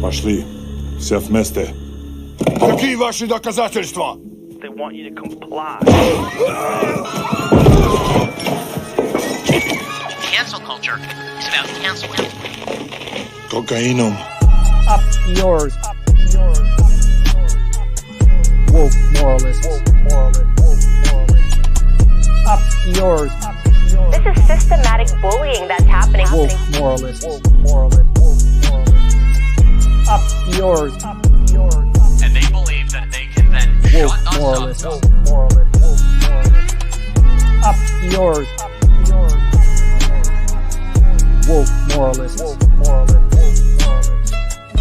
Пошли. Все вместе. Какие ваши доказательства? They want you to comply. Cancel culture is about canceling. Кокаином. Up yours. Woke moralists. Up yours. This is systematic bullying that's happening. Woke moralists. Up yours. And they believe that they can then Woke shut us moralists. up. Up yours. Woke moralists.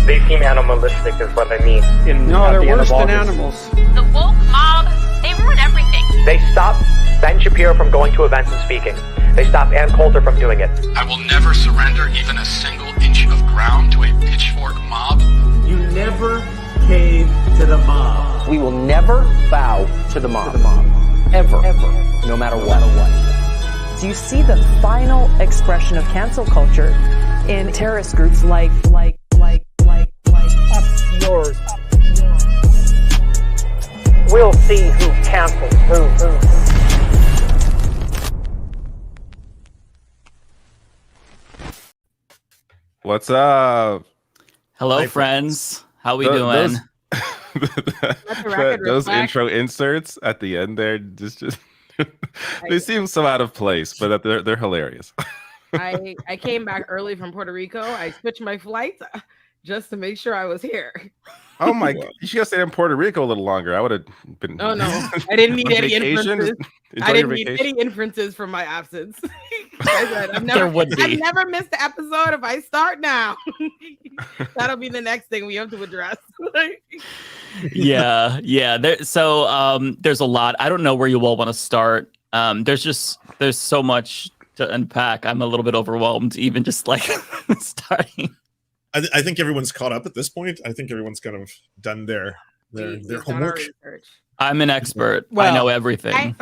They seem animalistic is what I mean. No, they're worse than animals. The woke mob, they ruin everything. They stop Ben Shapiro from going to events and speaking. They stop Ann Coulter from doing it. I will never surrender even a single inch of ground to a pitchfork mob. You never cave to the mob. We will never bow to the mob. Ever. No matter what. Do you see the final expression of cancel culture in terrorist groups like Up yours. We'll see who cancels who. What's up? Hello, friends. How we doing? Those intro inserts at the end there, just they seem so out of place, but they're hilarious. I came back early from Puerto Rico. I switched my flights just to make sure I was here. Oh my God! You should have stayed in Puerto Rico a little longer. I would have been. Oh no, I didn't need any inferences. I didn't need vacation. any inferences from my absence. I said, I've There would be. never missed an episode. If I start now, that'll be the next thing we have to address. yeah. There's a lot. I don't know where you all want to start. There's so much to unpack. I'm a little bit overwhelmed, even just like starting. I think everyone's caught up at this point. I think everyone's kind of done their homework. I'm an expert. I know everything.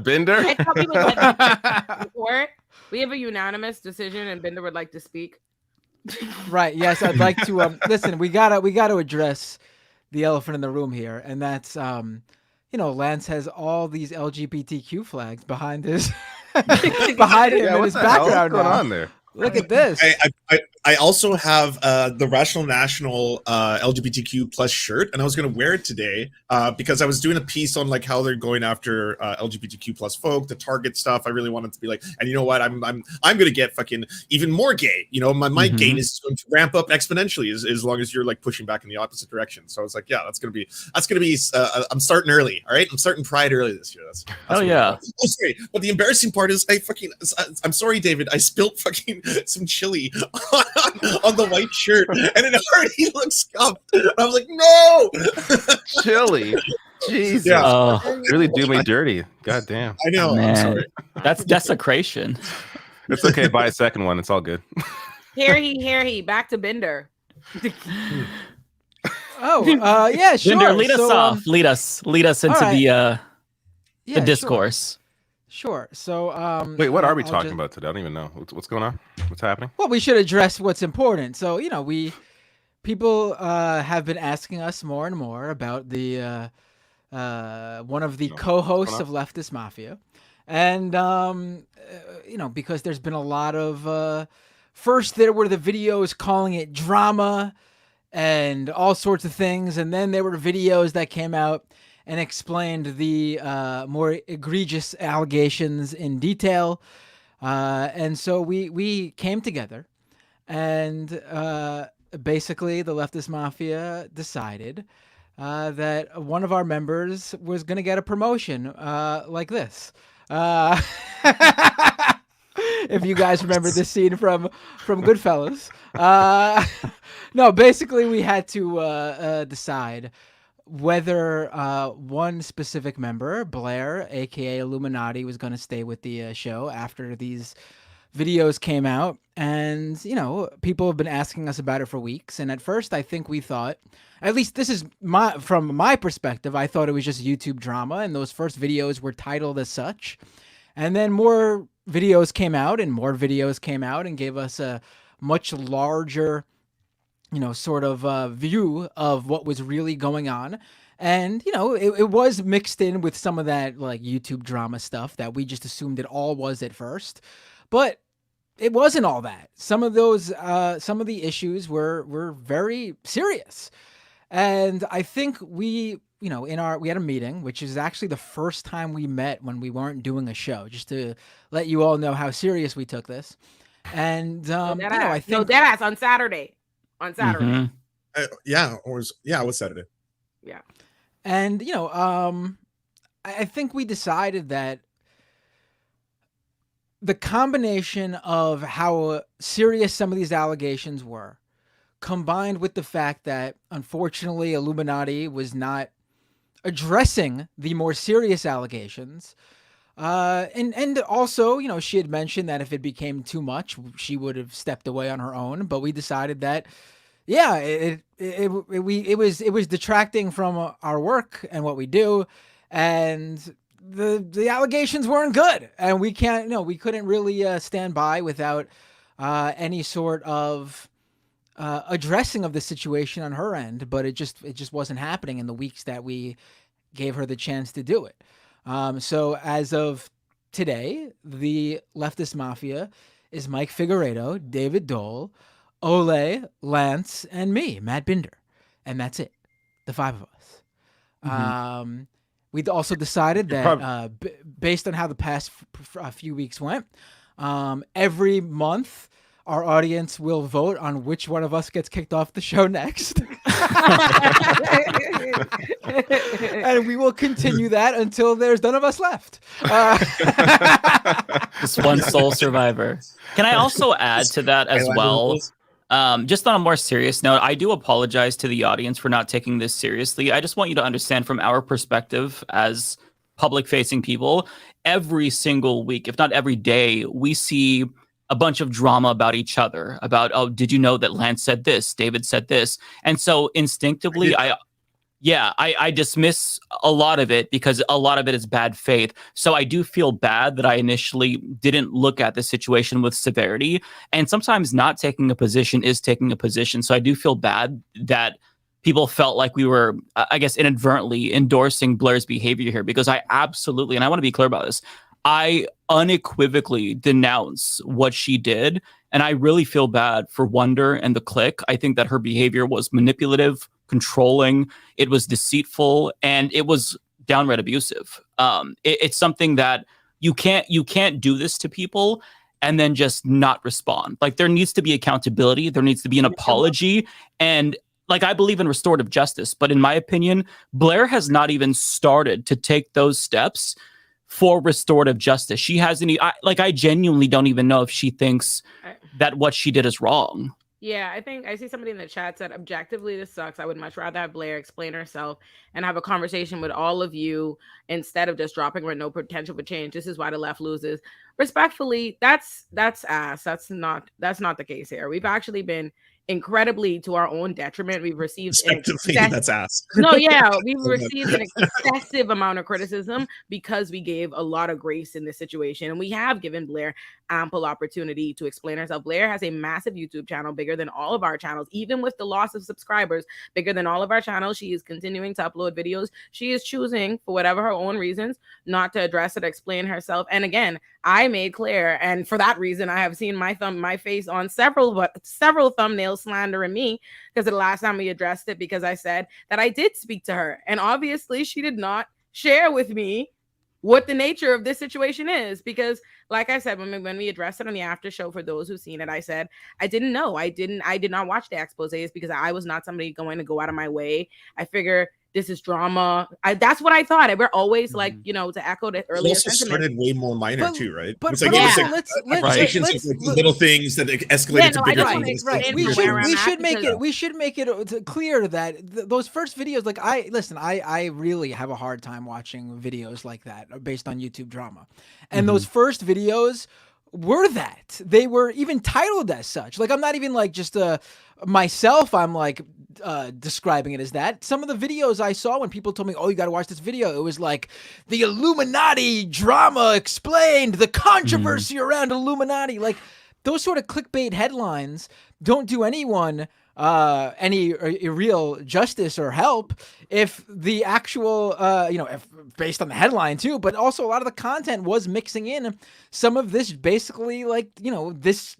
Binder? I tell people that before, we have a unanimous decision, and Binder would like to speak. Right. Yes, I'd like to. Listen, we gotta address the elephant in the room here, and that's Lance has all these LGBTQ flags behind his behind him in his background. What's going on there? Look at this. I also have the Rational National LGBTQ plus shirt, and I was going to wear it today because I was doing a piece on like how they're going after LGBTQ plus folk, the Target stuff. I really wanted to be like, and you know what? I'm going to get fucking even more gay. You know, my gayness is going to ramp up exponentially as long as you're like pushing back in the opposite direction. So I was like, yeah, that's going to be. I'm starting early. All right, I'm starting Pride early this year. That's yeah. Oh, sorry, but the embarrassing part is I'm sorry, David. I spilled fucking some chili on the white shirt, and it already looks scuffed. I was like, no, chili. Jesus, yeah. You really do me dirty. God damn. I know. Man. I'm sorry. That's desecration. It's okay. Buy a second one. It's all good. Here he. Back to Binder. Yeah, sure. Binder, lead us off. Lead us into the discourse. Sure. So, wait, what are we talking about today? I don't even know. What's going on? What's happening? Well, we should address what's important. So, people have been asking us more and more about the one of the co-hosts of Leftist Mafia, and because there's been a lot of first there were the videos calling it drama and all sorts of things, and then there were videos that came out and explained the more egregious allegations in detail. And so we came together, and basically the Leftist Mafia decided that one of our members was going to get a promotion like this. If you guys remember this scene from Goodfellas. No, basically we had to decide whether one specific member, Blair, aka Illuminaughtii, was going to stay with the show after these videos came out. And, people have been asking us about it for weeks. And at first, I think we thought, at least this is from my perspective, I thought it was just YouTube drama. And those first videos were titled as such. And then more videos came out and gave us a much larger sort of view of what was really going on. And, it was mixed in with some of that like YouTube drama stuff that we just assumed it all was at first. But it wasn't all that. Some of the issues were very serious. And I think we had a meeting, which is actually the first time we met when we weren't doing a show, just to let you all know how serious we took this. And, I think deadass on Saturday. On Saturday. Mm-hmm. It was Saturday. Yeah. And, I think we decided that the combination of how serious some of these allegations were, combined with the fact that, unfortunately, Illuminaughtii was not addressing the more serious allegations, and also, she had mentioned that if it became too much, she would have stepped away on her own. But we decided that, yeah, it was detracting from our work and what we do, and the allegations weren't good, and we couldn't really stand by without any sort of addressing of the situation on her end. But it just wasn't happening in the weeks that we gave her the chance to do it. So as of today, the Leftist Mafia is Mike Figueredo, David Dole, Ole, Lance, and me, Matt Binder. And that's it. The 5 of us. Mm-hmm. We also decided that based on how the past few weeks went, every month our audience will vote on which one of us gets kicked off the show next. And we will continue that until there's none of us left. Just one sole survivor. Can I also add to that as well? Just on a more serious note, I do apologize to the audience for not taking this seriously. I just want you to understand from our perspective as public-facing people, every single week, if not every day, we see a bunch of drama about each other, about, oh, did you know that Lance said this? David said this. And so instinctively, I dismiss a lot of it because a lot of it is bad faith. So I do feel bad that I initially didn't look at the situation with severity. And sometimes not taking a position is taking a position. So I do feel bad that people felt like we were, I guess, inadvertently endorsing Blair's behavior here, because I absolutely, and I want to be clear about this, I unequivocally denounce what she did. And I really feel bad for Wonder and the clique. I think that her behavior was manipulative, controlling, it was deceitful, and it was downright abusive. It's something that you can't do this to people and then just not respond. Like, there needs to be accountability. There needs to be an apology. And like, I believe in restorative justice, but in my opinion, Blair has not even started to take those steps for restorative justice. She hasn't. I genuinely don't even know if she thinks that what she did is wrong. Yeah, I think I see somebody in the chat said, objectively, this sucks. I would much rather have Blair explain herself and have a conversation with all of you instead of just dropping with no potential for change. This is why the left loses. Respectfully, that's ass. That's not the case here. We've actually been incredibly to our own detriment. We've received that's ass. No, yeah, we've received an excessive amount of criticism because we gave a lot of grace in this situation, and we have given Blair ample opportunity to explain herself. Blair has a massive YouTube channel, bigger than all of our channels, even with the loss of subscribers, bigger than all of our channels. She is continuing to upload videos. She is choosing, for whatever her own reasons, not to address it, explain herself. And again, I made clear, and for that reason, I have seen my face on several thumbnails slandering me because of the last time we addressed it, because I said that I did speak to her, and obviously she did not share with me what the nature of this situation is, because like I said, when we addressed it on the after show, for those who've seen it, I said I didn't know. I did not watch the exposés because I was not somebody going to go out of my way. I figure this is drama. That's what I thought. We're always like, to echo the earlier also sentiment. Started way more minor too, right? But let's little things that escalated to bigger things. Right. We should make it clear that those first videos, like I really have a hard time watching videos like that based on YouTube drama, and those first videos were that they were even titled as such. Like, I'm not even like just myself. I'm like describing it as that. Some of the videos I saw when people told me, "Oh, you got to watch this video," it was like the Illuminaughtii drama explained, the controversy around Illuminaughtii. Like, those sort of clickbait headlines don't do anyone any real justice or help if the actual, if based on the headline too, but also a lot of the content was mixing in some of this basically like, this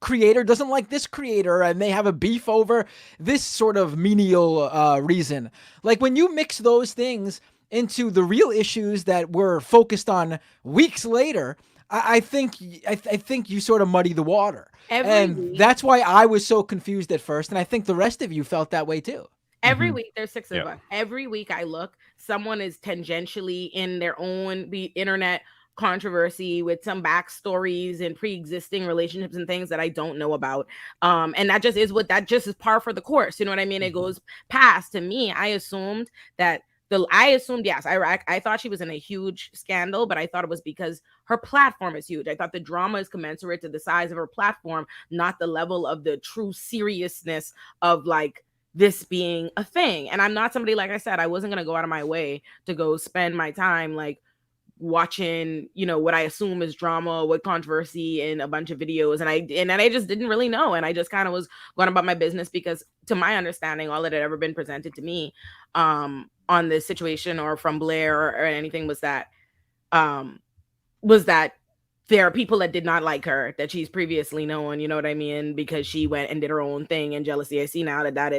creator doesn't like this creator and they have a beef over this sort of menial reason. Like when you mix those things into the real issues that were focused on weeks later, I think you sort of muddy the water. And that's why I was so confused at first. And I think the rest of you felt that way too. Every week, there's 6 of us. Every week I look, someone is tangentially in their own internet controversy with some backstories and pre-existing relationships and things that I don't know about. And that just is par for the course. You know what I mean? It goes past. To me, I assumed, yes, I thought she was in a huge scandal, but I thought it was because her platform is huge. I thought the drama is commensurate to the size of her platform, not the level of the true seriousness of like this being a thing. And I'm not somebody, like I said, I wasn't going to go out of my way to go spend my time like watching, what I assume is drama with controversy and a bunch of videos. And I just didn't really know. And I just kind of was going about my business because to my understanding, all that had ever been presented to me on this situation or from Blair or anything was that there are people that did not like her, that she's previously known, you know what I mean? Because she went and did her own thing and jealousy. I see now that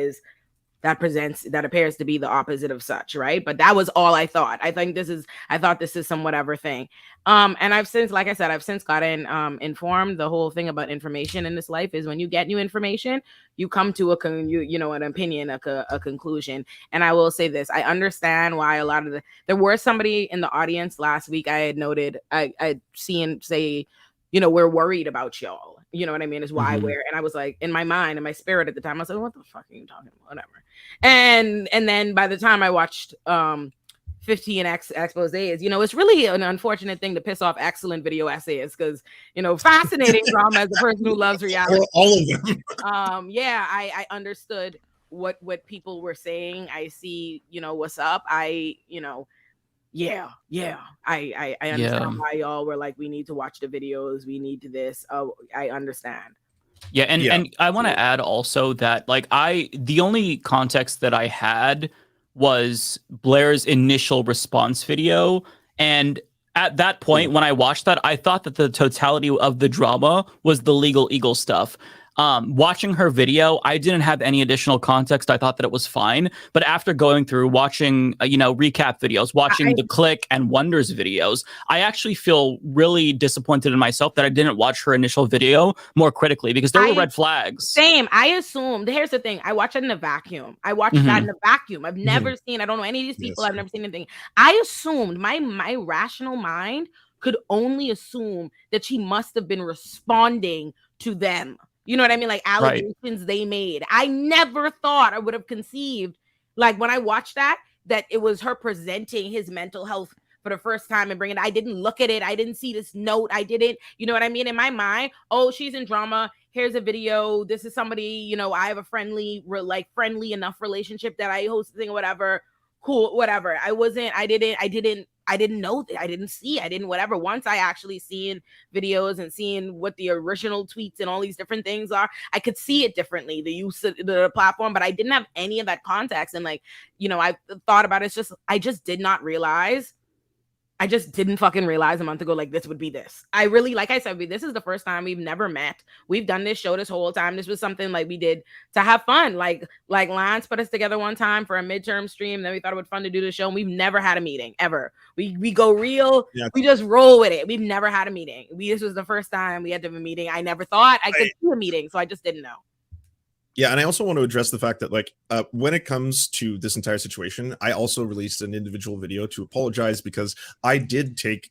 appears to be the opposite of such, right? But that was all I thought. I thought this is some whatever thing. And I've since gotten informed. The whole thing about information in this life is when you get new information, you come to an opinion, a conclusion. And I will say this, I understand why there was somebody in the audience last week I had noted, I'd seen say, we're worried about y'all. You know what I mean? Is why and I was like, in my mind, in my spirit at the time, I was like, what the fuck are you talking about? Whatever. And then by the time I watched 15 exposés, it's really an unfortunate thing to piss off excellent video essayists because, fascinating drama as a person who loves reality. All of them. I understood what people were saying. I see, what's up. I understand why y'all were like, we need to watch the videos, we need to this. Oh, I understand. And I want to add also that like the only context that I had was Blair's initial response video, and at that point when I watched that, I thought that the totality of the drama was the legal eagle stuff. Watching her video, I didn't have any additional context. I thought that it was fine. But after going through watching, recap videos, watching the Click and Wonders videos, I actually feel really disappointed in myself that I didn't watch her initial video more critically because there were red flags. Same. I assumed, here's the thing. I watched it in a vacuum. I've never seen, I don't know any of these people. I've never seen anything. I assumed, my rational mind could only assume that she must have been responding to them. You know what I mean? Like allegations they made. I never thought I would have conceived, like when I watched that it was her presenting his mental health for the first time and bringing it. I didn't look at it. I didn't see this note. I didn't, you know what I mean? In my mind, oh, she's in drama. Here's a video. This is somebody, I have a friendly enough relationship that I host the thing or whatever. Cool, whatever. I didn't know that. I didn't see. I didn't whatever. Once I actually seen videos and seeing what the original tweets and all these different things are, I could see it differently, the use of the platform, but I didn't have any of that context. And I thought about it. I just did not realize. I just didn't fucking realize a month ago, like this would be this. I really, like I said, this is the first time we've never met. We've done this show this whole time. This was something like we did to have fun. Like Lance put us together one time for a midterm stream. Then we thought it would be fun to do the show. And we've never had a meeting ever. We go real. Yeah. We just roll with it. We've never had a meeting. This was the first time we had to have a meeting. I never thought I could do a meeting. So I just didn't know. Yeah, and I also want to address the fact that, when it comes to this entire situation, I also released an individual video to apologize because I did take,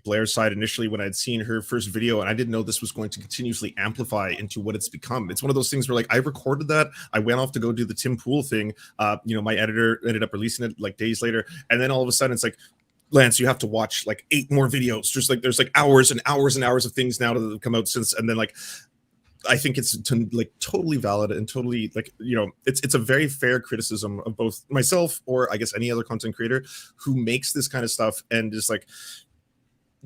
Blair's side initially when I'd seen her first video, and I didn't know this was going to continuously amplify into what it's become. It's one of those things where, I recorded that, I went off to go do the Tim Pool thing, my editor ended up releasing it, days later, and then all of a sudden it's like, Lance, you have to watch, 8 more videos. Just, there's, hours and hours and hours of things now that have come out since, and then, I think it's totally valid and totally it's a very fair criticism of both myself or I guess any other content creator who makes this kind of stuff and just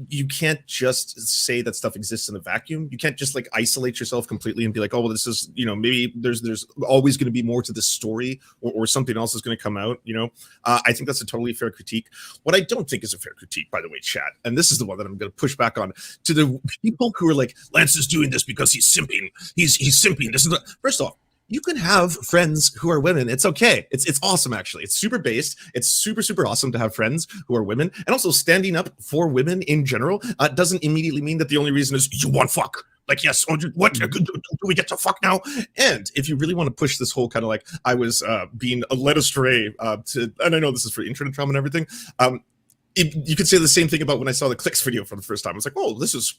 you can't just say that stuff exists in a vacuum. You can't just like isolate yourself completely and be like, oh, well, this is, you know, maybe there's always going to be more to this story, or something else is going to come out, you know. I think that's a totally fair critique. What I don't think is a fair critique, by the way, chat, and this is the one that I'm going to push back on, to the people who are like, Lance is doing this because he's simping. He's simping. This is not. First off, you can have friends who are women. It's okay. It's awesome, actually. It's super based. It's super awesome to have friends who are women. And also, standing up for women in general doesn't immediately mean that the only reason is you want fuck. Like, yes, what do we get to fuck now? And if you really want to push this whole kind of like, I was being led astray to, and I know this is for internet trauma and everything, you could say the same thing about when I saw the Clicks video for the first time. I was like, oh, this is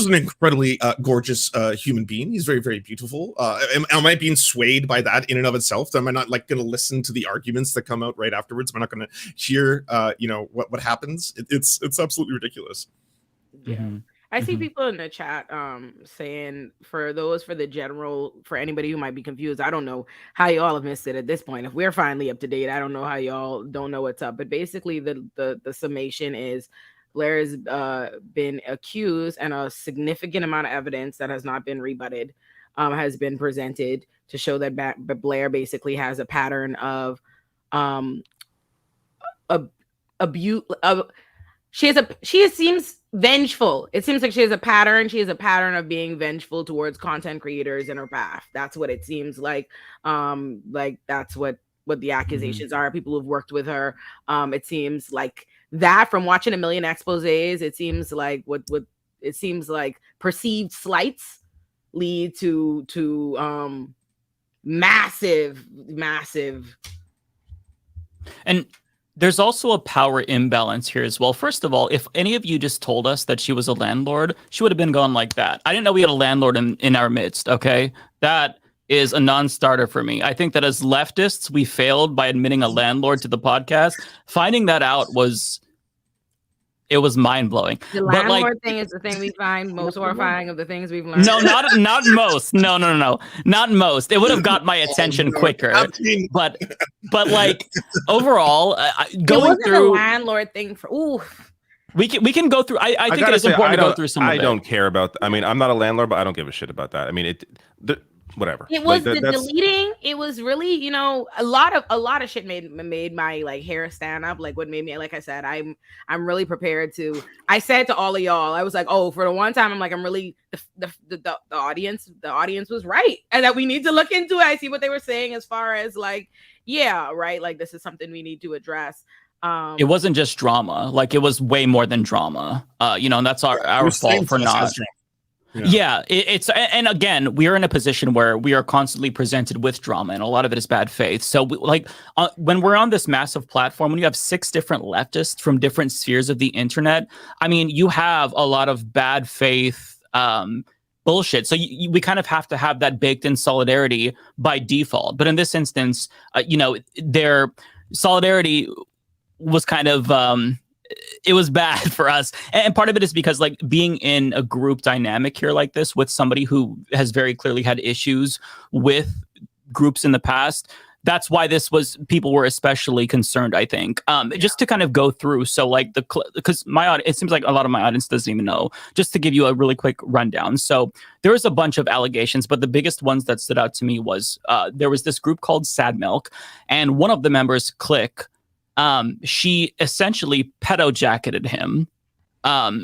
an incredibly gorgeous human being. He's very beautiful. Am I being swayed by that in and of itself? Am I not like going to listen to the arguments that come out right afterwards? Am I not going to hear, you know, what happens? It's absolutely ridiculous. Yeah. I see people in the chat saying, for anybody who might be confused, I don't know how y'all have missed it at this point. If we're finally up to date, I don't know how y'all don't know what's up. But basically the summation is Blair has been accused, and a significant amount of evidence that has not been rebutted has been presented to show that Blair basically has a pattern of abuse. She seems vengeful. It seems like she has a pattern. She has a pattern of being vengeful towards content creators in her path. That's what it seems like. That's what the accusations are. People who've worked with her. It seems like that from watching a million exposés. It seems like what it seems like perceived slights lead to massive. And there's also a power imbalance here as well. First of all, if any of you just told us that she was a landlord, she would have been gone like that. I didn't know we had a landlord in our midst, okay? That is a non-starter for me. I think that as leftists, we failed by admitting a landlord to the podcast. Finding that out was mind-blowing. The landlord thing is the thing we find most horrifying of the things we've learned. No, not most. No, not most. It would have got my attention quicker. But like overall, going through the landlord thing we can go through. I think it is important to go through some of it. I don't care about. I mean, I'm not a landlord, but I don't give a shit about that. I mean, whatever. It was the deleting. It was really, you know, a lot of shit made my like hair stand up. Like what made me, like I said, I'm really prepared to. I said to all of y'all, I was like, oh, for the one time, I'm like, I'm really the audience was right, and that we need to look into it. I see what they were saying as far as like, yeah, right, like this is something we need to address. It wasn't just drama. Like it was way more than drama. You know, and that's our fault for not. Yeah, it's and again, we are in a position where we are constantly presented with drama, and a lot of it is bad faith. So, when we're on this massive platform, when you have 6 different leftists from different spheres of the internet, I mean, you have a lot of bad faith bullshit. So we kind of have to have that baked in solidarity by default. But in this instance, you know, their solidarity was kind of it was bad for us. And part of it is because like being in a group dynamic here like this with somebody who has very clearly had issues with groups in the past, that's why people were especially concerned, I think. Just to kind of go through. So like because it seems like a lot of my audience doesn't even know, just to give you a really quick rundown. So there was a bunch of allegations, but the biggest ones that stood out to me was there was this group called Sad Milk, and one of the members, Click, she essentially pedo-jacketed him.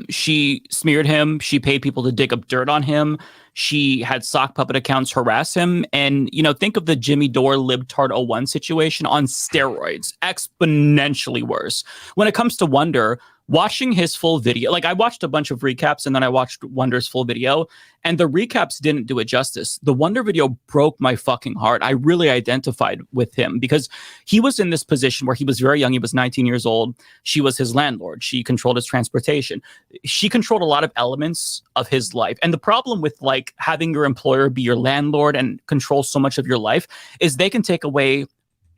She smeared him. She paid people to dig up dirt on him. She had sock puppet accounts harass him. And, you know, think of the Jimmy Dore libtard 01 situation on steroids, exponentially worse. When it comes to Wonder, watching his full video, like I watched a bunch of recaps and then I watched Wonder's full video, and the recaps didn't do it justice. The Wonder video broke my fucking heart. I really identified with him because he was in this position where he was very young. He was 19 years old. She was his landlord. She controlled his transportation. She controlled a lot of elements of his life. And the problem with like having your employer be your landlord and control so much of your life is they can take away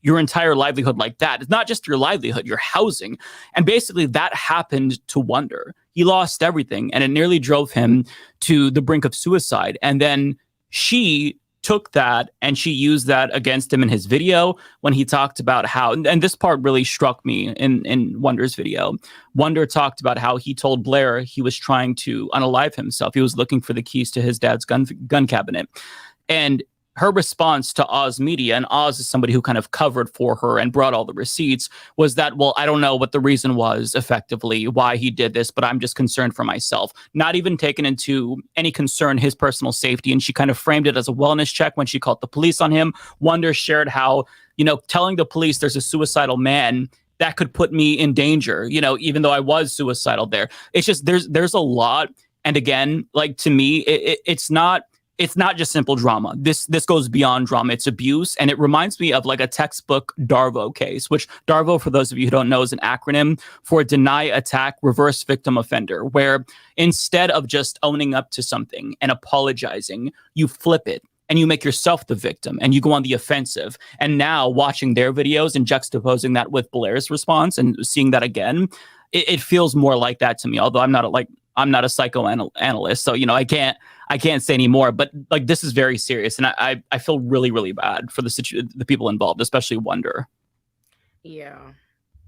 your entire livelihood like that. It's not just your livelihood, your housing. And basically that happened to Wonder. He lost everything and it nearly drove him to the brink of suicide. And then she took that and she used that against him in his video when he talked about how, and this part really struck me in Wonder's video. Wonder talked about how he told Blair he was trying to unalive himself. He was looking for the keys to his dad's gun cabinet. And her response to Oz Media, and Oz is somebody who kind of covered for her and brought all the receipts, was that, well, I don't know what the reason was effectively why he did this, but I'm just concerned for myself. Not even taken into any concern his personal safety. And she kind of framed it as a wellness check when she called the police on him. Wonder shared how, telling the police there's a suicidal man that could put me in danger, even though I was suicidal there. It's just there's a lot. And again, like, to me, it's not just simple drama. This goes beyond drama. It's abuse. And it reminds me of like a textbook DARVO case, which DARVO, for those of you who don't know, is an acronym for Deny, Attack, Reverse Victim Offender, where instead of just owning up to something and apologizing, you flip it and you make yourself the victim and you go on the offensive. And now watching their videos and juxtaposing that with Blair's response and seeing that again, it feels more like that to me. Although I'm not a psychoanalyst, so I can't say any more. But like, this is very serious, and I feel really, really bad for the people involved, especially Wonder. Yeah.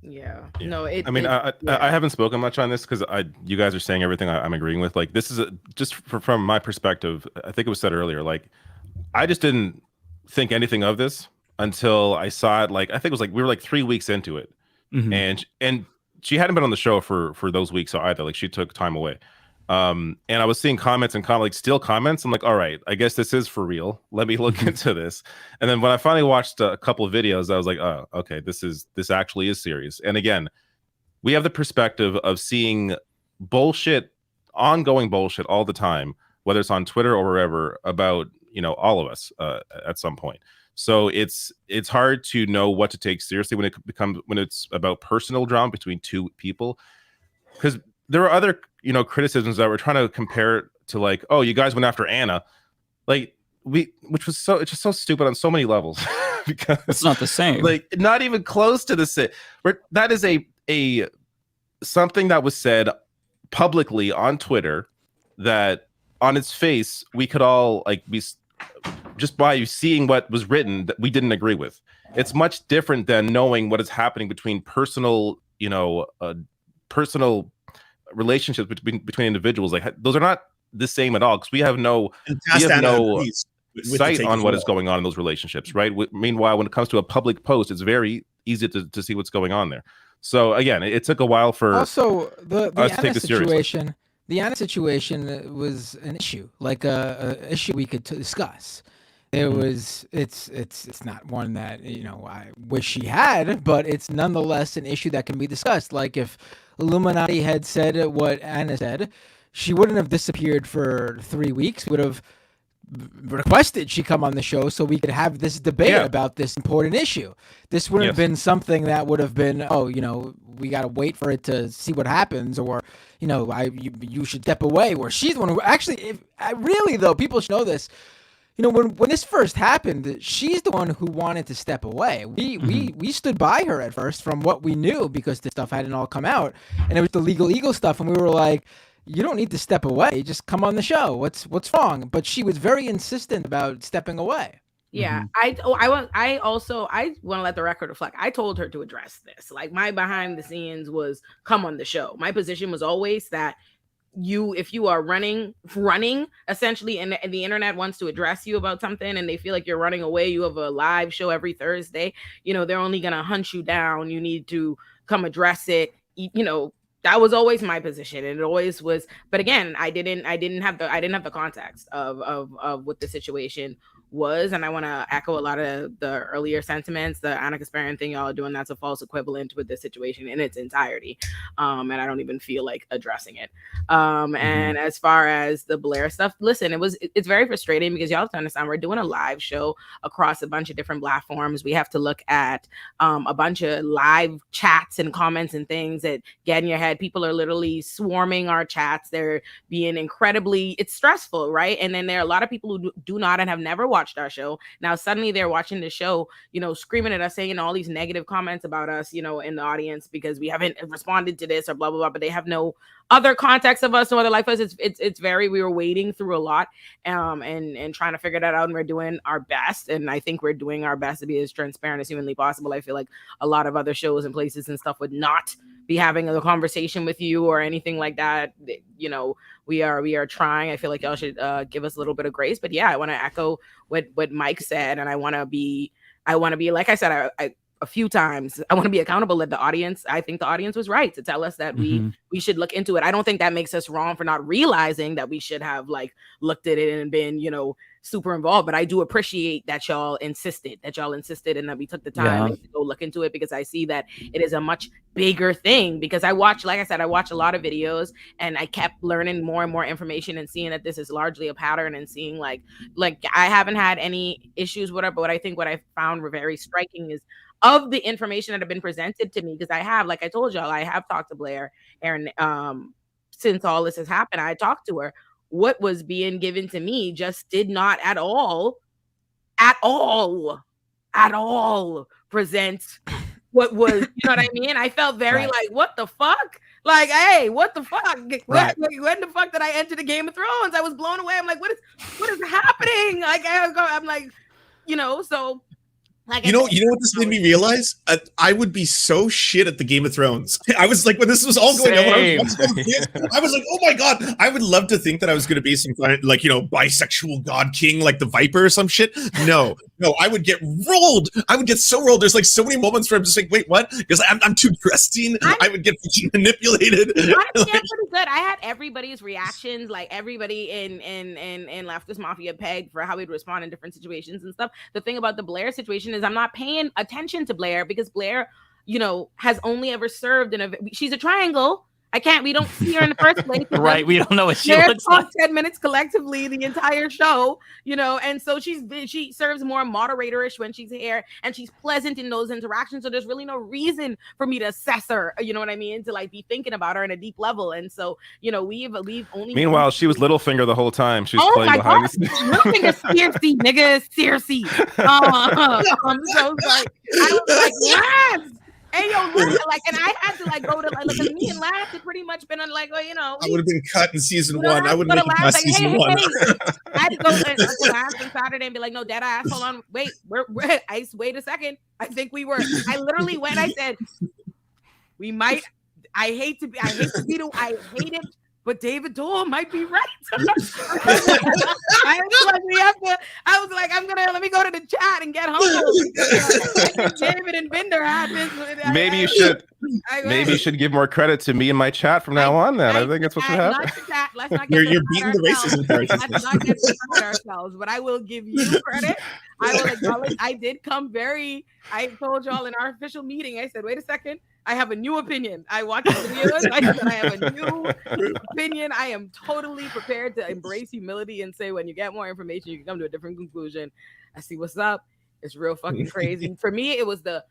No, I haven't spoken much on this because you guys are saying everything I'm agreeing with. Like, this is from my perspective. I think it was said earlier. Like, I just didn't think anything of this until I saw it. Like, I think it was like we were like 3 weeks into it, and she hadn't been on the show for those weeks either. Like, she took time away. And I was seeing comments and still comments. I'm like, all right, I guess this is for real. Let me look into this. And then when I finally watched a couple of videos, I was like, oh, okay, this actually is serious. And again, we have the perspective of seeing bullshit, ongoing bullshit all the time, whether it's on Twitter or wherever, about, all of us at some point. So it's hard to know what to take seriously when it's about personal drama between two people, because there are other criticisms that we're trying to compare to, like, oh, you guys went after Anna, like it's just so stupid on so many levels because it's not the same, like not even close to the same. That is a something that was said publicly on Twitter that on its face we could all like be just by seeing what was written that we didn't agree with. It's much different than knowing what is happening between personal relationships between individuals. Like, those are not the same at all, because we have no sight on what is going on in those relationships, right? Meanwhile, when it comes to a public post, it's very easy to see what's going on there. So again, it took a while for also the us to Anna take this situation. The Anna situation was an issue, like a issue we could discuss. It was it's not one that I wish she had, but it's nonetheless an issue that can be discussed. Like, if Illuminati had said what Anna said, she wouldn't have disappeared for 3 weeks. Would have requested she come on the show so we could have this debate about this important issue. This wouldn't have been something that would have been, we got to wait for it to see what happens, or you should step away. Where she's the one who actually, really though, people should know this. When this first happened, she's the one who wanted to step away. We stood by her at first from what we knew, because this stuff hadn't all come out, and it was the legal eagle stuff, and we were like, you don't need to step away. Just come on the show. What's wrong? But she was very insistent about stepping away. Yeah, I want to let the record reflect. I told her to address this. Like, my behind the scenes was, come on the show. My position was always that if you are running essentially, and the internet wants to address you about something and they feel like you're running away, you have a live show every Thursday, they're only going to hunt you down. You need to come address it. That was always my position, and it always was. But again, I didn't have the context of what the situation was, and I want to echo a lot of the earlier sentiments. The Anna Kasparian thing y'all are doing, that's a false equivalent with the situation in its entirety, and I don't even feel like addressing it. And as far as the Blair stuff, listen, it's very frustrating, because y'all have to understand, we're doing a live show across a bunch of different platforms. We have to look at a bunch of live chats and comments and things that get in your head. People are literally swarming our chats. They're being it's stressful, right? And then there are a lot of people who do not and have never watched our show. Now suddenly they're watching the show, screaming at us, saying all these negative comments about us, in the audience, because we haven't responded to this or blah blah blah. But they have no other context of us, no other life us. It's very, we were wading through a lot and trying to figure that out, and we're doing our best. And I think we're doing our best to be as transparent as humanly possible. I feel like a lot of other shows and places and stuff would not be having a conversation with you or anything like that. You know, we are trying. I feel like y'all should give us a little bit of grace. But yeah, I want to echo what Mike said, and I want to be, like I said, I a few times, I want to be accountable at the audience. I think the audience was right to tell us that we should look into it. I don't think that makes us wrong for not realizing that we should have like looked at it and been, you know, super involved. But I do appreciate that y'all insisted and that we took the time to go look into it, because I see that it is a much bigger thing. Because I watch, like I said, I watch a lot of videos, and I kept learning more and more information and seeing that this is largely a pattern, and seeing like I haven't had any issues with it. But I think what I found were very striking is of the information that have been presented to me, because I have, like I told y'all, I have talked to Blair, and since all this has happened, I talked to her. What was being given to me just did not at all present what was, you know what I mean? I felt very like, what the fuck? Like, hey, what the fuck? When the fuck did I enter the Game of Thrones? I was blown away. I'm like, what is happening? Like, I'm like, you know, so. Like you know what this made me realize? I would be so shit at the Game of Thrones. I was like, when this was all going on, I was like, oh my god, I would love to think that I was going to be some kind of, like, you know, bisexual god king, like the Viper or some shit. No, I would get rolled. I would get so rolled. There's like so many moments where I'm just like, wait, what? Because I'm too trusting. I would get manipulated. Honestly, I'm pretty good. I had everybody's reactions, like everybody in Leftist Mafia pegged for how he'd respond in different situations and stuff. The thing about the Blair situation is I'm not paying attention to Blair, because Blair, you know, has only ever served she's a triangle. We don't see her in the first place. Right. We don't know what she looks like. 10 minutes collectively the entire show, you know, and so she serves more moderator-ish when she's here, and she's pleasant in those interactions. So there's really no reason for me to assess her, you know what I mean? To like be thinking about her on a deep level. And so, you know, we've only. Meanwhile, she was Littlefinger the whole time. She was playing behind the scenes. Littlefinger's Cersei, nigga, Cersei. I'm so like, I was like, yes. Hey yo, like, and I had to like go to like me and Laugh had pretty much been on like, well, you know, I would have been cut in season one. I would make it past season one. I had to go to Laugh on Saturday and be like, no, dead ass, hold on, wait a second. I think we were. I literally went. I said, we might. I hate it. But David Dole might be right. I was like, let me go to the chat and get home. David and Binder had this. Maybe you should give more credit to me in my chat from now on. Then I think that's what should happen. Let's not get you're beating the racism part. Let's not get ourselves. But I will give you credit. I will acknowledge. I did come I told y'all in our official meeting. I said, wait a second. I have a new opinion. I watched the videos. I said I have a new opinion. I am totally prepared to embrace humility and say, when you get more information, you can come to a different conclusion. I see what's up. It's real fucking crazy. For me, it was the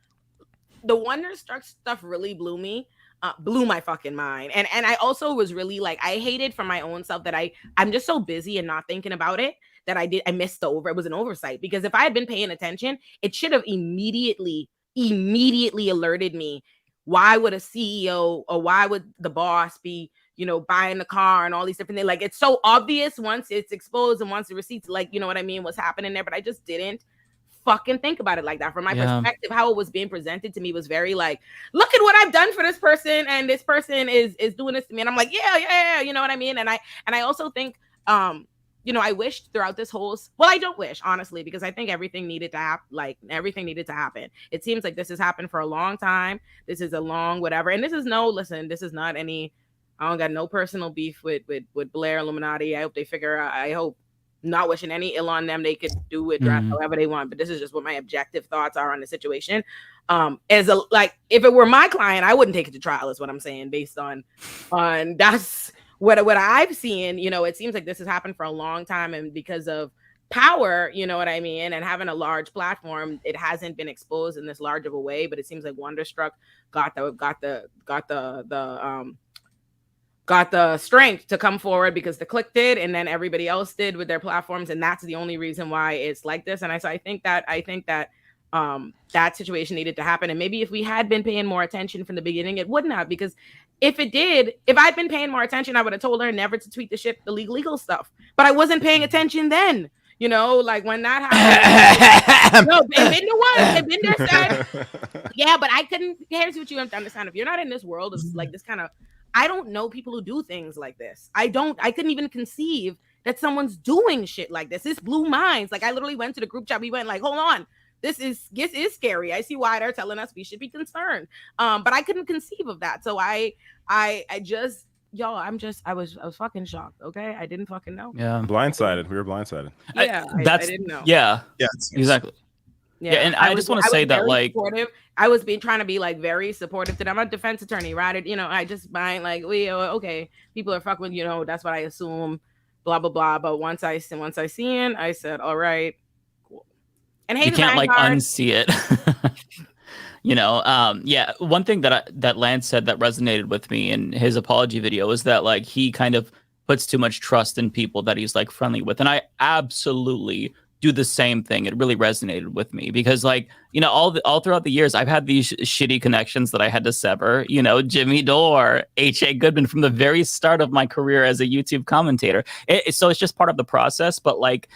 Wonderstruck stuff really blew my fucking mind. And I also was really like, I hated for my own self that I'm just so busy and not thinking about it that I missed it was an oversight. Because if I had been paying attention, it should have immediately alerted me. Why would a CEO or why would the boss be, you know, buying the car and all these different things? Like, it's so obvious once it's exposed and once the receipts, like, you know what I mean, what's happening there. But I just didn't fucking think about it like that. From my perspective, how it was being presented to me was very like, look at what I've done for this person, and this person is doing this to me. And I'm like, yeah, you know what I mean? And I also think, you know, I wished throughout this whole, well, I don't wish, honestly, because I think everything needed to happen. It seems like this has happened for a long time. This is a long whatever. And this is not any, I don't got no personal beef with Blair, Illuminati. I hope they figure out, I hope, not wishing any ill on them. They could do it however they want. But this is just what my objective thoughts are on the situation. If it were my client, I wouldn't take it to trial, is what I'm saying, based on that's what I've seen. You know, it seems like this has happened for a long time, and because of power, you know what I mean, and having a large platform, it hasn't been exposed in this large of a way. But it seems like Wonderstruck got the strength to come forward because the clique did, and then everybody else did with their platforms, and that's the only reason why it's like this. And I think that that situation needed to happen. And maybe if we had been paying more attention from the beginning, it wouldn't have, because if I'd been paying more attention, I would have told her never to tweet the legal stuff. But I wasn't paying attention then. You know, like when that happened. No, Binder said, yeah, but I couldn't. Here's what you have to understand. If you're not in this world, it's like this kind of, I don't know people who do things like this. I couldn't even conceive that someone's doing shit like this. This blew minds. Like I literally went to the group chat. We went like, hold on. This is scary. I see why they're telling us we should be concerned. But I couldn't conceive of that. So I just, I was fucking shocked. Okay, I didn't fucking know. Yeah, blindsided. We were blindsided. Yeah, I didn't know. Yeah, exactly. Yeah, and I just want to say that, like, supportive. I was trying to be like very supportive to them. I'm a defense attorney, right? You know, I just mind like, okay, people are fucking. You know, that's what I assume. Blah blah blah. But once I seen, I said, all right, cool. And you can't like unsee it. You know, yeah. One thing that Lance said that resonated with me in his apology video is that like he kind of puts too much trust in people that he's like friendly with, and I absolutely do the same thing. It really resonated with me because, like, you know, all throughout the years, I've had these shitty connections that I had to sever. You know, Jimmy Dore, H.A. Goodman from the very start of my career as a YouTube commentator. So it's just part of the process. But like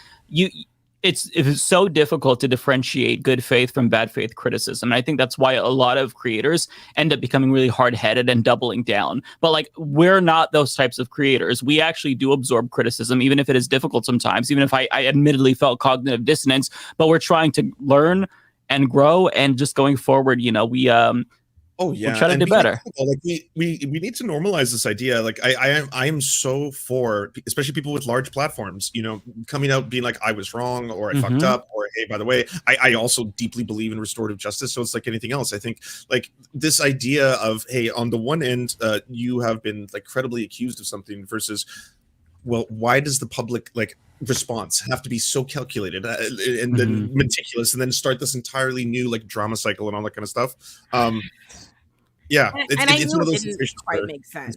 it's so difficult to differentiate good faith from bad faith criticism. And I think that's why a lot of creators end up becoming really hard-headed and doubling down. But like, we're not those types of creators. We actually do absorb criticism, even if it is difficult sometimes, even if I admittedly felt cognitive dissonance, but we're trying to learn and grow, and just going forward, you know, we we'll try to do better. Like we need to normalize this idea. Like I am so for, especially people with large platforms, you know, coming out being like, I was wrong, or I fucked up, or hey, by the way, I also deeply believe in restorative justice. So it's like anything else. I think like this idea of, hey, on the one end, you have been like credibly accused of something versus, well, why does the public like response have to be so calculated and then meticulous, and then start this entirely new like drama cycle and all that kind of stuff? Yeah, it's one of those situations quite make sense.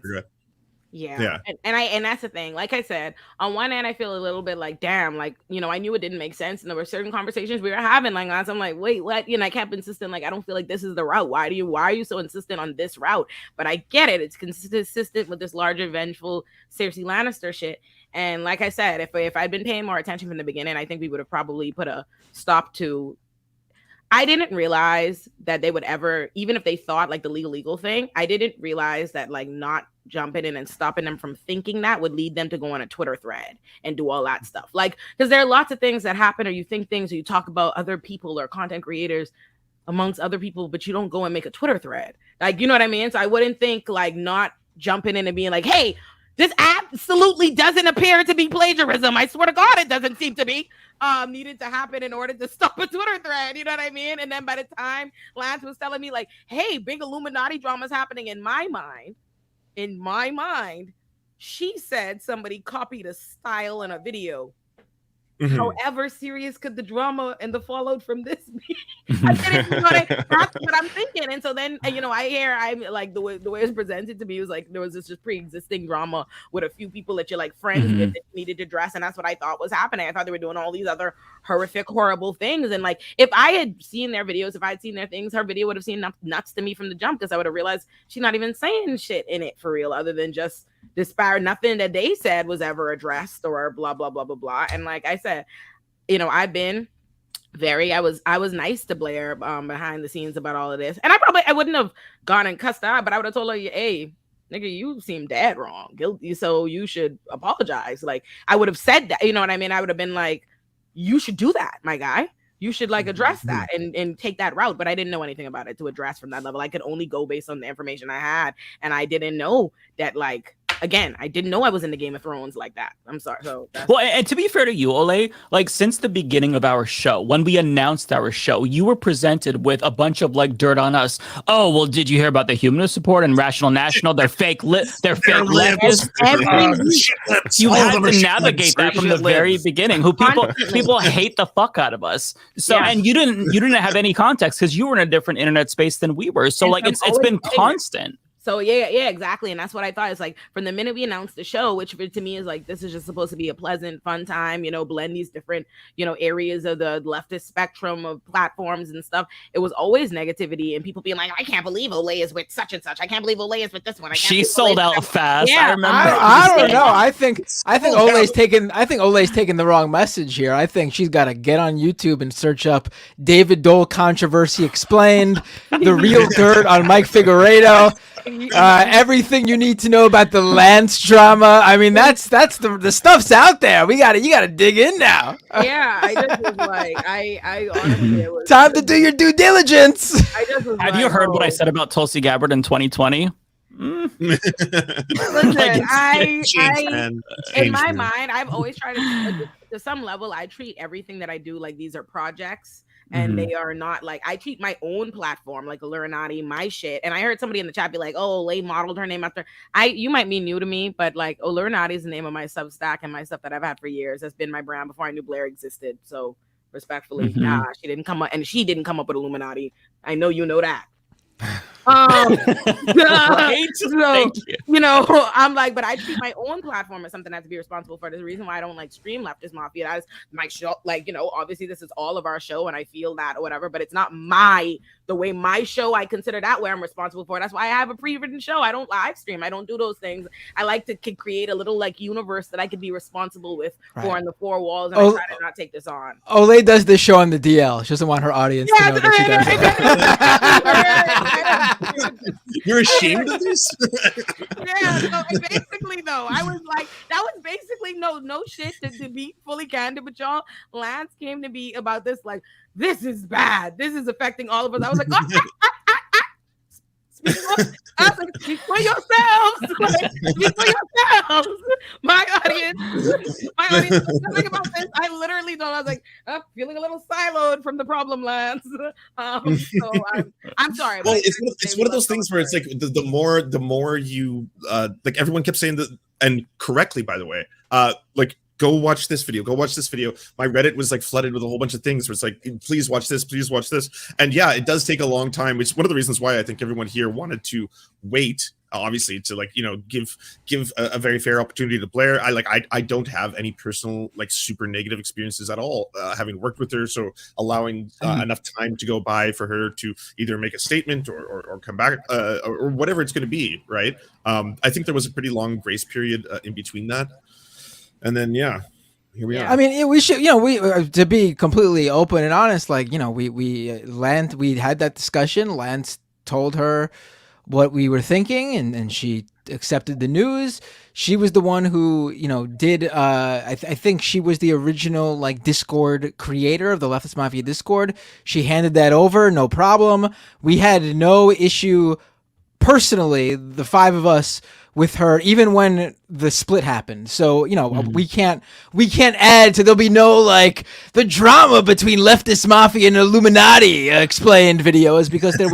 Yeah. And that's the thing. Like I said, on one end, I feel a little bit like, damn, like, you know, I knew it didn't make sense, and there were certain conversations we were having like I'm like, wait, what? You know, I kept insisting like, I don't feel like this is the route. Why are you so insistent on this route? But I get it. It's consistent with this larger vengeful Cersei Lannister shit. And like I said, if I'd been paying more attention from the beginning, I think we would have probably put a stop to. I didn't realize that they would ever, even if they thought like the legal thing, I didn't realize that like not jumping in and stopping them from thinking that would lead them to go on a Twitter thread and do all that stuff. Like, because there are lots of things that happen, or you think things, or you talk about other people or content creators amongst other people, but you don't go and make a Twitter thread. Like, you know what I mean? So I wouldn't think like not jumping in and being like, hey, this absolutely doesn't appear to be plagiarism. I swear to God, it doesn't seem to be. Needed to happen in order to stop a Twitter thread. You know what I mean? And then by the time Lance was telling me like, hey, big Illuminati drama's happening in my mind, she said somebody copied a style in a video. However serious could the drama and the fallout from this be? I didn't know that's what I'm thinking. And so then, you know, I'm like the way it was presented to me was like there was this just pre-existing drama with a few people that you're like friends with that you needed to address, and that's what I thought was happening. I thought they were doing all these other horrific, horrible things, and like if I had seen their videos, if I'd seen their things, her video would have seemed nuts to me from the jump, because I would have realized she's not even saying shit in it for real, other than just disparage. Nothing that they said was ever addressed or blah blah blah blah blah. And like I said, you know, I've been I was nice to Blair behind the scenes about all of this, and I wouldn't have gone and cussed out, but I would have told her, hey, nigga, you seem dead wrong, guilty, so you should apologize. Like I would have said that, you know what I mean? I would have been like, you should do that, my guy. You should like address that and take that route. But I didn't know anything about it to address from that level. I could only go based on the information I had, and I didn't know that, like, again, I didn't know I was in the Game of Thrones like that. I'm sorry. So well, and to be fair to you, Ole, like since the beginning of our show, when we announced our show, you were presented with a bunch of like dirt on us. Oh, well, did you hear about the Humanist Report and Rational National? They're fake leftists. You had to navigate that from the very beginning. Who people hate the fuck out of us. So and you didn't have any context because you were in a different internet space than we were. So like it's been constant. So yeah, exactly. And that's what I thought. It's like from the minute we announced the show, which to me is like, this is just supposed to be a pleasant, fun time, blend these different, areas of the leftist spectrum of platforms and stuff. It was always negativity and people being like, I can't believe Olay is with such and such. I can't believe Olay is with this one. She sold out fast. Yeah, I remember. I don't know. I think Olay's taking the wrong message here. I think she's got to get on YouTube and search up David Dole controversy explained, the real dirt on Mike Figueredo. Everything you need to know about the Lance drama. I mean, that's the stuff's out there. You gotta dig in now. Yeah, I just was like, I honestly, it was time to do your due diligence. Have you heard what I said about Tulsi Gabbard in 2020? Listen, in my mind, I've always tried to some level, I treat everything that I do like these are projects. And they are not like, I treat my own platform like Illuminaughtii, my shit. And I heard somebody in the chat be like, oh, Olay modeled her name after. You might be new to me, but like Illuminaughtii is the name of my Substack and my stuff that I've had for years. That's been my brand before I knew Blair existed. So respectfully, she didn't come up, and she didn't come up with Illuminaughtii. I know you know that. Right? So, I'm like, but I treat my own platform as something I have to be responsible for. There's a reason why I don't like stream Leftist Mafia. That is my show. Like, obviously this is all of our show and I feel that or whatever, but it's not the way my show, I consider that where I'm responsible for. That's why I have a pre-written show. I don't live stream. I don't do those things. I like to create a little like universe that I could be responsible with for in the four walls. And I try to not take this on. Olay does this show on the DL. She doesn't want her audience to know that she does it. You're ashamed of this? Yeah, so basically though, I was like, that was basically no shit to be fully candid with y'all. Lance came to me about this, like, this is bad. This is affecting all of us. I was like, speak for yourselves. Speak for yourselves. My audience knows nothing about this. I literally thought, I was like, I'm feeling a little siloed from the problem, Lance. So I'm sorry. Well, it's one of those things where it's like the more you like everyone kept saying that, and correctly, by the way, like, go watch this video. My Reddit was like flooded with a whole bunch of things where it's like, please watch this. And yeah, it does take a long time, which is one of the reasons why I think everyone here wanted to wait, obviously, to like, give a very fair opportunity to Blair. I don't have any personal like super negative experiences at all, having worked with her. So allowing enough time to go by for her to either make a statement or come back or whatever it's going to be. Right. I think there was a pretty long grace period in between that. And then, here we are. I mean, we should, we to be completely open and honest, like, we had that discussion. Lance told her what we were thinking, and she accepted the news. She was the one who, did, I think she was the original, like, Discord creator of the Leftist Mafia Discord. She handed that over, no problem. We had no issue, personally, the five of us, with her, even when the split happened. So, we can't add to, there'll be no, like, the drama between Leftist Mafia and Illuminaughtii explained videos, because it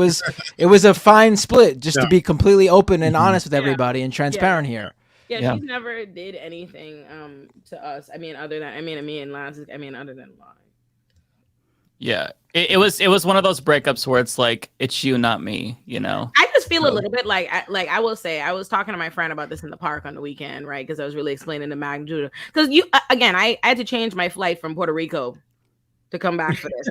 was a fine split, just to be completely open and honest with everybody and transparent here. Yeah, she never did anything to us. Other than me and Lance, other than lying. Yeah, it was one of those breakups where it's like, it's you, not me, I just feel a little bit like I will say, I was talking to my friend about this in the park on the weekend, right? Because I was really explaining the magnitude. Because I had to change my flight from Puerto Rico to come back for this.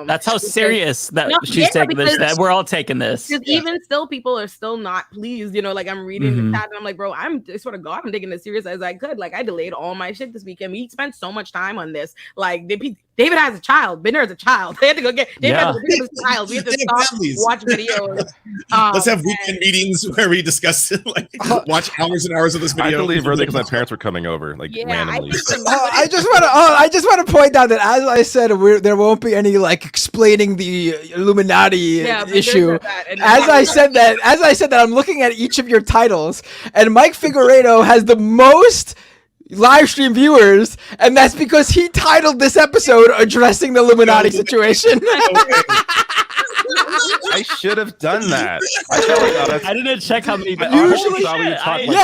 That's how serious she's taking this. That we're all taking this. Because even still, people are still not pleased. Like, I'm reading the chat and I'm like, bro, I swear to God, I'm taking this serious as I could. Like, I delayed all my shit this weekend. We spent so much time on this. Like, David has a child. Been there as a child. They had to go get David has a child. We had to stop, watch videos. Let's have weekend meetings where we discuss it, like watch hours and hours of this video. I had to leave early because my parents were coming over, like randomly. I just want to point out that, as I said, there won't be any like explaining the Illuminaughtii issue. As I said that, I'm looking at each of your titles, and Mike Figueredo has the most live stream viewers, and that's because he titled this episode addressing the Illuminaughtii situation. I should have done that. I didn't check how many.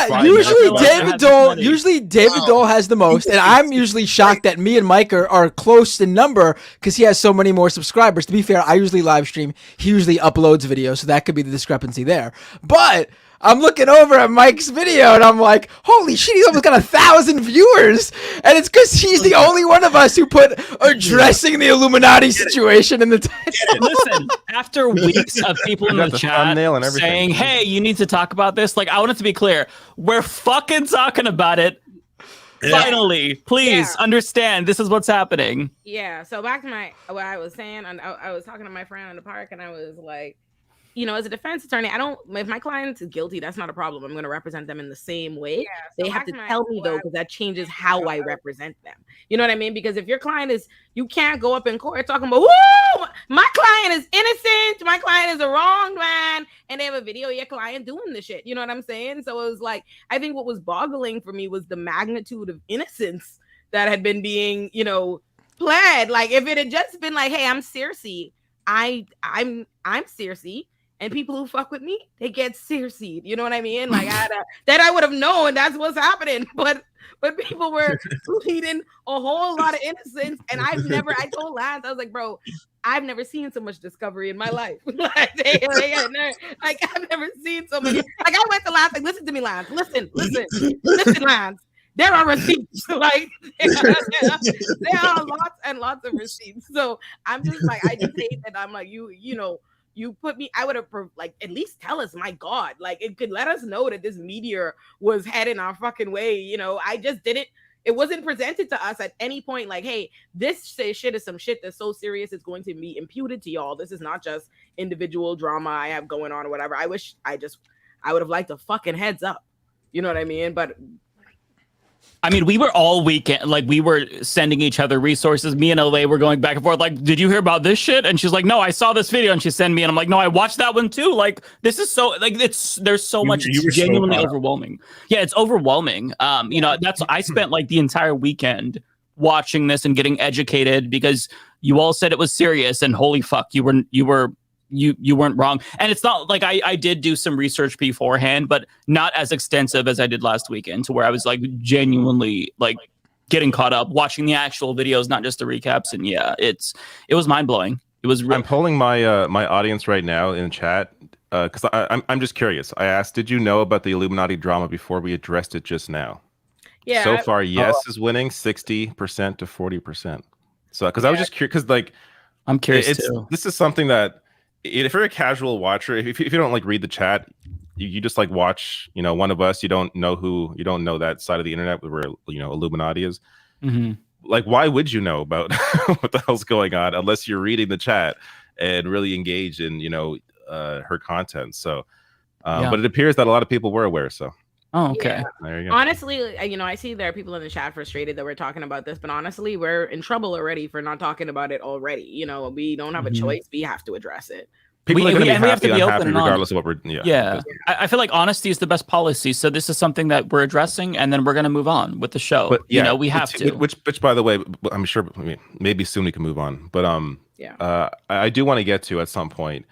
Usually David Dole has the most, and I'm usually shocked that me and Mike are close in number because he has so many more subscribers. To be fair, I usually live stream. He usually uploads videos, so that could be the discrepancy there. But I'm looking over at Mike's video and I'm like, holy shit, he's almost got 1,000 viewers. And it's because he's the only one of us who put addressing the Illuminati situation in the title. Listen, after weeks of people in the chat saying, hey, you need to talk about this, like, I want it to be clear. We're fucking talking about it. Yeah. Finally, please understand this is what's happening. Yeah. So back to what I was saying, and I was talking to my friend in the park, and I was like, you know, as a defense attorney, if my client is guilty, that's not a problem. I'm going to represent them in the same way. Yeah, so they have to tell me though, because that changes how I represent them. You know what I mean? Because if your client is, you can't go up in court talking about, woo, my client is innocent, my client is a wronged man, and they have a video of your client doing the shit. You know what I'm saying? So it was like, I think what was boggling for me was the magnitude of innocence that had been being, you know, pled. Like if it had just been like, hey, I'm Cersei, I'm Cersei. And people who fuck with me, they get Cersei'd. You know what I mean? Like that I would have known that's what's happening. But people were pleading a whole lot of innocence. And I told Lance, I was like, bro, I've never seen so much discovery in my life. I've never seen so many. Like I went to Lance, like, listen to me, Lance. Listen, Lance. There are receipts. Like there are lots and lots of receipts. So I'm just like, I just hate that. I'm like, you know. You put me, I would have like at least tell us, my God, like it could let us know that this meteor was heading our fucking way. You know, I just didn't, it wasn't presented to us at any point like, hey, this shit is some shit that's so serious it's going to be imputed to y'all. This is not just individual drama I have going on or whatever. I wish I would have liked a fucking heads up. You know what I mean? But I mean, we were all weekend, like we were sending each other resources. Me and Olay were going back and forth. Like, did you hear about this shit? And she's like, no, I saw this video. And she sent me, and I'm like, no, I watched that one too. Like, this is so, like, there's so much. It's genuinely overwhelming. Yeah, it's overwhelming. You know, I spent like the entire weekend watching this and getting educated because you all said it was serious, and holy fuck, you weren't wrong. And it's not like I did do some research beforehand, but not as extensive as I did last weekend, to where I was like genuinely like getting caught up watching the actual videos, not just the recaps. And yeah, it was mind blowing. It was. I'm polling my my audience right now in chat because I'm just curious. I asked, did you know about the Illuminati drama before we addressed it just now? Yeah. So far, yes is winning 60% to 40%. So because I was just curious, because like I'm curious too. This is something that, if you're a casual watcher, if you don't like read the chat, you just like watch, you know, one of us, you don't know that side of the internet where, you know, Illuminati is. Mm-hmm. Like, why would you know about what the hell's going on unless you're reading the chat and really engage in, you know, her content? So, but it appears that a lot of people were aware. So. Oh, okay. Yeah. There you go. Honestly, you know, I see there are people in the chat frustrated that we're talking about this, but honestly, we're in trouble already for not talking about it already. You know, we don't have a choice. We have to address it. People are going to be happy, unhappy, regardless of what we're. Yeah. I feel like honesty is the best policy. So this is something that we're addressing, and then we're going to move on with the show. But you know, we have to. Which, by the way, I'm sure. I mean, maybe soon we can move on. But I do want to get to at some point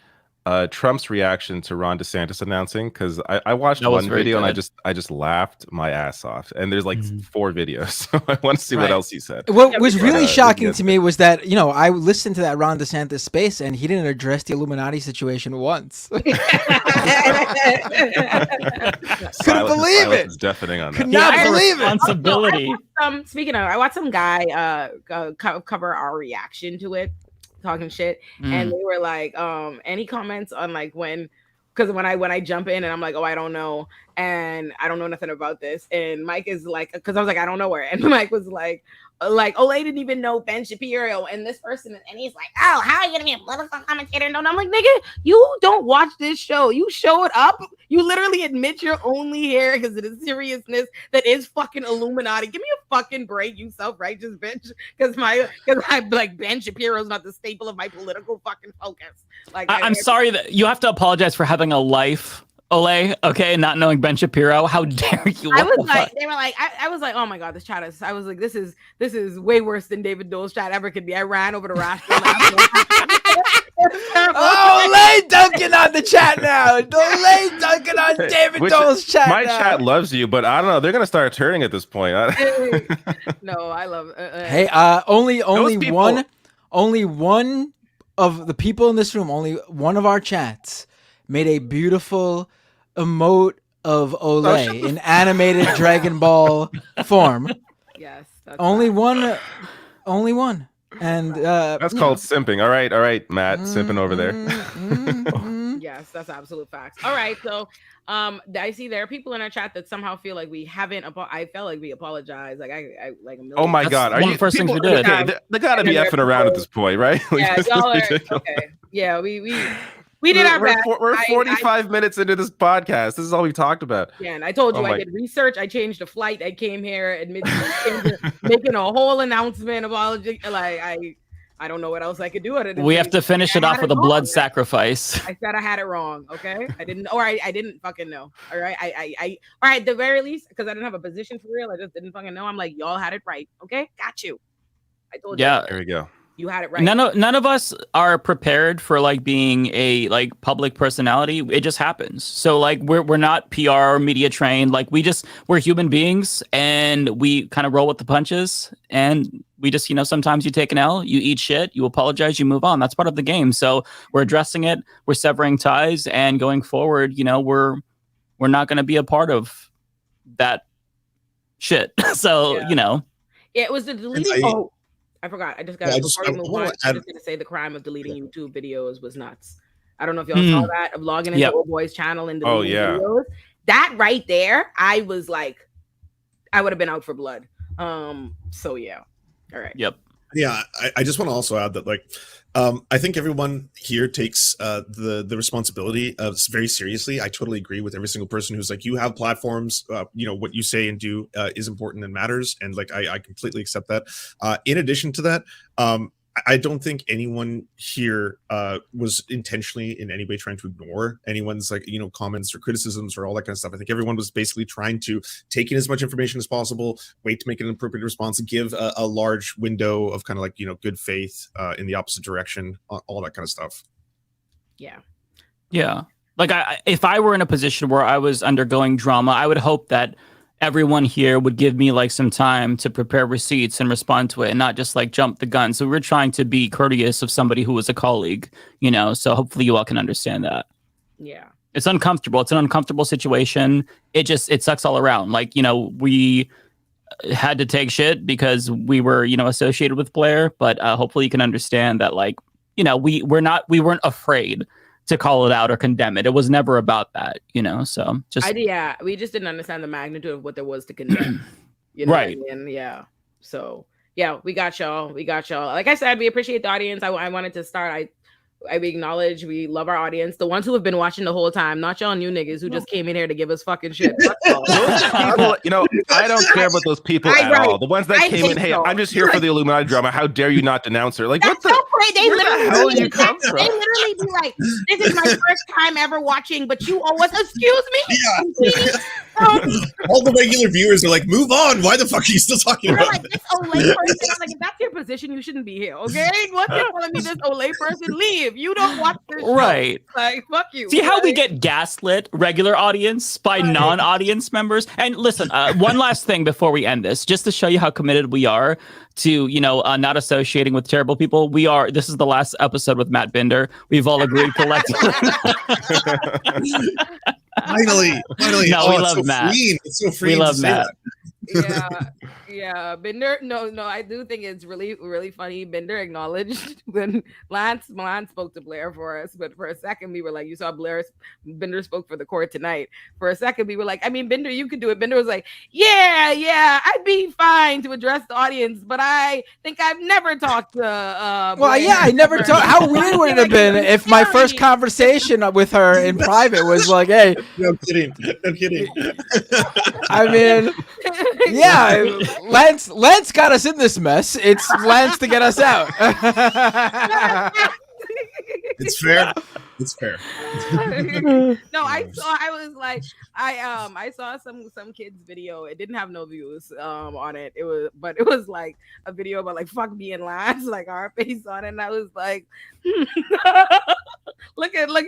Trump's reaction to Ron DeSantis announcing, because I watched one video and I just laughed my ass off, and there's like 4 videos, so I want to see what else he said. What was really shocking to me was that, you know, I listened to that Ron DeSantis space and he didn't address the Illuminati situation once. Couldn't believe it. Deafening on that. Could not believe it. Responsibility. Speaking of, I watched some guy cover our reaction to it, talking shit, and they were like, any comments on like because when I jump in and I'm like, oh, I don't know, and I don't know nothing about this, and Mike is like, because I was like, I don't know where, and Mike was like Olay didn't even know Ben Shapiro and this person, and he's like, oh, how are you gonna be a political commentator? And I'm like, nigga, you don't watch this show. You showed up. You literally admit you're only here because of the seriousness that is fucking Illuminati. Give me a fucking break, you self-righteous bitch. Because I'm like, Ben Shapiro's not the staple of my political fucking focus. Like, I'm sorry that you have to apologize for having a life, Olay, okay, not knowing Ben Shapiro. How dare you? I was like, they were like, I was like, oh my God, this chat is, I was like, this is way worse than David Dole's chat ever could be. I ran over to Rashford. Oh, Olay dunking on the chat now. Olay dunking on David Dole's chat my now. Chat loves you, but I don't know. They're going to start turning at this point. No, I love hey, only one of the people in this room, only one of our chats made a beautiful emote of Olay in animated Dragon Ball form. Yes. Only one. And that's called simping. All right, Matt, simping over there. Yes, that's absolute facts. All right, so I see there are people in our chat that somehow feel like we haven't. I felt like we apologized. Like I like a million. Oh my God, are you? First things we did. They gotta be effing around at this point, right? Yeah, y'all are, okay. Yeah, we did our best. We're 45 minutes into this podcast. This is all we talked about. Yeah, and I told you I did research. I changed the flight. I came here, making a whole announcement apology. Like I don't know what else I could do. We have to finish it off with a blood sacrifice. I said I had it wrong. Okay, I didn't fucking know. All right, all right. At the very least, because I didn't have a position for real, I just didn't fucking know. I'm like, y'all had it right. Okay, got you. I told you. Yeah, there we go. You had it right. None of us are prepared for like being a like public personality. It just happens. So like we're not PR or media trained. Like we're human beings and we kind of roll with the punches. And we just, sometimes you take an L, you eat shit, you apologize, you move on. That's part of the game. So we're addressing it. We're severing ties, and going forward, we're not going to be a part of that shit. So Yeah, it was the deleting. I forgot. I just got to move on. I'm just going to say the crime of deleting YouTube videos was nuts. I don't know if y'all saw that, of logging into Old Boy's channel and deleting videos. That right there, I was like, I would have been out for blood. So yeah. All right. Yep. Yeah, I just want to also add that, like, I think everyone here takes the responsibility very seriously. I totally agree with every single person who's like, you have platforms, what you say and do is important and matters. And like, I completely accept that. In addition to that, I don't think anyone here was intentionally in any way trying to ignore anyone's like, comments or criticisms or all that kind of stuff. I think everyone was basically trying to take in as much information as possible, wait to make an appropriate response, and give a large window of kind of like, good faith in the opposite direction, all that kind of stuff. Yeah. Yeah. Like if I were in a position where I was undergoing drama, I would hope that everyone here would give me like some time to prepare receipts and respond to it and not just like jump the gun. So we're trying to be courteous of somebody who was a colleague, so hopefully you all can understand that. Yeah. It's uncomfortable. It's an uncomfortable situation. It sucks all around. Like, we had to take shit because we were, associated with Blair, but hopefully you can understand that, like, we weren't afraid to call it out or condemn it. It was never about that, so just we just didn't understand the magnitude of what there was to condemn. Right. And yeah. So yeah, we got y'all. Like I said, we appreciate the audience. I wanted to start. we acknowledge we love our audience, the ones who have been watching the whole time, not y'all new niggas who just came in here to give us fucking shit. Those people, I don't care about those people at all. The ones that came in, hey, I'm just here for the Illuminati drama. How dare you not denounce her? Like, that's what the? So great. They literally you come from? They literally be like, "This is my first time ever watching, but you owe us." Excuse me. Yeah. All the regular viewers are like, "Move on! Why the fuck are you still talking about?" Like, this Olay person, I'm like, if that's your position, you shouldn't be here. Okay, what you're telling me, this Olay person, leave. You don't watch this show. Right? Like, fuck you. See how we get gaslit, regular audience, by non-audience members. And listen, one last thing before we end this, just to show you how committed we are to, not associating with terrible people. This is the last episode with Matt Binder. We've all agreed collectively. Finally. No, we love Matt. It's so freeing. We love Matt. Yeah. Binder. No. I do think it's really, really funny. Binder acknowledged when Lance spoke to Blair for us, but for a second we were like, you saw Binder spoke for the court tonight. For a second we were like, I mean, Binder, you could do it. Binder was like, yeah, I'd be fine to address the audience, but I think I've never talked to. I never talked. How weird would it have been if my first conversation with her in private was like, hey. No kidding. I mean. Yeah, Lance got us in this mess. It's Lance to get us out. It's fair. No, I saw some kid's video. It didn't have no views on it. It was like a video about like fuck me and Lance, like our face on it. And I was like, look at what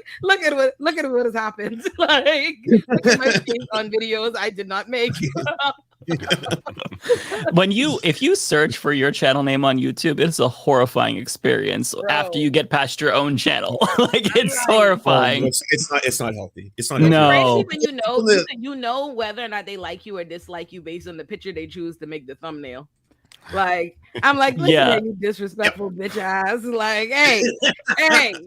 has happened. Like, look at my face on videos I did not make. If you search for your channel name on YouTube, it's a horrifying experience after you get past your own channel. Like it's horrifying. It's not healthy. It's not healthy. No. Especially when you know whether or not they like you or dislike you based on the picture they choose to make the thumbnail. Like I'm like, listen, Yeah. you disrespectful bitch ass. Like, hey. I do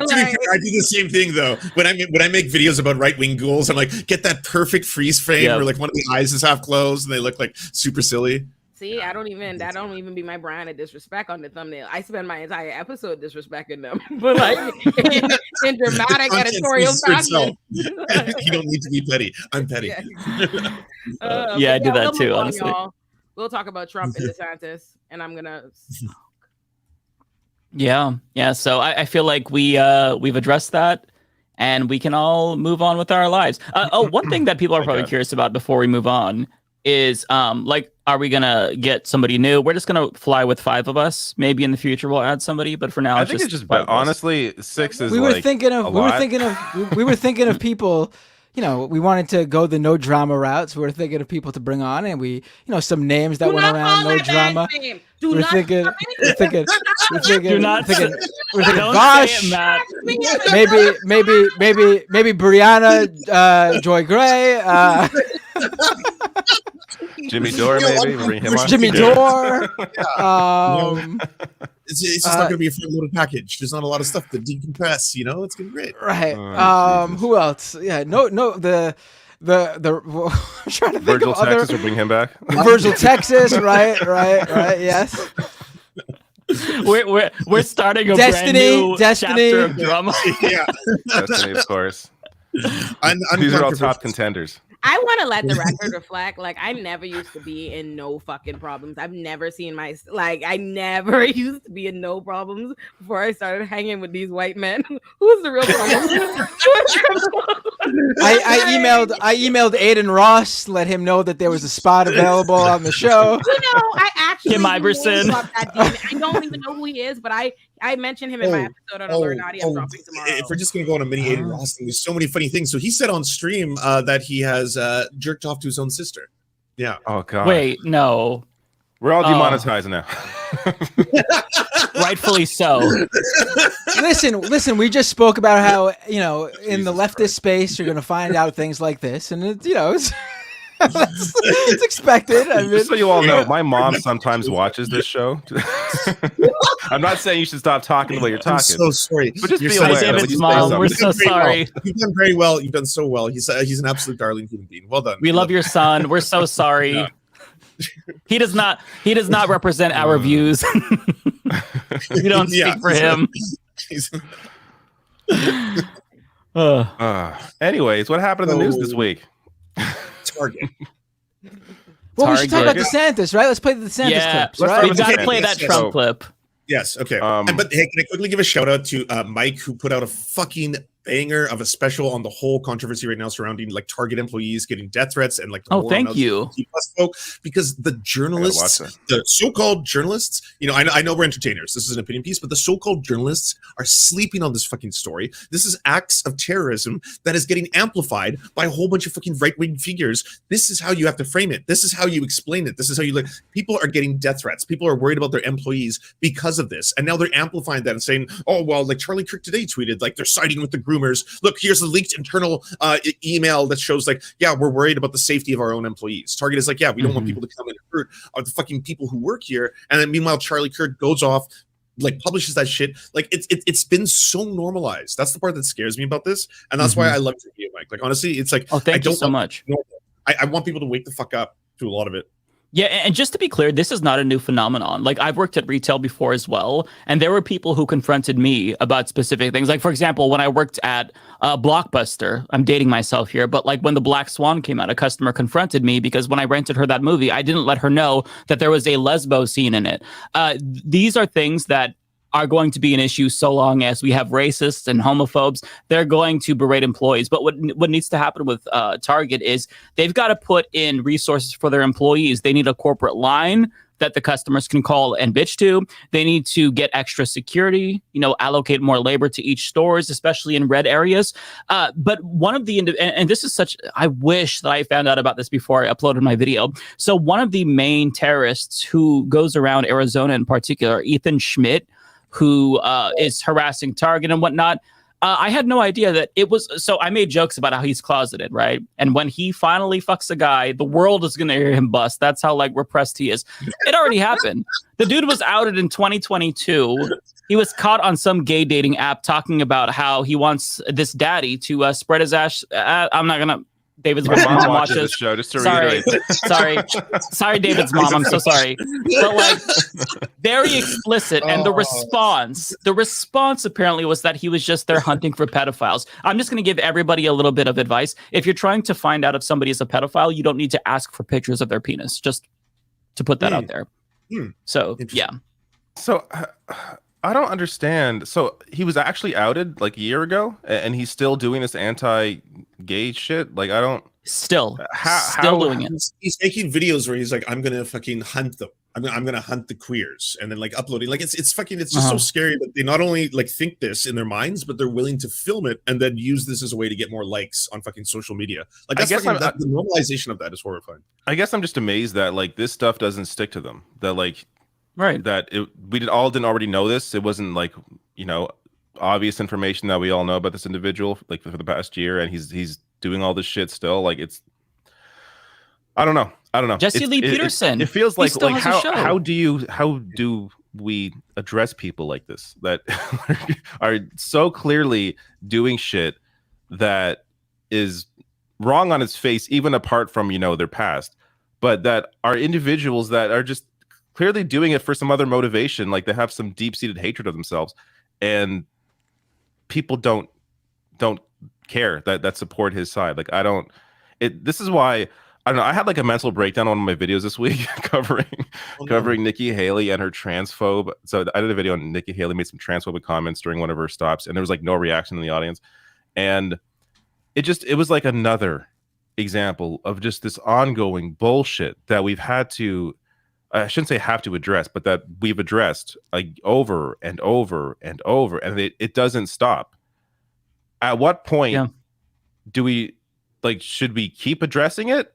the same thing though. When I make videos about right-wing ghouls, I'm like, get that perfect freeze frame where like one of the eyes is half closed and they look like super silly. See, that don't even be my brand of disrespect on the thumbnail. I spend my entire episode disrespecting them, but like in dramatic editorial fashion. You don't need to be petty. I'm petty. I do that too, honestly. We'll talk about Trump and DeSantis, and I'm gonna. Yeah. So I feel like we've addressed that, and we can all move on with our lives. One thing that people are probably curious about before we move on is like, are we gonna get somebody new? We're just gonna fly with 5 of us. Maybe in the future we'll add somebody, but for now I think it's just honestly 6 is. We were thinking of people. You know, we wanted to go the no drama route, so we were thinking of people to bring on, and we, some names that went around, no drama. We're thinking Vosh, maybe Brianna Joy Gray, Jimmy Dore, maybe bring him on. Jimmy Dore. It's just not going to be a front-loaded package. There's not a lot of stuff to decompress. It's going to be great. Right. Who else? Yeah. No. The I'm trying to think Virgil of Texas, other. or bring him back. Virgil Texas. Right. Yes. We're starting a brand new chapter of drama. Yeah. Destiny, of course. These are all top contenders. I want to let the record reflect. Like, I never used to be in no fucking problems. I've never seen I never used to be in no problems before I started hanging with these white men. Who's the real problem? I emailed Aiden Ross, let him know that there was a spot available on the show. I actually Kim Iverson. I don't even know who he is, but I mentioned him in my episode on Illuminaughtii. I'm dropping tomorrow. If we're just going to go on a mini Aiden Ross thing, there's so many funny things. So he said on stream that he has jerked off to his own sister. Yeah. Oh God. Wait, no. We're all demonetized now. Rightfully so. Listen. We just spoke about how in the leftist space you're going to find out things like this, and it's it's expected. I mean, just so you all know, my mom sometimes watches this show. I'm not saying you should stop talking the way you're talking. I'm so sorry. But just be aware. David's mom, we're so sorry. You've done very well. You've done so well. He's an absolute darling human being. Well done. We love your son. We're so sorry. Yeah. He does not represent our views. We don't speak for him. Anyways, what happened in the news this week? Target. Well, we should talk about DeSantis, right? Let's play the DeSantis clips, right? We've got to play that Trump clip. Yes, okay. But hey, can I quickly give a shout out to Mike, who put out a fucking banger of a special on the whole controversy right now surrounding like Target employees getting death threats and like the thank you, folk, because the journalists, the so-called journalists, I know we're entertainers, this is an opinion piece, but the so-called journalists are sleeping on this fucking story. This is acts of terrorism that is getting amplified by a whole bunch of fucking right-wing figures. This is how you have to frame it. This is how you explain it. This is how you people are getting death threats. People are worried about their employees because of this, and now they're amplifying that and saying, oh well, like Charlie Kirk today tweeted, like they're siding with the groomers. Look, here's a leaked internal email that shows like, yeah, we're worried about the safety of our own employees. Target is like, yeah, we don't want people to come in and hurt the fucking people who work here. And then meanwhile, Charlie Kirk goes off, like publishes that shit. Like it's been so normalized. That's the part that scares me about this, and that's why I love your video, Mike. Like honestly, it's like, thank you so much. I want people to wake the fuck up to a lot of it. Yeah, and just to be clear, this is not a new phenomenon. Like, I've worked at retail before as well, and there were people who confronted me about specific things. Like, for example, when I worked at Blockbuster, I'm dating myself here, but like when The Black Swan came out, a customer confronted me because when I rented her that movie, I didn't let her know that there was a lesbo scene in it. These are things that are going to be an issue so long as we have racists and homophobes. They're going to berate employees. But what needs to happen with Target is they've got to put in resources for their employees. They need a corporate line that the customers can call and bitch to. They need to get extra security, allocate more labor to each stores, especially in red areas. But one of the, and this is I wish that I found out about this before I uploaded my video. So one of the main terrorists who goes around Arizona in particular, Ethan Schmidt, who is harassing Target and whatnot, I had no idea that it was. So I made jokes about how he's closeted, right? And when he finally fucks a guy, the world is going to hear him bust. That's how repressed he is. It already happened. The dude was outed in 2022. He was caught on some gay dating app talking about how he wants this daddy to spread his ass. I'm not going to. David's mom watches this show, just to reiterate. Sorry, David's mom. I'm so sorry. But very explicit. And the response apparently was that he was just there hunting for pedophiles. I'm just going to give everybody a little bit of advice. If you're trying to find out if somebody is a pedophile, you don't need to ask for pictures of their penis. Just to put that out there. So, yeah. So I don't understand. So he was actually outed a year ago, and he's still doing this anti-gay shit. I don't. Still doing it. He's making videos where he's like, "I'm gonna fucking hunt them. I'm gonna hunt the queers," and then uploading. It's just so scary that they not only think this in their minds, but they're willing to film it and then use this as a way to get more likes on fucking social media. The normalization of that is horrifying. I guess I'm just amazed that this stuff doesn't stick to them. That right. That we didn't already know this. It wasn't obvious information that we all know about this individual for the past year, and he's doing all this shit still. I don't know. Jesse Lee Peterson. It feels how do we address people like this that are so clearly doing shit that is wrong on its face, even apart from their past, but that are individuals that are just clearly doing it for some other motivation, they have some deep-seated hatred of themselves, and people don't care that support his side. This is why I don't know. I had a mental breakdown on one of my videos this week covering Nikki Haley and her transphobe. So I did a video on Nikki Haley made some transphobic comments during one of her stops, and there was no reaction in the audience, and it was another example of just this ongoing bullshit that we've had to. I shouldn't say have to address, but that we've addressed over and over and over, and it doesn't stop. At what point do we should we keep addressing it?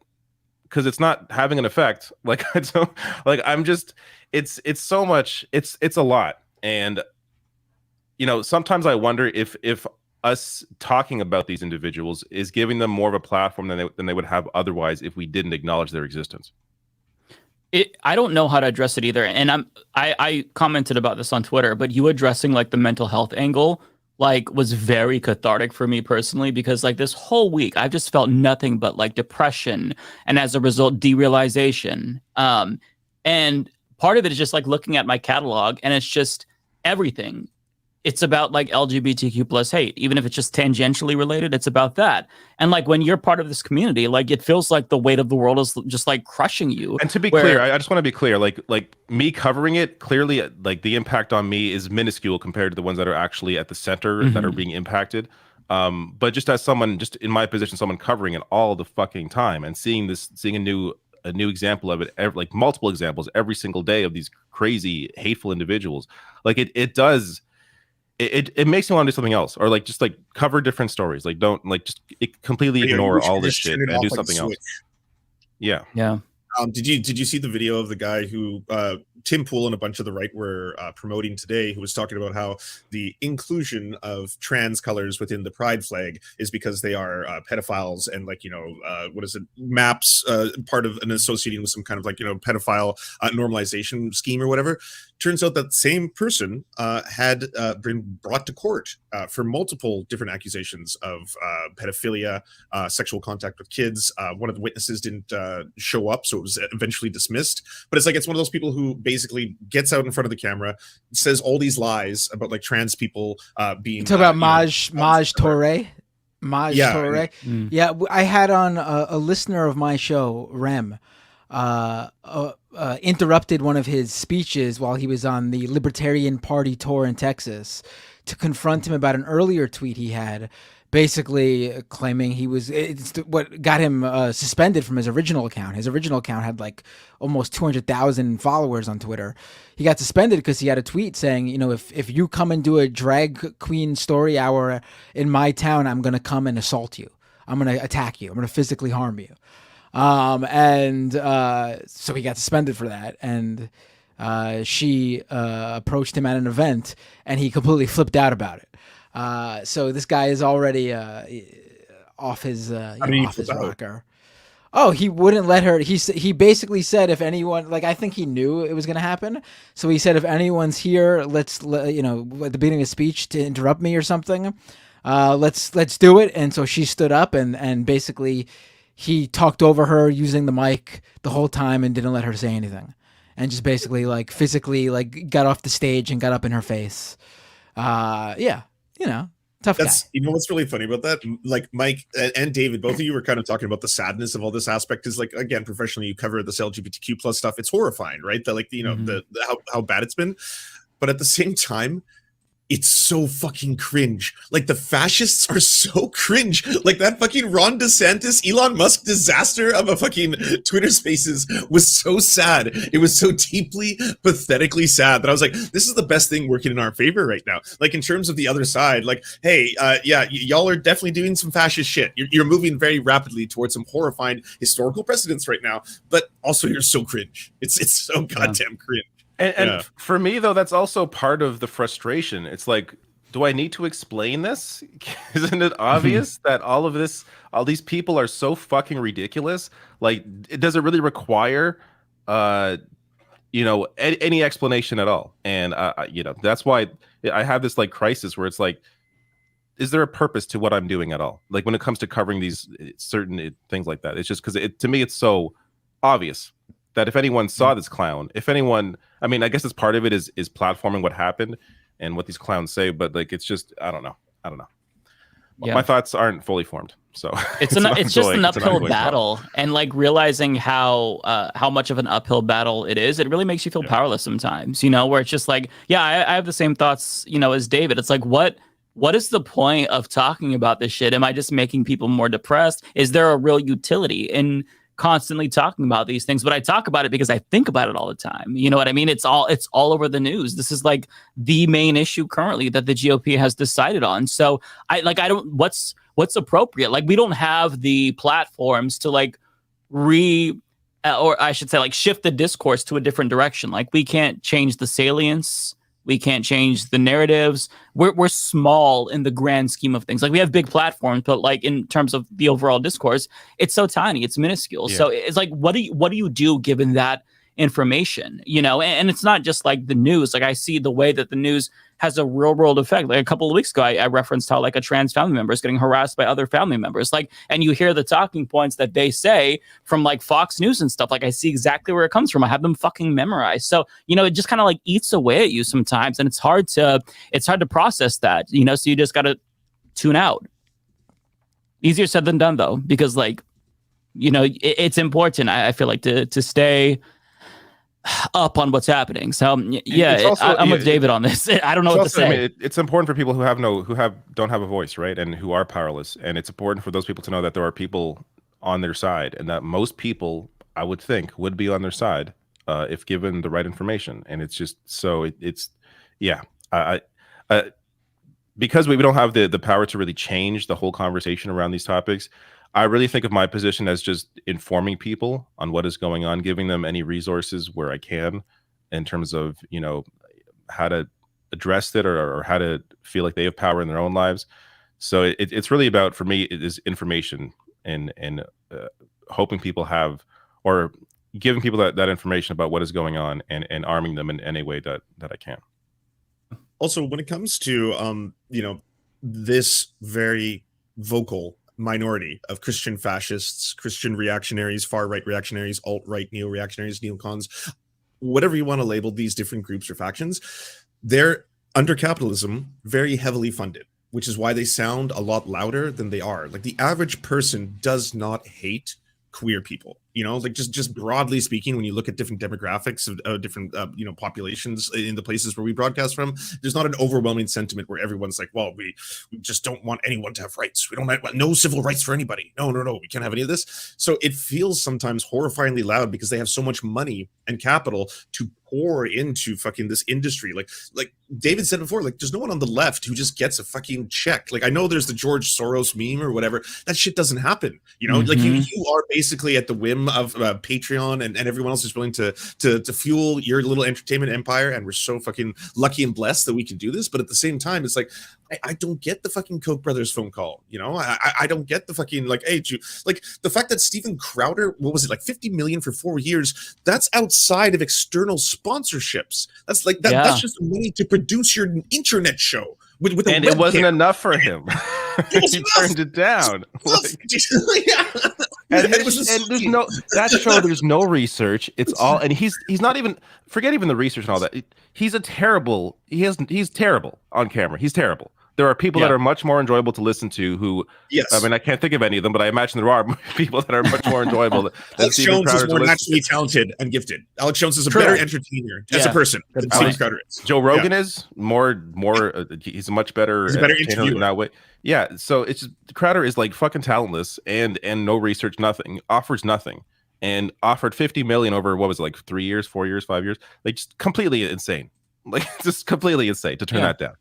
Because it's not having an effect. I'm just it's so much. It's a lot, and sometimes I wonder if us talking about these individuals is giving them more of a platform than they would have otherwise if we didn't acknowledge their existence. I don't know how to address it either, and I commented about this on Twitter, but you addressing the mental health angle was very cathartic for me personally, because this whole week I've just felt nothing but depression, and as a result derealization, and part of it is just looking at my catalog, and it's just everything. It's about LGBTQ plus hate, even if it's just tangentially related. It's about that. And when you're part of this community, it feels like the weight of the world is just crushing you. And to be clear, I just want to be clear, me covering it clearly, the impact on me is minuscule compared to the ones that are actually at the center that are being impacted. But just as someone, just in my position, someone covering it all the fucking time and seeing a new example of it, multiple examples every single day of these crazy, hateful individuals, it does. It makes me want to do something else, or just cover different stories. Don't completely ignore all this shit and do something else. Yeah. Did you see the video of the guy who Tim Pool and a bunch of the right were promoting today, who was talking about how the inclusion of trans colors within the pride flag is because they are pedophiles and what is it, maps part of and associating with some kind of pedophile normalization scheme or whatever. Turns out that same person had been brought to court for multiple different accusations of pedophilia, sexual contact with kids. One of the witnesses didn't show up, so it was eventually dismissed. But it's one of those people who basically gets out in front of the camera, says all these lies about trans people being. Talk about Maj Touré. Touré. Yeah, I had on a listener of my show, Rem, interrupted one of his speeches while he was on the Libertarian Party tour in Texas to confront him about an earlier tweet he had basically claiming he was, it's what got him suspended from his original account. His original account had like almost 200,000 followers on Twitter. He got suspended because he had a tweet saying, you know, if you come and do a drag queen story hour in my town, I'm going to come and assault you. I'm going to attack you. I'm going to physically harm you. So he got suspended for that. And she approached him at an event, and he completely flipped out about it. So this guy is already off his rocker. Oh, he wouldn't let her. He basically said if anyone, like, I think he knew it was going to happen. So he said if anyone's here, let's you know, at the beginning of the speech to interrupt me or something. Let's do it. And so she stood up and basically he talked over her using the mic the whole time and didn't let her say anything. And just basically like physically like got off the stage and got up in her face. Yeah, you know, tough guy. You know what's really funny about that? Like Mike and David, both of you were kind of talking about the sadness of all this aspect. Is like, again, professionally, you cover this LGBTQ plus stuff. It's horrifying, right? That, like, you know, the how bad it's been. But at the same time, it's so fucking cringe. Like, the fascists are so cringe. Like, that fucking Ron DeSantis, Elon Musk disaster of a fucking Twitter Spaces was so sad. It was so deeply, pathetically sad that I was like, this is the best thing working in our favor right now. Like, in terms of the other side, like, hey, yeah, y'all are definitely doing some fascist shit. You're moving very rapidly towards some horrifying historical precedents right now, but also you're so cringe. It's so goddamn cringe. And for me, though, that's also part of the frustration. It's like, do I need to explain this? Isn't it obvious that all these people are so fucking ridiculous? Like, does it really require, you know, any explanation at all? And, you know, that's why I have this like crisis where it's like, is there a purpose to what I'm doing at all? Like, when it comes to covering these certain things like that, it's just because to me, it's so obvious that if anyone saw this clown, if anyone, I mean, I guess it's part of it is platforming what happened and what these clowns say, but like, it's just, I don't know. Yeah. My thoughts aren't fully formed, so it's just an uphill battle, and like realizing how much of an uphill battle it is, it really makes you feel powerless sometimes, you know, where it's just like, yeah, I have the same thoughts, you know, as David. It's like, what is the point of talking about this shit? Am I just making people more depressed? Is there a real utility in constantly talking about these things? But I talk about it because I think about it all the time. You know what I mean? It's all over the news. This is like the main issue currently that the GOP has decided on. So what's appropriate? Like, we don't have the platforms to like or I should say like shift the discourse to a different direction. Like, we can't change the salience. We can't change the narratives. We're small in the grand scheme of things. Like, we have big platforms, but like in terms of the overall discourse, it's so tiny, it's minuscule. Yeah. So it's like, what do you do given that information? You know, and it's not just like the news. Like, I see the way that the news has a real world effect. Like a couple of weeks ago, I referenced how like a trans family member is getting harassed by other family members. Like, and you hear the talking points that they say from like Fox News and stuff. Like, I see exactly where it comes from. I have them fucking memorized. So, you know, it just kind of like eats away at you sometimes, and it's hard to process that, you know, so you just got to tune out. Easier said than done though, because like, you know, it's important, I feel like, to stay up on what's happening. So yeah, also, I'm with David on this. I don't know what to say. I mean, it's important for people who don't have a voice, right, and who are powerless. And it's important for those people to know that there are people on their side, and that most people, I would think, would be on their side if given the right information. And it's just so because we don't have the power to really change the whole conversation around these topics. I really think of my position as just informing people on what is going on, giving them any resources where I can in terms of, you know, how to address it or how to feel like they have power in their own lives. So it's really about, for me, it is information and hoping people have, or giving people that information about what is going on and arming them in any way that I can. Also, when it comes to, you know, this very vocal minority of Christian fascists, Christian reactionaries, far-right reactionaries, alt-right neo-reactionaries, neocons, whatever you want to label these different groups or factions, they're, under capitalism, very heavily funded, which is why they sound a lot louder than they are. Like, the average person does not hate queer people. You know, like just broadly speaking, when you look at different demographics of different populations in the places where we broadcast from, there's not an overwhelming sentiment where everyone's like, well, we just don't want anyone to have rights. We don't want no civil rights for anybody. No, we can't have any of this. So it feels sometimes horrifyingly loud because they have so much money and capital to pour into fucking this industry. Like David said before, like there's no one on the left who just gets a fucking check. Like I know there's the George Soros meme or whatever. That shit doesn't happen. You know, like you are basically at the whim of Patreon and everyone else is willing to fuel your little entertainment empire. And we're so fucking lucky and blessed that we can do this. But at the same time, it's like, I don't get the fucking Koch brothers phone call. You know, I don't get the fucking like, hey, like the fact that Steven Crowder, what was it, like 50 million for 4 years? That's outside of external sponsorships. That's like that. Yeah. That's just money to produce your internet show. With and it wasn't enough for him. He turned it down. And there's no that show. There's no research. It's all, and he's not even, forget even the research and all that. He's terrible on camera. He's terrible. There are people that are much more enjoyable to listen to who, I mean, I can't think of any of them, but I imagine there are people that are much more enjoyable than Alex Steven Jones Crowder is more naturally talented and gifted. Alex Jones is a better entertainer as a person than Steven Crowder is. Joe Rogan is more he's a much better entertainer in that way. Yeah, so it's just, Crowder is like fucking talentless and no research, nothing, offers nothing, and offered 50 million over, what was it, like 3 years, 4 years, 5 years, like just completely insane, like just completely insane to turn that down.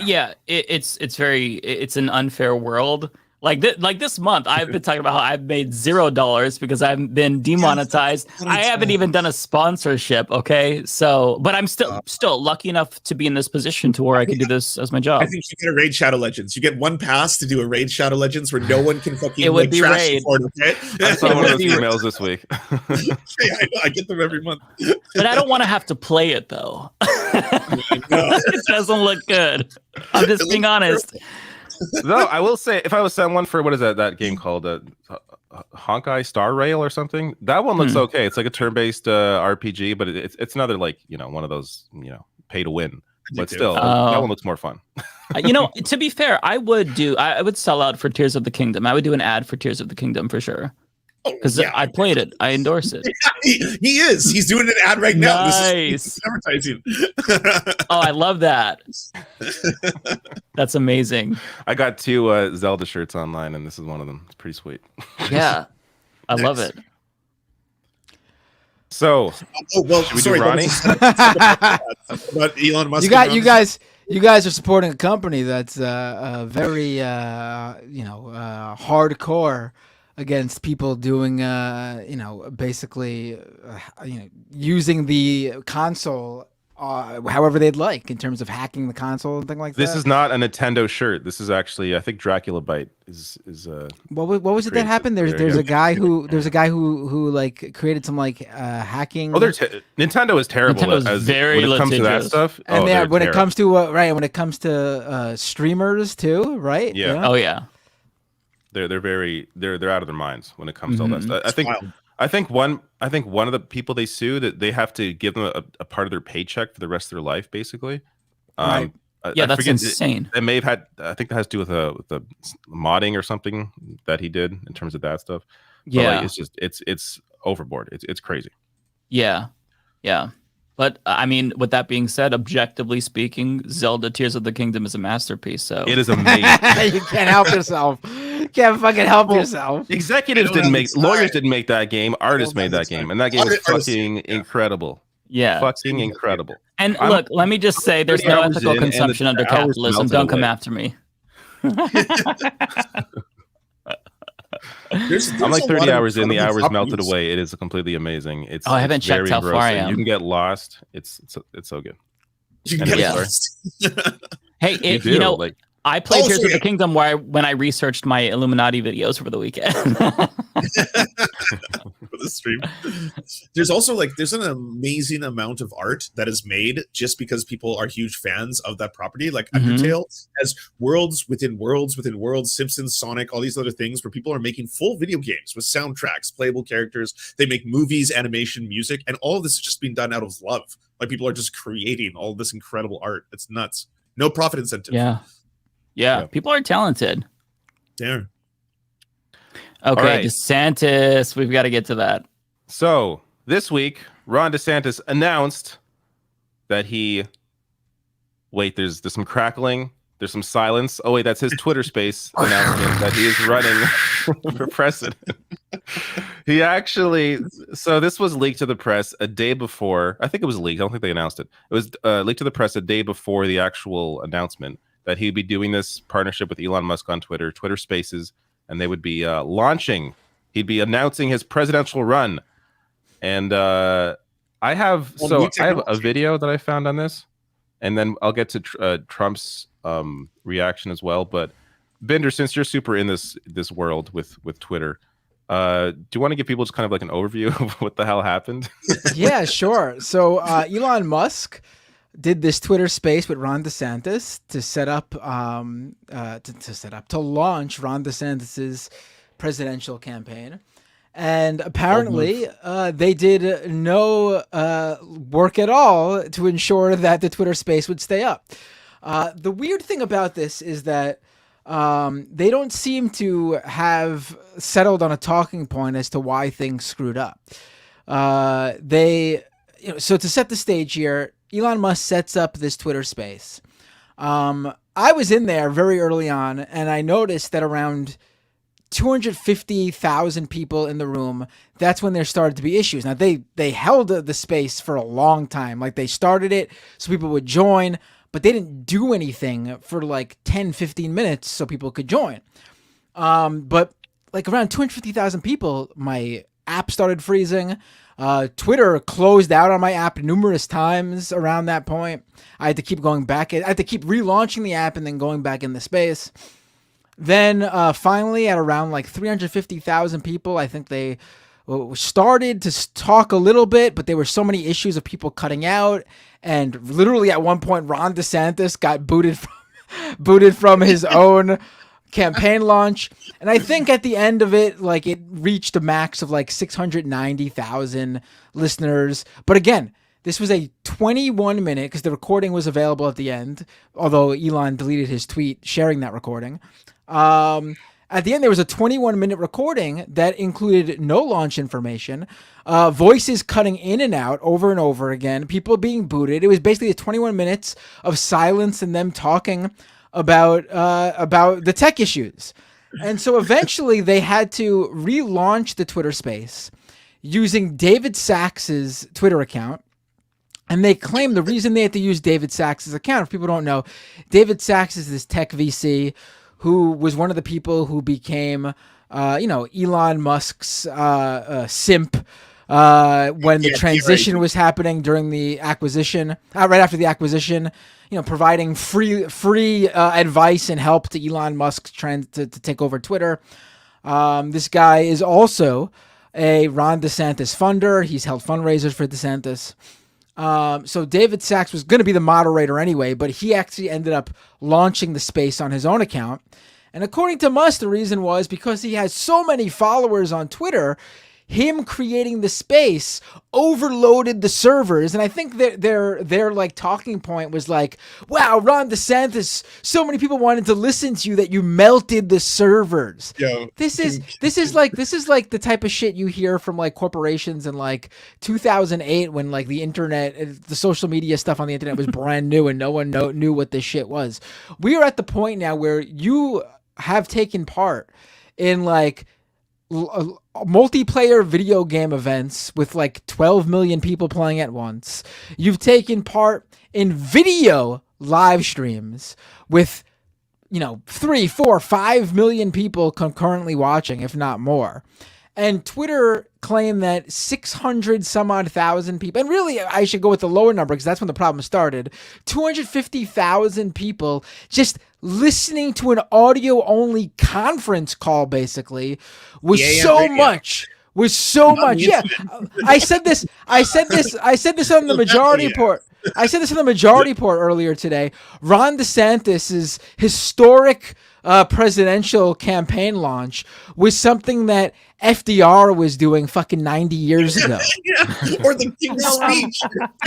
Yeah, it's an unfair world. Like this month, I've been talking about how I've made $0 because I've been demonetized. I haven't even done a sponsorship. Okay, so but I'm still lucky enough to be in this position to where I can do this as my job. I think you get a raid Shadow Legends. You get one pass to do a raid Shadow Legends where no one can fucking. It would be trash raid. Support, okay? I saw one of those emails this week. I get them every month. But I don't want to have to play it though. It doesn't look good. I'm just being honest. No, I will say, if I was sent one for, what is that game called? Honkai Star Rail or something? That one looks okay. It's like a turn-based RPG, but it's another, like, one of those, pay to win. But still, that one looks more fun. To be fair, I would sell out for Tears of the Kingdom. I would do an ad for Tears of the Kingdom for sure. Because I played it. I endorse it. He is. He's doing an ad right now. Nice. This is advertising. Oh, I love that. That's amazing. I got 2 Zelda shirts online, and this is one of them. It's pretty sweet. Yeah. I love it. So, should we do Ronnie? But Elon Musk. You guys are supporting a company that's very hardcore against people doing basically using the console however they'd like in terms of hacking the console and things like that. This is not a Nintendo shirt. This is actually, I think, Dracula Byte is what was it that happened? There's a guy who like created some like hacking. Nintendo is terrible. Nintendo's very when it comes to that stuff. And when it comes to when it comes to streamers too, right? Yeah. Oh yeah. They're out of their minds when it comes to all that stuff. I think one of the people they sue, that they have to give them a part of their paycheck for the rest of their life, basically. Right. That's insane. It may have had. I think that has to do with the modding or something that he did in terms of that stuff. Yeah, but it's overboard. It's crazy. Yeah. But I mean, with that being said, objectively speaking, Zelda Tears of the Kingdom is a masterpiece. So it is amazing. You can't help yourself. You can't fucking help yourself. Executives lawyers didn't make that game. Artists made that game, and that game is fucking incredible. Yeah, fucking incredible. And look, let me just say, there's no ethical consumption under capitalism. Don't come after me. I'm like 30 hours in, the hours melted away. It is completely amazing. I haven't checked how far I am. You can get lost. It's so good. You can get lost. Hey, I played Tears of the Kingdom when I researched my Illuminati videos over the weekend. For the stream. There's also there's an amazing amount of art that is made just because people are huge fans of that property. Like Undertale has worlds within worlds within worlds, Simpsons, Sonic, all these other things where people are making full video games with soundtracks, playable characters. They make movies, animation, music, and all of this is just being done out of love. Like people are just creating all this incredible art. It's nuts. No profit incentive. Yeah. People are talented. Yeah. Okay, right. DeSantis. We've got to get to that. So this week, Ron DeSantis announced that he. Wait, there's some crackling. There's some silence. Oh wait, that's his Twitter Space announcement that he is running for president. He actually. So this was leaked to the press a day before. I think it was leaked. I don't think they announced it. It was leaked to the press a day before the actual announcement that he'd be doing this partnership with Elon Musk on Twitter Spaces, and they would be launching. He'd be announcing his presidential run. And I have a video that I found on this, and then I'll get to Trump's reaction as well. But Binder, since you're super in this world with Twitter, do you want to give people just kind of like an overview of what the hell happened? Yeah, sure. So Elon Musk did this Twitter Space with Ron DeSantis to set up to launch Ron DeSantis's presidential campaign. And apparently they did no work at all to ensure that the Twitter Space would stay up. The weird thing about this is that they don't seem to have settled on a talking point as to why things screwed up. So to set the stage here, Elon Musk sets up this Twitter Space. I was in there very early on, and I noticed that around 250,000 people in the room, that's when there started to be issues. Now, they held the space for a long time. Like, they started it so people would join, but they didn't do anything for like 10, 15 minutes so people could join. But like around 250,000 people, my app started freezing. Twitter closed out on my app numerous times around that point. I had to keep going back. I had to keep relaunching the app and then going back in the space. Then finally at around like 350,000 people, I think they started to talk a little bit, but there were so many issues of people cutting out. And literally at one point, Ron DeSantis got booted from his own campaign launch. And I think at the end of it, like it reached a max of like 690,000 listeners. But again, this was a 21-minute, because the recording was available at the end, although Elon deleted his tweet sharing that recording. At the end, there was a 21-minute recording that included no launch information, voices cutting in and out over and over again, people being booted. It was basically 21 minutes of silence and them talking about the tech issues. And so eventually they had to relaunch the Twitter Space using David Sacks's Twitter account. And they claim the reason they had to use David Sacks's account, if people don't know, David Sacks is this tech VC who was one of the people who became, Elon Musk's simp when the transition was happening during the acquisition, right after the acquisition, providing free advice and help to Elon Musk trying to take over Twitter. This guy is also a Ron DeSantis funder. He's held fundraisers for DeSantis. So David Sacks was going to be the moderator anyway, but he actually ended up launching the space on his own account. And according to Musk, the reason was because he has so many followers on Twitter, him creating the space overloaded the servers. And I think their like talking point was like, wow, Ron DeSantis, so many people wanted to listen to you that you melted the servers. Yo, this is like the type of shit you hear from like corporations in like 2008 when like the internet, the social media stuff on the internet was brand new and no one knew what this shit was. We are at the point now where you have taken part in like multiplayer video game events with like 12 million people playing at once. You've taken part in video live streams with 3, 4, 5 million people concurrently watching, if not more. And Twitter claimed that 600 some odd thousand people, and really I should go with the lower number because that's when the problem started, 250,000 people just listening to an audio only conference call basically was so much. Yeah. I said this on the Majority Report. I said this in the Majority Report earlier today. Ron DeSantis's historic presidential campaign launch was something that FDR was doing fucking 90 years ago. Or the King's Speech.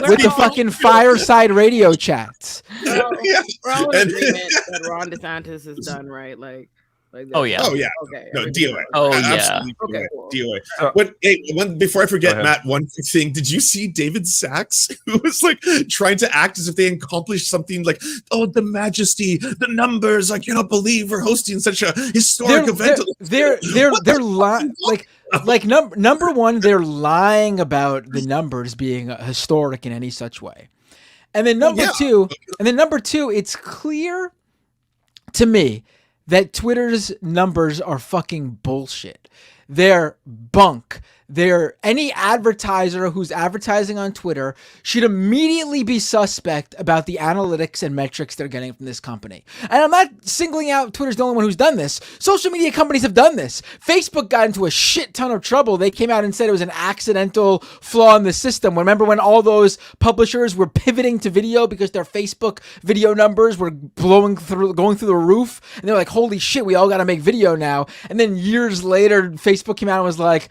With the fucking fireside radio chats. We're all in agreement that Ron DeSantis is done right. Like Like, Oh yeah. Oh yeah. Okay. No, DOA. Oh yeah. Absolutely Okay, DOA. cool. DOA. But hey, before I forget, Go ahead. Matt, one quick thing. Did you see David Sachs, who was like trying to act as if they accomplished something like, oh, the majesty, the numbers, I cannot believe we're hosting such a historic event. They're lying. Like number one, they're lying about the numbers being historic in any such way. And then number two, it's clear to me that Twitter's numbers are fucking bullshit. They're bunk. Any advertiser who's advertising on Twitter should immediately be suspect about the analytics and metrics they're getting from this company. And I'm not singling out Twitter's the only one who's done this. Social media companies have done this. Facebook got into a shit ton of trouble. They came out and said it was an accidental flaw in the system. Remember when all those publishers were pivoting to video because their Facebook video numbers were going through the roof? And they're like, holy shit, we all got to make video now. And then years later, Facebook came out and was like,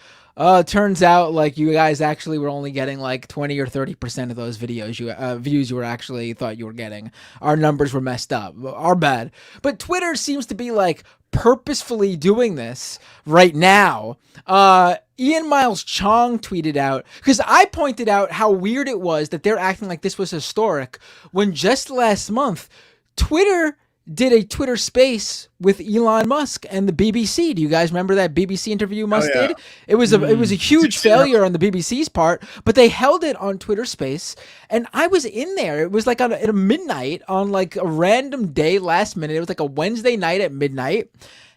turns out like you guys actually were only getting like 20 or 30% of those views you were actually thought you were getting. Our numbers were messed up. Our bad. But Twitter seems to be like purposefully doing this right now. Ian Miles Chong tweeted out, because I pointed out how weird it was that they're acting like this was historic when just last month Twitter did a Twitter space with Elon Musk and the BBC. Do you guys remember that BBC interview Musk did? It was a huge failure on the BBC's part, but they held it on Twitter Space, and I was in there. It was like at midnight on like a random day, last minute. It was like a Wednesday night at midnight,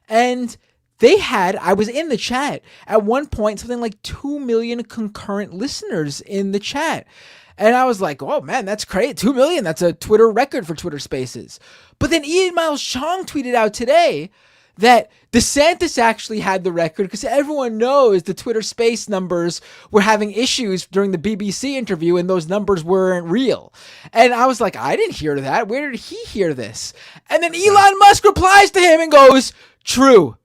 and I was in the chat at one point, something like 2 million concurrent listeners in the chat. And I was like, oh man, that's great. 2 million. That's a Twitter record for Twitter Spaces. But then Ian Miles Chong tweeted out today that DeSantis actually had the record because everyone knows the Twitter Space numbers were having issues during the BBC interview and those numbers weren't real. And I was like, I didn't hear that. Where did he hear this? And then Elon Musk replies to him and goes, true.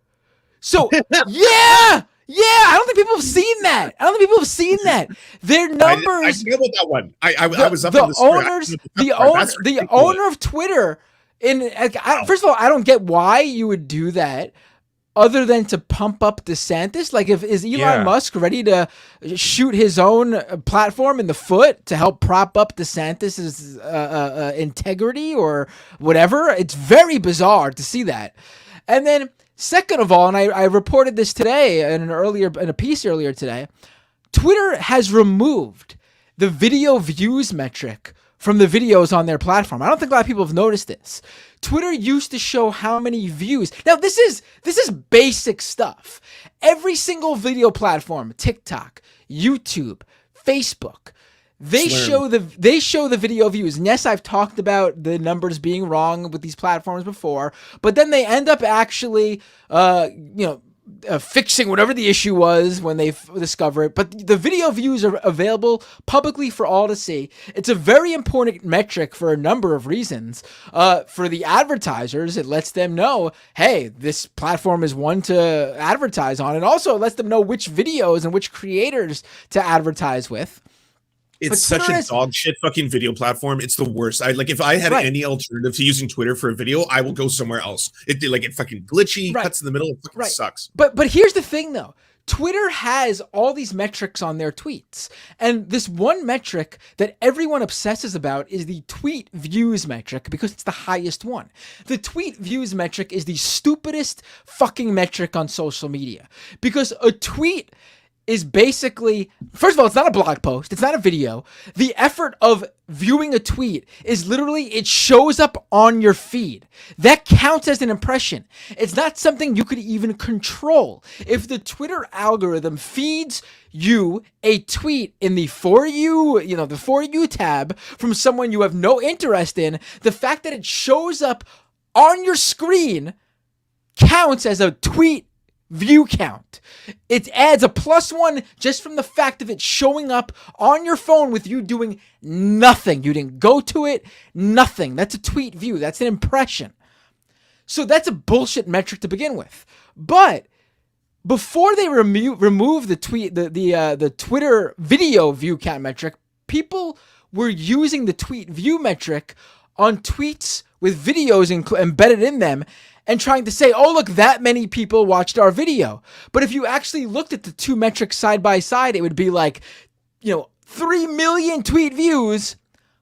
So, yeah, I don't think people have seen that. Their numbers. I know about that one. I was up the in the owners, the owner of Twitter. First of all, I don't get why you would do that, other than to pump up DeSantis. Like, is Elon Musk ready to shoot his own platform in the foot to help prop up DeSantis's integrity or whatever? It's very bizarre to see that. And then, second of all, and I reported this today in a piece earlier today, Twitter has removed the video views metric from the videos on their platform. I don't think a lot of people have noticed this. Twitter used to show how many views. Now this is basic stuff. Every single video platform, TikTok, YouTube, Facebook, they show the video views. And yes, I've talked about the numbers being wrong with these platforms before, but then they end up actually fixing whatever the issue was when they discover it. But the video views are available publicly for all to see. It's a very important metric for a number of reasons. For the advertisers, it lets them know, hey, this platform is one to advertise on. And also it lets them know which videos and which creators to advertise with. It's such a dog shit fucking video platform. It's the worst. If I had any alternative to using Twitter for a video, I will go somewhere else. It fucking glitchy, cuts in the middle. It fucking sucks. But here's the thing though. Twitter has all these metrics on their tweets. And this one metric that everyone obsesses about is the tweet views metric because it's the highest one. The tweet views metric is the stupidest fucking metric on social media because a tweet is basically, first of all, it's not a blog post. It's not a video. The effort of viewing a tweet is literally, it shows up on your feed. That counts as an impression. It's not something you could even control. If the Twitter algorithm feeds you a tweet in the For You, the For You tab from someone you have no interest in, the fact that it shows up on your screen counts as a tweet view count. It adds a +1 just from the fact of it showing up on your phone with you doing nothing. You didn't go to it, nothing. That's a tweet view. That's an impression. So that's a bullshit metric to begin with. But before they remove the Twitter video view count metric, people were using the tweet view metric on tweets with videos embedded in them, and trying to say, oh, look, that many people watched our video. But if you actually looked at the two metrics side by side, it would be like, 3 million tweet views,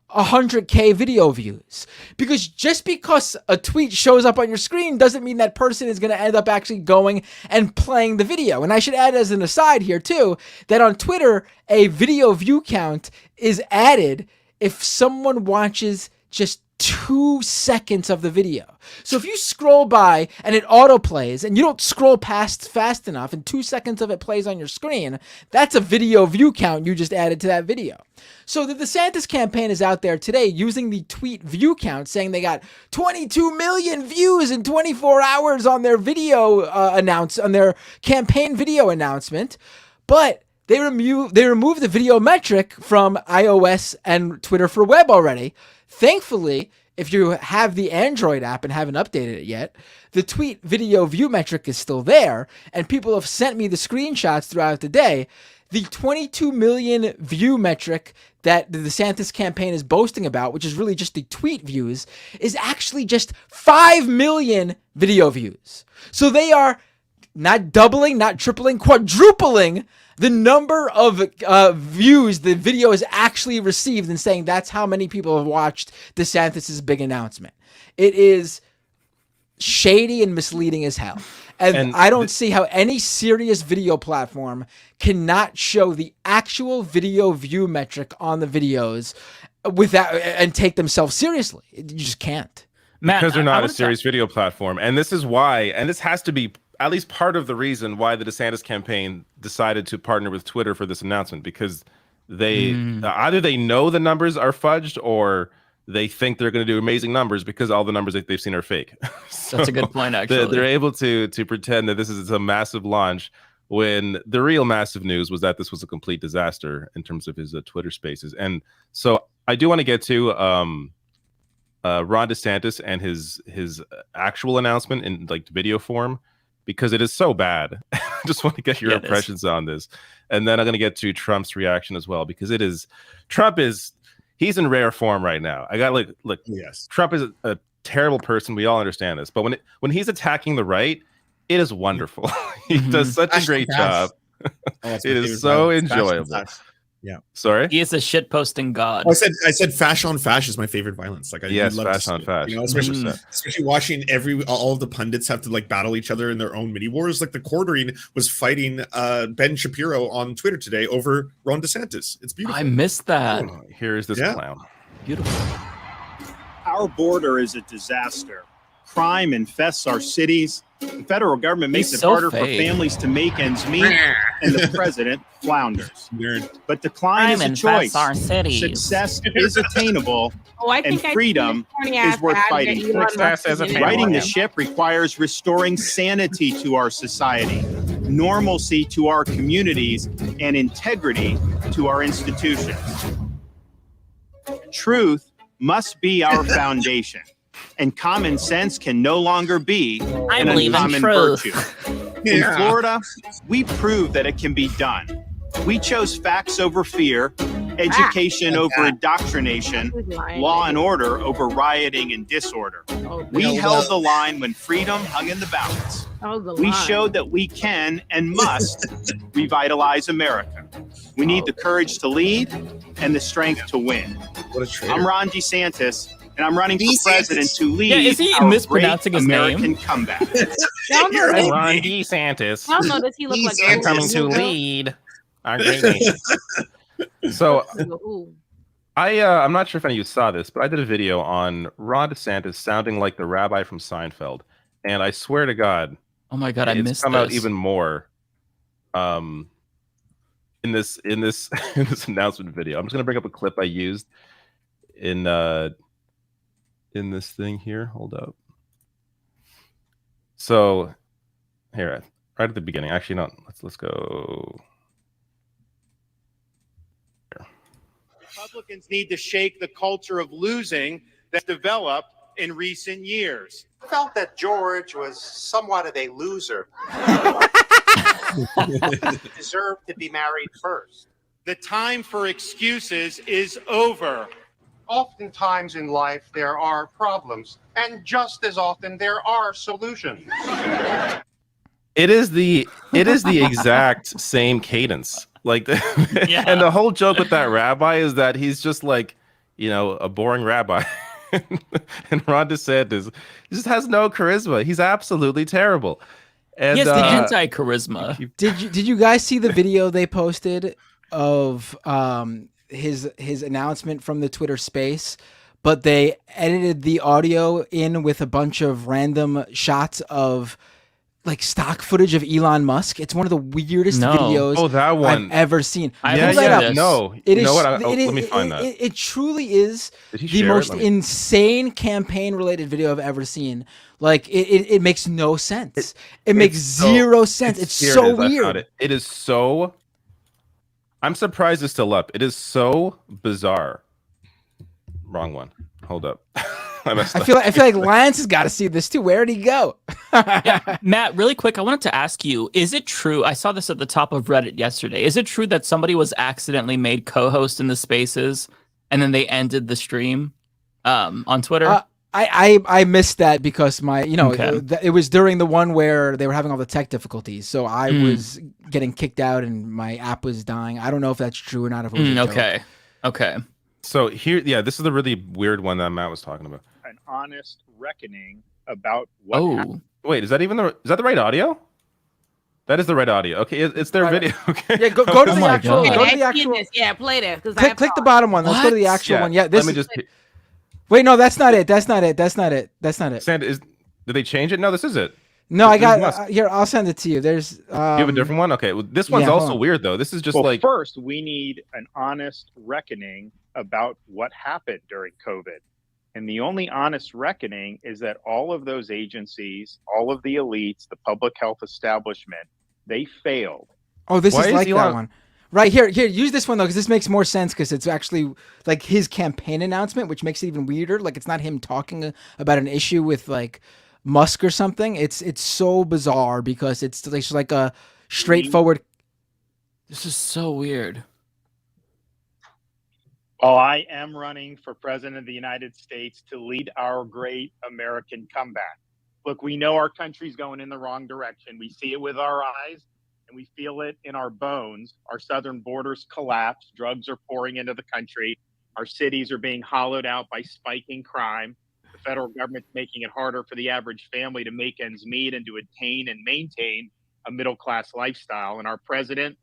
100K video views. Because just because a tweet shows up on your screen doesn't mean that person is going to end up actually going and playing the video. And I should add as an aside here too, that on Twitter, a video view count is added if someone watches just 2 seconds of the video. So if you scroll by and it autoplays and you don't scroll past fast enough and 2 seconds of it plays on your screen, that's a video view count you just added to that video. So the DeSantis campaign is out there today using the tweet view count, saying they got 22 million views in 24 hours on their video on their campaign video announcement, but they removed the video metric from iOS and Twitter for web already. Thankfully, if you have the Android app and haven't updated it yet, the tweet video view metric is still there, and people have sent me the screenshots throughout the day. The 22 million view metric that the DeSantis campaign is boasting about, which is really just the tweet views, is actually just 5 million video views. So they are not doubling, not tripling, quadrupling the number of views the video has actually received, and saying that's how many people have watched DeSantis' big announcement. It is shady and misleading as hell. And I don't see how any serious video platform cannot show the actual video view metric on the videos without and take themselves seriously. You just can't. Because they're not a serious video platform. And this is why, and this has to be at least part of the reason why the DeSantis campaign decided to partner with Twitter for this announcement, because they either they know the numbers are fudged, or they think they're going to do amazing numbers because all the numbers that they've seen are fake. So that's a good point, actually. They're able to pretend that this is a massive launch when the real massive news was that this was a complete disaster in terms of his Twitter spaces. And so I do want to get to Ron DeSantis and his actual announcement in like video form, because it is so bad. I just want to get your impressions on this. And then I'm going to get to Trump's reaction as well, because he's in rare form right now. I got look, yes. Trump is a terrible person. We all understand this. But when he's attacking the right, it is wonderful. He does such a great job. It is so enjoyable. Yeah. Sorry? He is a shitposting god. I said fash on fash is my favorite violence. Like, yes, fash on fash. Especially watching all of the pundits have to like battle each other in their own mini wars. Like the Quartering was fighting Ben Shapiro on Twitter today over Ron DeSantis. It's beautiful. I missed that. Oh, here is this clown. Beautiful. Our border is a disaster. Crime infests our cities. The federal government makes it harder for families to make ends meet, and the president flounders. But decline is a choice. Success is attainable, and freedom is worth fighting. Righting the ship requires restoring sanity to our society, normalcy to our communities, and integrity to our institutions. Truth must be our foundation, and common sense can no longer be an uncommon virtue. In Florida, we proved that it can be done. We chose facts over fear, education over indoctrination, law and order over rioting and disorder. We held the line when freedom hung in the balance. We showed that we can and must revitalize America. We need the courage to lead and the strength to win. I'm Ron DeSantis, and I'm running for president to lead is he mispronouncing his American name? comeback. I'm Ron DeSantis. I don't know. Does he look like I'm coming to lead our great nation. So I'm not sure if any of you saw this, but I did a video on Ron DeSantis sounding like the rabbi from Seinfeld, and I swear to God, oh my God, I missed it's come out even more in this announcement video. I'm just gonna bring up a clip I used in this thing here. Hold up. So here, right at the beginning. Actually, no. Let's go. Here. Republicans need to shake the culture of losing that's developed in recent years. I felt that George was somewhat of a loser. Deserved to be married first. The time for excuses is over. Oftentimes in life, there are problems, and just as often, there are solutions. It is the exact same cadence. Like, and the whole joke with that rabbi is that he's just like, a boring rabbi. And Ron DeSantis just has no charisma. He's absolutely terrible. And, he has the anti-charisma. Did you guys see the video they posted of his announcement from the Twitter space, but they edited the audio in with a bunch of random shots of like stock footage of Elon Musk? It's one of the weirdest videos I've ever seen. No, it is. Let me find that. It truly is the most insane campaign-related video I've ever seen. Like it makes no sense. It makes zero sense. It's so weird. It is so. I'm surprised it's still up. It is so bizarre. Wrong one. Hold up. I feel like Lance has got to see this too. Where did he go? Yeah, Matt, really quick, I wanted to ask you, is it true? I saw this at the top of Reddit yesterday. Is it true that somebody was accidentally made co-host in the spaces and then they ended the stream on Twitter? I missed that because it was during the one where they were having all the tech difficulties. So I was getting kicked out and my app was dying. I don't know if that's true or not. If it was Okay. So here, this is the really weird one that Matt was talking about. An honest reckoning about what happened. Wait, is that the right audio? That is the right audio. Okay, it's their video. Okay. Yeah, go to the actual. Go to the actual. Yeah, play that. Click the bottom one. Let's go to the actual one. Yeah, this. Let me just. Wait, no, that's not it. That's not it. Did they change it? No, this is it. No, I got here. I'll send it to you. There's. You have a different one. Okay, well, this one's also weird though. This is just like. First, we need an honest reckoning about what happened during COVID. And the only honest reckoning is that all of those agencies, all of the elites, the public health establishment, they failed. Oh, this is like that one. Right, here, use this one, though, because this makes more sense because it's actually like his campaign announcement, which makes it even weirder. Like, it's not him talking about an issue with, like, Musk or something. It's so bizarre because it's like a straightforward... This is so weird. Well, I am running for president of the United States to lead our great American comeback. Look, we know our country's going in the wrong direction. We see it with our eyes and we feel it in our bones. Our southern borders collapse. Drugs are pouring into the country. Our cities are being hollowed out by spiking crime. The federal government's making it harder for the average family to make ends meet and to attain and maintain a middle-class lifestyle. And our president,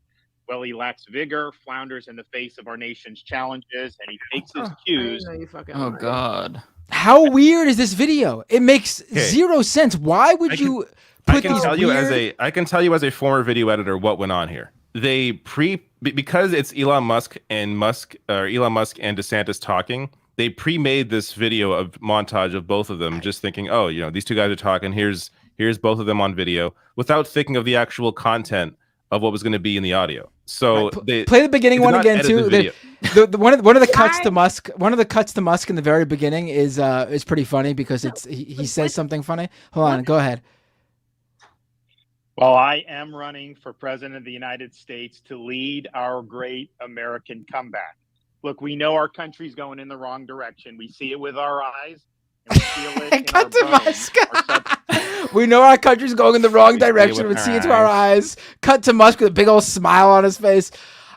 well, he lacks vigor, flounders in the face of our nation's challenges, and he takes his cues. Oh, God. How weird is this video? It makes zero sense. Why would you put these weird... I can tell you as a former video editor what went on here. Because it's Elon Musk and DeSantis talking, they pre-made this video of montage of both of them, just thinking, oh, these two guys are talking. Here's both of them on video, without thinking of the actual content of what was going to be in the audio. So play the beginning one again too. One of the cuts to Musk. One of the cuts to Musk in the very beginning is pretty funny because he says something funny. Hold on, go ahead. Well, I am running for president of the United States to lead our great American comeback. Look, we know our country's going in the wrong direction. We see it with our eyes. And we feel it in our bones. We know our country's going in the wrong direction. We see it to our eyes. Cut to Musk with a big old smile on his face.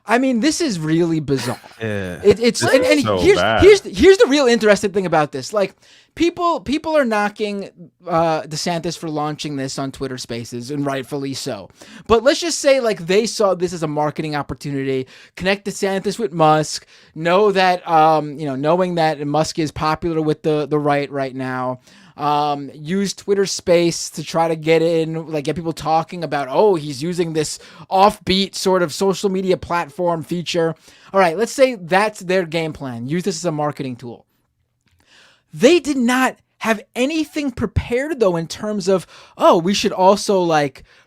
I mean, this is really bizarre. Yeah, here's the real interesting thing about this. Like, people are knocking DeSantis for launching this on Twitter Spaces, and rightfully so. But let's just say, like, they saw this as a marketing opportunity. Connect DeSantis with Musk. Know that knowing that Musk is popular with the right now. Use Twitter Space to try to get people talking about, oh, he's using this offbeat sort of social media platform feature. All right, let's say that's their game plan. Use this as a marketing tool. They did not have anything prepared, though, in terms of, oh, we should also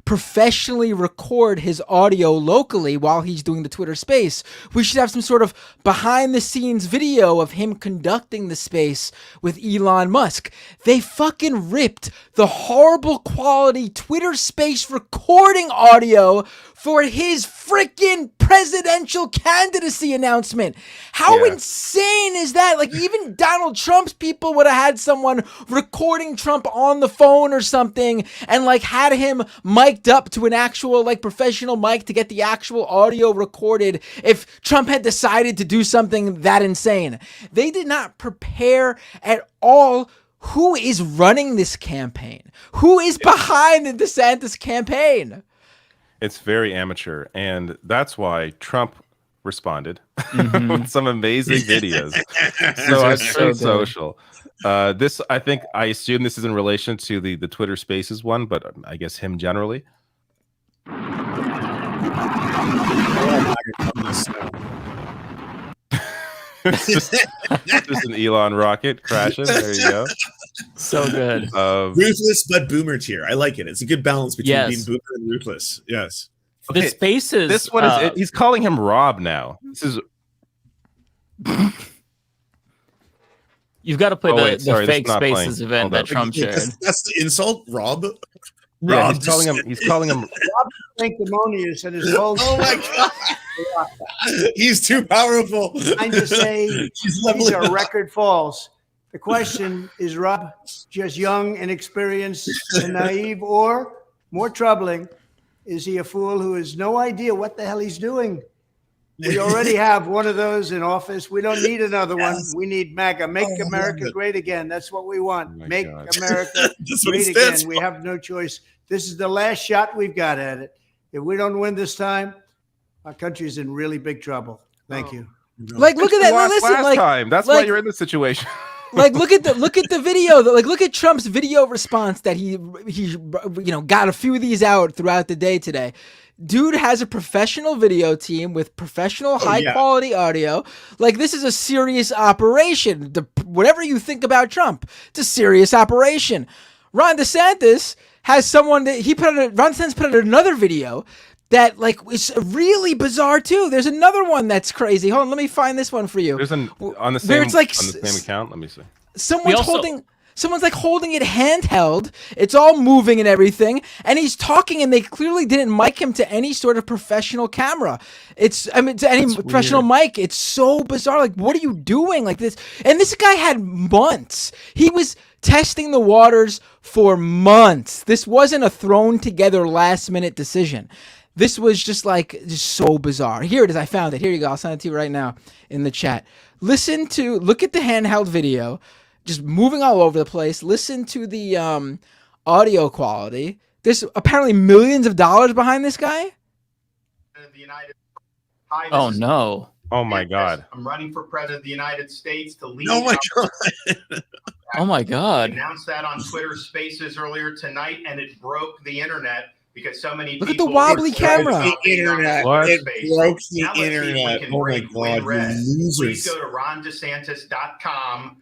professionally record his audio locally while he's doing the Twitter Space. We should have some sort of behind the scenes video of him conducting the space with Elon Musk. They fucking ripped the horrible quality Twitter Space recording audio for his freaking presidential candidacy announcement. How insane is that? Like, even Donald Trump's people would have had someone recording Trump on the phone or something and like had him mic'd up to an actual like professional mic to get the actual audio recorded if Trump had decided to do something that insane. They did not prepare at all. Who is running this campaign? Who is behind the DeSantis campaign? It's very amateur, and that's why Trump responded with some amazing videos. So on Truth Social. This, I assume this is in relation to the Twitter Spaces one, but I guess him generally. just an Elon rocket crashing. There you go. So good. Ruthless but boomer tier. I like it. It's a good balance between being boomer and ruthless. Yes. Okay, the Spaces. This one is. He's calling him Rob now. This is. You've got to play the fake Spaces event that Trump shared. That's the insult, Rob. Yeah, he's calling him. Rob sanctimonious and his whole. Oh my god. He's too powerful. Trying to say these are record falls. The question is, Rob just young, inexperienced, and naive, or more troubling, is he a fool who has no idea what the hell he's doing? We already have one of those in office. We don't need another one. We need MAGA. Make America great again. That's what we want. Make America great again. We have no choice. This is the last shot we've got at it. If we don't win this time, our country is in really big trouble. Thank you. Like, look at that. Listen, last time. That's why you're in this situation. Like, look at the video. Like, look at Trump's video response that he got a few of these out throughout the day today. Dude has a professional video team with professional high quality audio. Like, this is a serious operation. Whatever you think about Trump, it's a serious operation. Ron DeSantis has someone that Ron DeSantis put out another video that like is really bizarre too. There's another one that's crazy. Hold on, let me find this one for you. There's on the same account. Let me see. Someone's like holding it handheld. It's all moving and everything, and he's talking, and they clearly didn't mic him to any sort of professional camera. To any professional mic. It's so bizarre. Like, what are you doing? Like this, and this guy had months. He was testing the waters for months. This wasn't a thrown together last minute decision. This was just so bizarre. Here it is. I found it. Here you go. I'll send it to you right now in the chat. Look at the handheld video, just moving all over the place. Listen to the audio quality. There's apparently millions of dollars behind this guy. Oh no. Oh my God. I'm running for president of the United States to lead. Oh my God. Oh my God. I announced that on Twitter Spaces earlier tonight, and it broke the internet because so many Look at the wobbly camera. The internet. What? It broke the internet. Oh my God, you losers. Please go to rondesantis.com,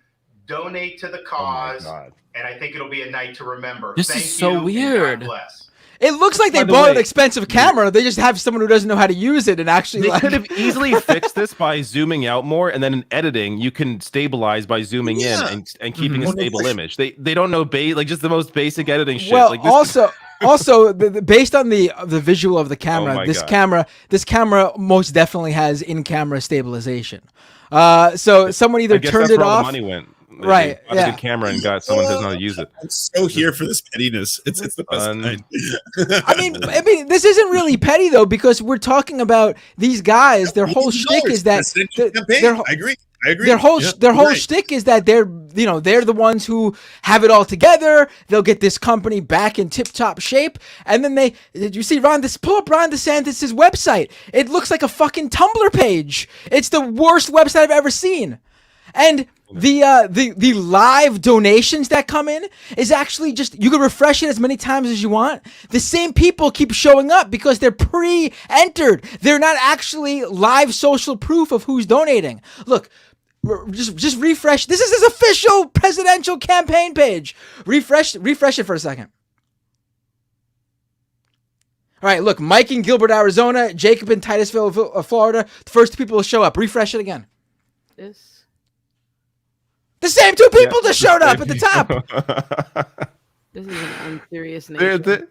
donate to the cause, and I think it'll be a night to remember. This is so weird. God bless. It looks like they bought an expensive camera. They just have someone who doesn't know how to use it and actually. They could have easily fixed this by zooming out more, and then in editing, you can stabilize by zooming in and keeping a stable image. They don't know just the most basic editing shit. Well, also, based on the visual of the camera, this camera most definitely has in-camera stabilization. So someone either turned it off. The money went. Right, a good camera and got someone who doesn't know how to use it. I'm so here for this pettiness. It's the best kind. I mean, this isn't really petty though, because we're talking about these guys. Their whole shtick is that I agree. Their whole shtick is that they're the ones who have it all together. They'll get this company back in tip-top shape, and then did you see pull up Ron DeSantis' website? It looks like a fucking Tumblr page. It's the worst website I've ever seen, and the live donations that come in is actually just, you can refresh it as many times as you want. The same people keep showing up because they're pre-entered. They're not actually live social proof of who's donating. Look, just refresh. This is his official presidential campaign page. Refresh it for a second. All right, look, Mike in Gilbert, Arizona, Jacob in Titusville, Florida. The first two people will show up. Refresh it again. The same two people just showed up at the top. This is an unserious nation.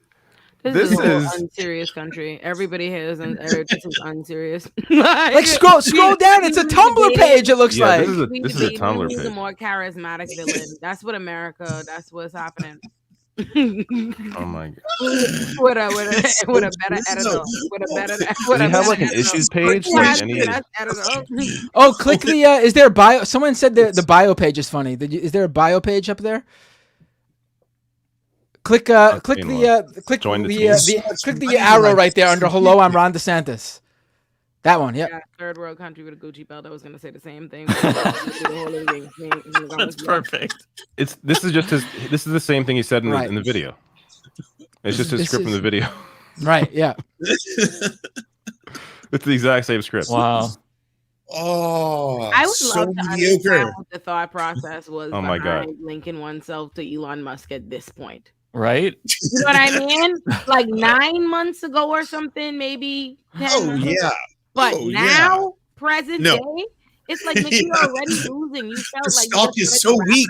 This is a unserious country. Everybody here is this is unserious. Like scroll down. It's a Tumblr page. It looks like this is a Tumblr page. A more charismatic villain. That's what America. That's what's happening. Oh my god! With a better editor. Do you have like an issues page? Oh, click the. Is there a bio? Someone said the bio page is funny. Is there a bio page up there? Click the arrow right there under "Hello, I'm Ron DeSantis." That one, yep. Yeah. Third world country with a Gucci belt. I was gonna say the same thing. That's perfect. This is the same thing he said in the video. It's just his script from the video. Right. Yeah. It's the exact same script. Wow. Oh, I would so love to understand what the thought process was behind linking oneself to Elon Musk at this point. Right? You know what I mean? Like 9 months ago or something, maybe 10 months ago. But now, present day, it's like nigga, you're already losing. You felt the like stock is so weak.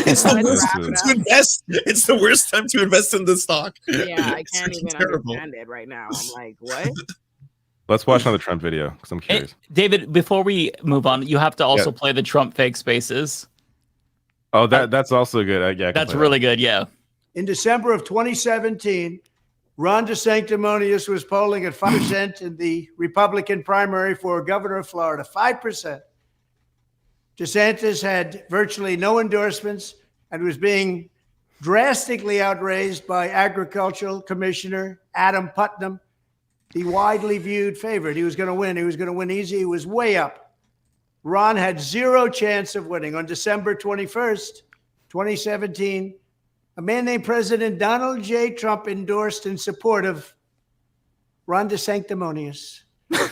It's the worst time to invest. It's the worst time to invest in the stock. Yeah, I can't even understand it right now. I'm like, what? Let's watch another Trump video because I'm curious. David, before we move on, you have to also play the Trump fake spaces. Oh, that's also good. Yeah, that's really good. Yeah. In December of 2017, Ron DeSanctimonious was polling at 5% in the Republican primary for governor of Florida. 5%. DeSantis had virtually no endorsements and was being drastically outraised by Agricultural Commissioner Adam Putnam, the widely viewed favorite. He was going to win. He was going to win easy. He was way up. Ron had zero chance of winning. On December 21st, 2017, a man named President Donald J. Trump endorsed in support of Ron DeSanctimonious.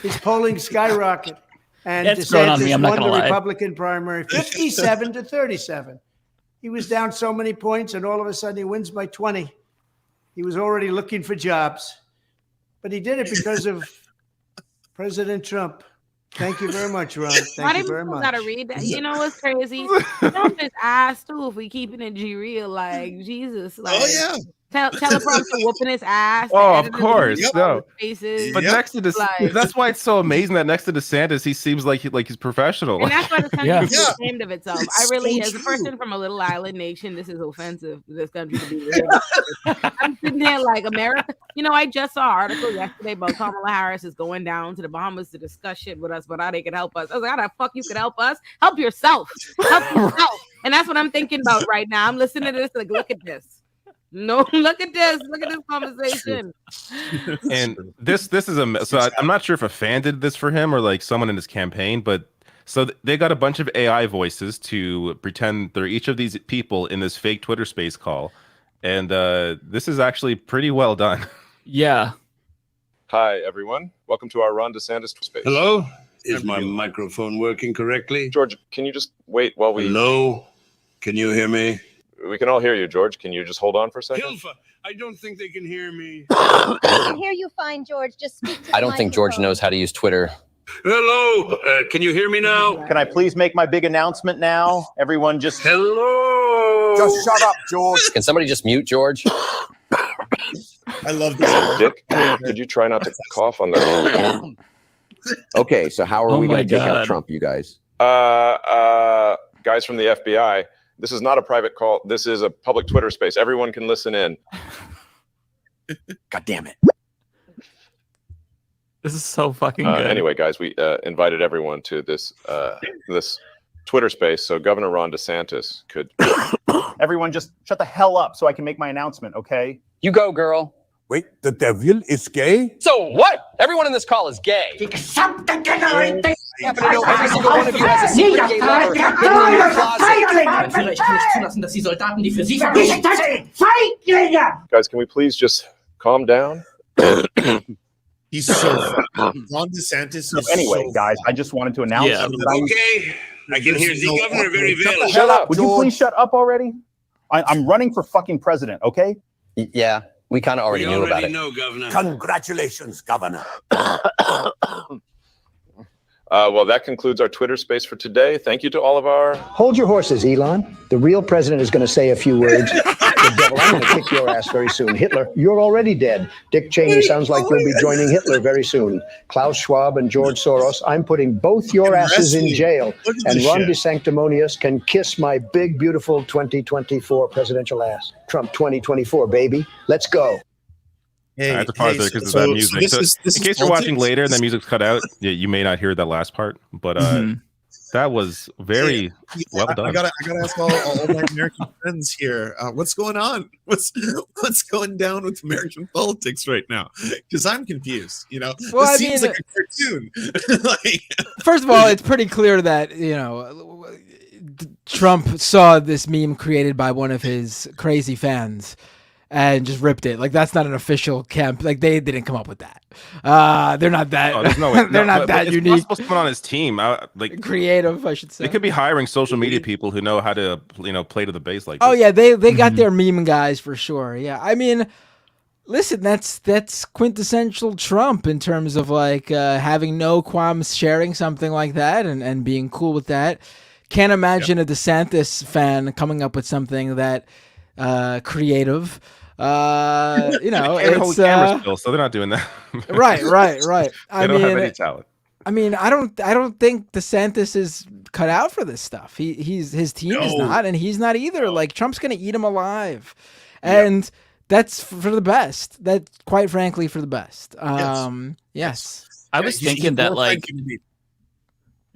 His polling skyrocketed, and DeSantis won the Republican primary 57 to 37. He was down so many points, and all of a sudden he wins by 20. He was already looking for jobs, but he did it because of President Trump. Thank you very much, Ron. Thank you very much. Gotta read that. You know what's crazy? Trump is ass too. If we keeping it G-real, like Jesus, like teleprompter whooping his ass. Oh, of course, no. Faces. But next to this, that's why it's so amazing that next to DeSantis, he seems like he's professional. And that's why the country is ashamed of itself. I really, as a person from a little island nation, this is offensive for this country to be. I'm sitting there like America. You know, I just saw an article yesterday about Kamala Harris is going down to the Bahamas to discuss shit with us, but how they can help us. I was like, how the fuck you could help us? Help yourself. Help yourself. And that's what I'm thinking about right now. I'm listening to this like, look at this. No, look at this. Look at this conversation. And this is I'm not sure if a fan did this for him or like someone in his campaign, but so they got a bunch of AI voices to pretend they're each of these people in this fake Twitter space call. And this is actually pretty well done. Yeah. Hi, everyone. Welcome to our Ron DeSantis space. Hello? Is my microphone working correctly? George, can you just wait while we... Hello? Can you hear me? We can all hear you, George. Can you just hold on for a second? Hilfa, I don't think they can hear me. I can hear you fine, George. Just speak to I don't think George knows how to use Twitter. Hello? Can you hear me now? Can I please make my big announcement now? Everyone just... Hello? Just shut up, George. Can somebody just mute George? I love this. Dick, could you try not to cough on the... Okay, so how are we going to take out Trump, you guys? Guys from the FBI, this is not a private call. This is a public Twitter space. Everyone can listen in. God damn it. This is so fucking good. Anyway, guys, we invited everyone to this this Twitter space so Governor Ron DeSantis could... Everyone just shut the hell up so I can make my announcement, okay? You go, girl. Wait, the devil is gay? So what? Everyone in this call is gay. I happen to know every single one of you has a secret gay lover hidden in your closet. Guys, can we please just calm down? He's so funny. Ron DeSantis is anyway, guys, I just wanted to announce that Okay, I can hear the governor very well. Shut up, would you please shut up already? I'm running for fucking president, okay? Yeah, we kind of already knew about it. Know, Governor. Congratulations, Governor. Well, that concludes our Twitter space for today. Thank you to all of our... Hold your horses, Elon. The real president is going to say a few words. The devil, I'm going to kick your ass very soon. Hitler, you're already dead. Dick Cheney sounds like you'll be joining Hitler very soon. Klaus Schwab and George Soros, I'm putting both your asses in jail. And Ron DeSanctimonious can kiss my big, beautiful 2024 presidential ass. Trump 2024, baby. Let's go. I have to pause there because of that music. In case you're watching later and the music's cut out, you may not hear that last part, but that was very well done. I gotta ask all my American friends here, what's going on? What's going down with American politics right now? Because I'm confused. You know, Well, this I seems mean, like a cartoon. First of all, it's pretty clear that Trump saw this meme created by one of his crazy fans and just ripped it. Like, that's not an official camp. Like, they didn't come up with that. They're not that. there's no way. They're not that it's unique. Supposed to put on his team. Like creative, I should say. They could be hiring social media people who know how to, play to the base like. Oh this. yeah, they got their meme guys for sure. Yeah, I mean, listen, that's quintessential Trump in terms of like having no qualms sharing something like that and being cool with that. Can't imagine a DeSantis fan coming up with something that creative. They hold it's cameras still, so they're not doing that. right. They don't have any talent. I mean, I don't think DeSantis is cut out for this stuff. His team is not, and he's not either. Like, Trump's gonna eat him alive, and that's for the best. That's quite frankly for the best. Yes. I was thinking that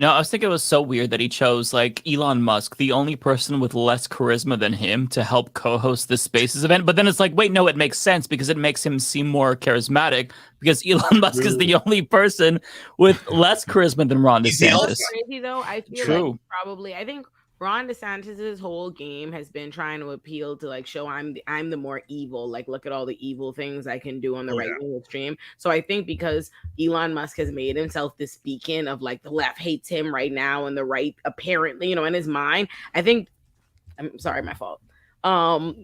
I was thinking it was so weird that he chose like Elon Musk, the only person with less charisma than him, to help co-host this Spaces event. But then it's like, wait, no, it makes sense because it makes him seem more charismatic because Elon Musk is the only person with less charisma than Ron DeSantis. Crazy though, I feel like probably I think Ron DeSantis's whole game has been trying to appeal to like show I'm the more evil, like look at all the evil things I can do on the right wing extreme. So I think because Elon Musk has made himself this beacon of like the left hates him right now and the right apparently, in his mind, I think I'm sorry, my fault. Sorry,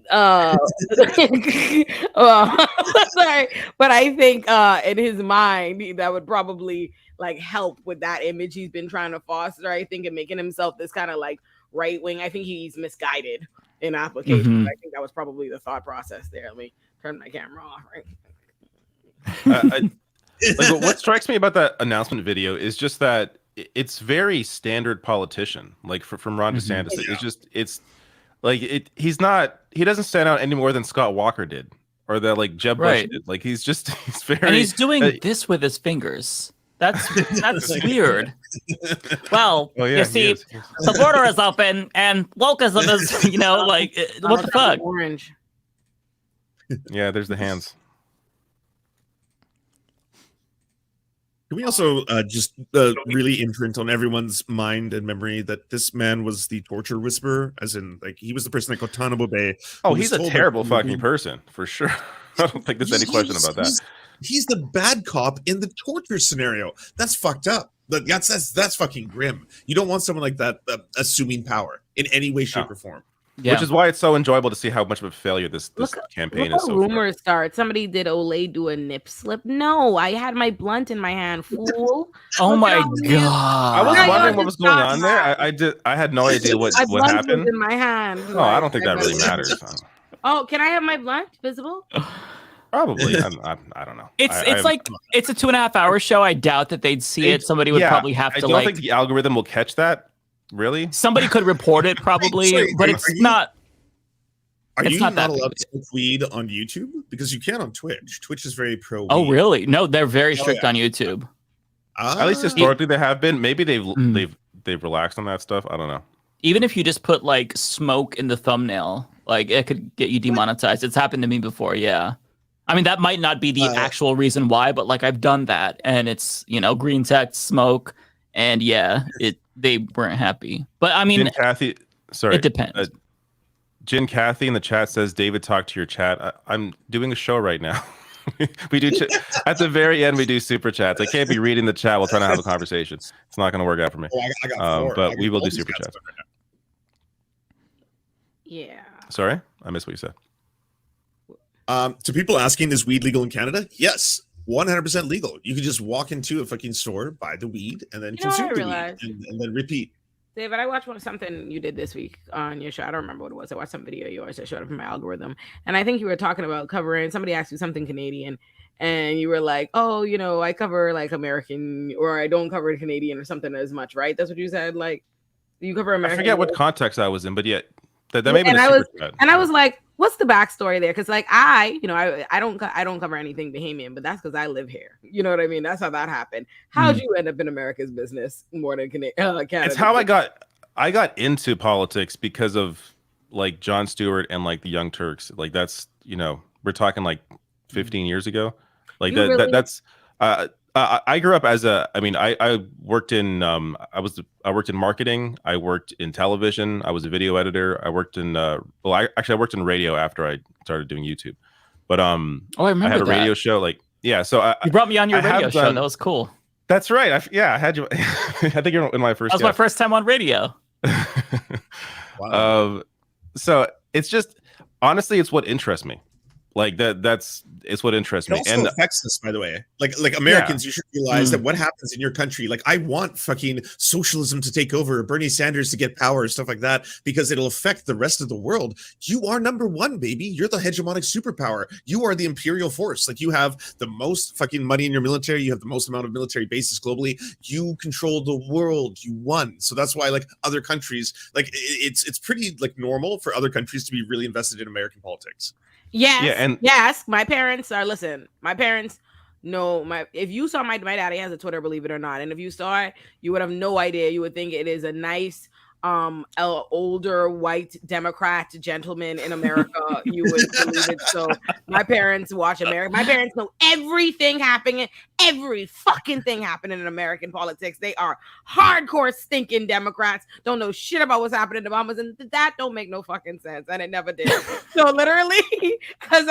but I think in his mind that would probably like help with that image he's been trying to foster. I think in making himself this kind of like right wing. I think he's misguided in application. I think that was probably the thought process there. Let me turn my camera off. Right. What strikes me about that announcement video is just that it's very standard politician, like from Ron DeSantis. It's like he doesn't stand out any more than Scott Walker did or that like Jeb Bush did. Like he's very, and he's doing this with his fingers. That's weird. Well, you see, the border is open and wokeism is, like, what the fuck? Orange. Yeah, there's the hands. Can we also just really imprint on everyone's mind and memory that this man was the torture whisperer, as in, like, he was the person at Guantanamo Bay. Oh, he's a terrible fucking person, for sure. I don't think there's any question about that. He's the bad cop in the torture scenario. That's fucked up. That's fucking grim. You don't want someone like that assuming power in any way, shape, or form. Yeah. Which is why it's so enjoyable to see how much of a failure this campaign is. So rumors start. Somebody did Olay do a nip slip. No, I had my blunt in my hand, fool. Oh my god! I was wondering what was going on there. I had no idea what happened. Was in my hand. Oh, I don't think that really matters. Oh, can I have my blunt visible? Probably. I don't know. It's a 2.5 hour show. I doubt that they'd see it. Somebody would probably have to. I don't think the algorithm will catch that. Really? Somebody could report it probably, but it's not. Are you not allowed to smoke weed on YouTube? Because you can on Twitch. Twitch is very pro weed. Oh, really? No, they're very strict on YouTube. At least historically they have been. Maybe they've relaxed on that stuff. I don't know. Even if you just put like smoke in the thumbnail, like it could get you demonetized. It's happened to me before. Yeah. I mean, that might not be the actual reason why, but like I've done that, and it's green text, smoke, and they weren't happy. But I mean, Kathy, sorry, it depends. Jin Kathy in the chat says, "David, talk to your chat." I'm doing a show right now. We do at the very end. We do super chats. I can't be reading the chat while trying to have a conversation. It's not going to work out for me. I got but we will do super chats. Yeah. Sorry, I missed what you said. To people asking, is weed legal in Canada? Yes. 100% legal. You could just walk into a fucking store, buy the weed, and then consume the weed, and then repeat. David, I watched something you did this week on your show. I don't remember what it was. I watched some video of yours that showed up in my algorithm. And I think you were talking about covering, somebody asked you something Canadian, and you were like, oh, you know, I cover like American, or I don't cover Canadian or something as much, right? That's what you said? Like, you cover American. I forget what context I was in, but yeah, that may be and I was like, what's the backstory there? Because like I don't cover anything Bahamian, but that's because I live here. You know what I mean? That's how that happened. How'd you end up in America's business more than Canada? It's how I got into politics because of like Jon Stewart and like the Young Turks. Like that's, you know, we're talking like 15 years ago. Like that's I grew up as I worked in I worked in marketing, I worked in television, I was a video editor, I worked in I worked in radio after I started doing YouTube. But I remember I had a radio that. show, like so you brought me on your radio show. That was cool. That's right. I had you. I think you're in my first. That was my first time on radio. Wow. So it's just honestly, it's what interests me. Like it's what interests me. It also affects us, by the way. Like Americans, you should realize that what happens in your country. Like, I want fucking socialism to take over, Bernie Sanders to get power, stuff like that, because it'll affect the rest of the world. You are number one, baby. You're the hegemonic superpower. You are the imperial force. Like, you have the most fucking money in your military. You have the most amount of military bases globally. You control the world. You won. So that's why, like, other countries, like it's pretty like normal for other countries to be really invested in American politics. Yes, yes. My parents know if you saw my daddy has a Twitter, believe it or not, and if you saw it, you would have no idea. You would think it is a nice older white Democrat gentleman in America. You would believe it. So my parents watch America. My parents know everything happening, every fucking thing happening in American politics. They are hardcore stinking Democrats. Don't know shit about what's happening to Obama's, and that don't make no fucking sense, and it never did. So literally, as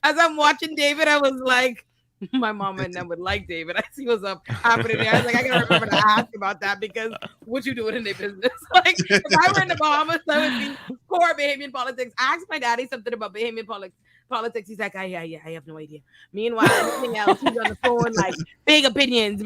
I'm watching David, I was like, my mom and them would like David. I see what's up happening there. I was like, I gotta remember to ask about that, because what you doing in their business? Like, if I were in the Bahamas, I would be core Bahamian politics. Ask my daddy something about Bahamian politics. He's like, I have no idea. Meanwhile, everything else, he's on the phone like, big opinions.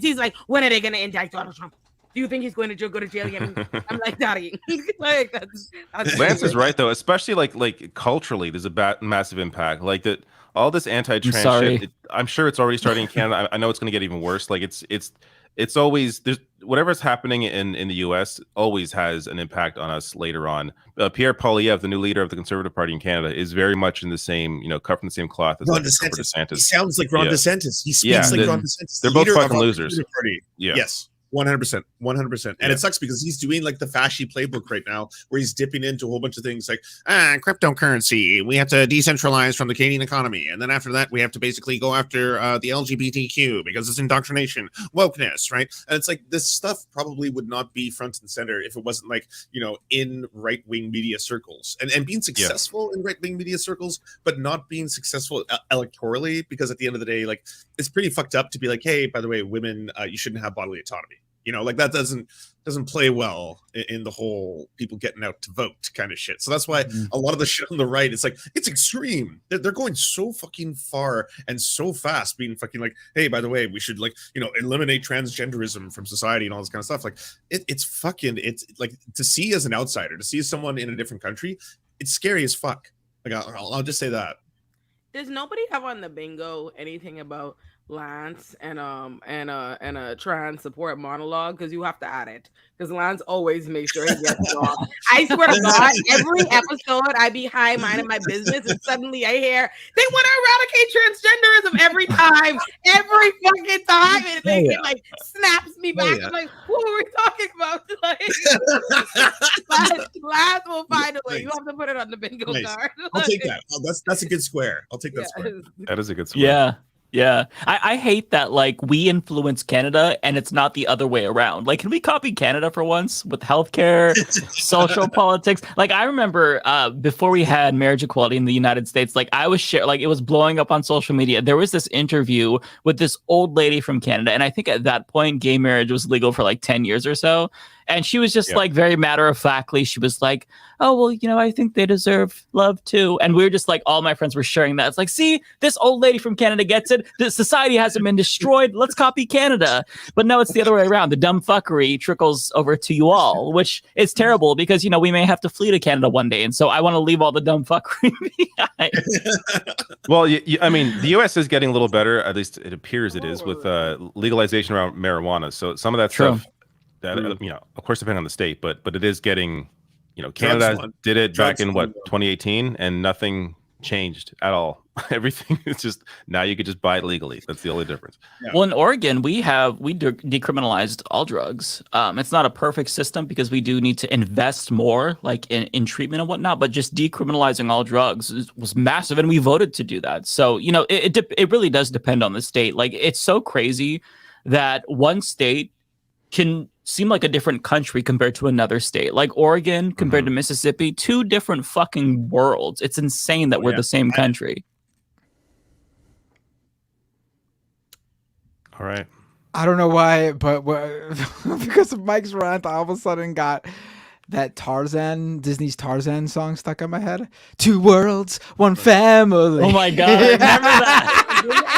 He's like, when are they gonna indict Donald Trump? Do you think he's going to go to jail again? I'm like, daddy. Like, that's Lance is right though, especially like culturally, there's a massive impact. Like that. All this anti-trans shit, I'm sure it's already starting in Canada. I know it's going to get even worse. Like it's always there's whatever's happening in the U.S. always has an impact on us later on. Pierre Poilievre, the new leader of the Conservative Party in Canada, is very much in the same, cut from the same cloth as Ron DeSantis. He sounds like Ron DeSantis. He speaks like Ron DeSantis. They're both fucking losers. Yeah. Yes. 100%. And it sucks because he's doing like the fashy playbook right now, where he's dipping into a whole bunch of things like cryptocurrency. We have to decentralize from the Canadian economy, and then after that, we have to basically go after the LGBTQ because it's indoctrination, wokeness, right? And it's like this stuff probably would not be front and center if it wasn't like in right wing media circles and being successful in right wing media circles, but not being successful electorally, because at the end of the day, like it's pretty fucked up to be like, hey, by the way, women, you shouldn't have bodily autonomy. Like that doesn't play well in the whole people getting out to vote kind of shit. So that's why a lot of the shit on the right, it's like, it's extreme. They're going so fucking far and so fast, being fucking like, hey, by the way, we should eliminate transgenderism from society and all this kind of stuff. Like it's like, to see as an outsider, to see as someone in a different country, it's scary as fuck. Like I'll just say that. Does nobody have on the bingo anything about Lance and a trans support monologue? Because you have to add it, because Lance always makes sure he gets it off. I swear to God, every episode I be high minding my business, and suddenly I hear they want to eradicate transgenderism every fucking time, and it like snaps me back. I'm like, what were we talking about? Like, Lance will find a way. You have to put it on the bingo card. I'll take that. That's a good square. I'll take that square. That is a good square. Yeah. I hate that, like, we influence Canada and it's not the other way around. Like, can we copy Canada for once with healthcare, social politics? Like, I remember before we had marriage equality in the United States, like, I was it was blowing up on social media. There was this interview with this old lady from Canada, and I think at that point, gay marriage was legal for like 10 years or so. And she was just like very matter-of-factly. She was like, oh, well, you know, I think they deserve love too. And we were just like, all my friends were sharing that. It's like, see, this old lady from Canada gets it. The society hasn't been destroyed. Let's copy Canada. But no, it's the other way around. The dumb fuckery trickles over to you all, which is terrible because, you know, we may have to flee to Canada one day. And so I want to leave all the dumb fuckery behind. Well, I mean, the U.S. is getting a little better. At least it appears it is with legalization around marijuana. So some of that stuff, that you know, of course, depending on the state, but it is getting, you know, Canada did it back in 2018, and nothing changed at all. Everything is just now you could just buy it legally. That's the only difference. Well, in Oregon, we decriminalized all drugs. It's not a perfect system because we do need to invest more, like in treatment and whatnot. But just decriminalizing all drugs was massive, and we voted to do that. So you know, it really does depend on the state. Like it's so crazy that one state can seem like a different country compared to another state, like Oregon compared to Mississippi, two different fucking worlds. It's insane that we're the same country. All right. I don't know why, but because of Mike's rant, I all of a sudden got that Disney's Tarzan song stuck in my head. Two worlds, one family. Oh my God, I remember that.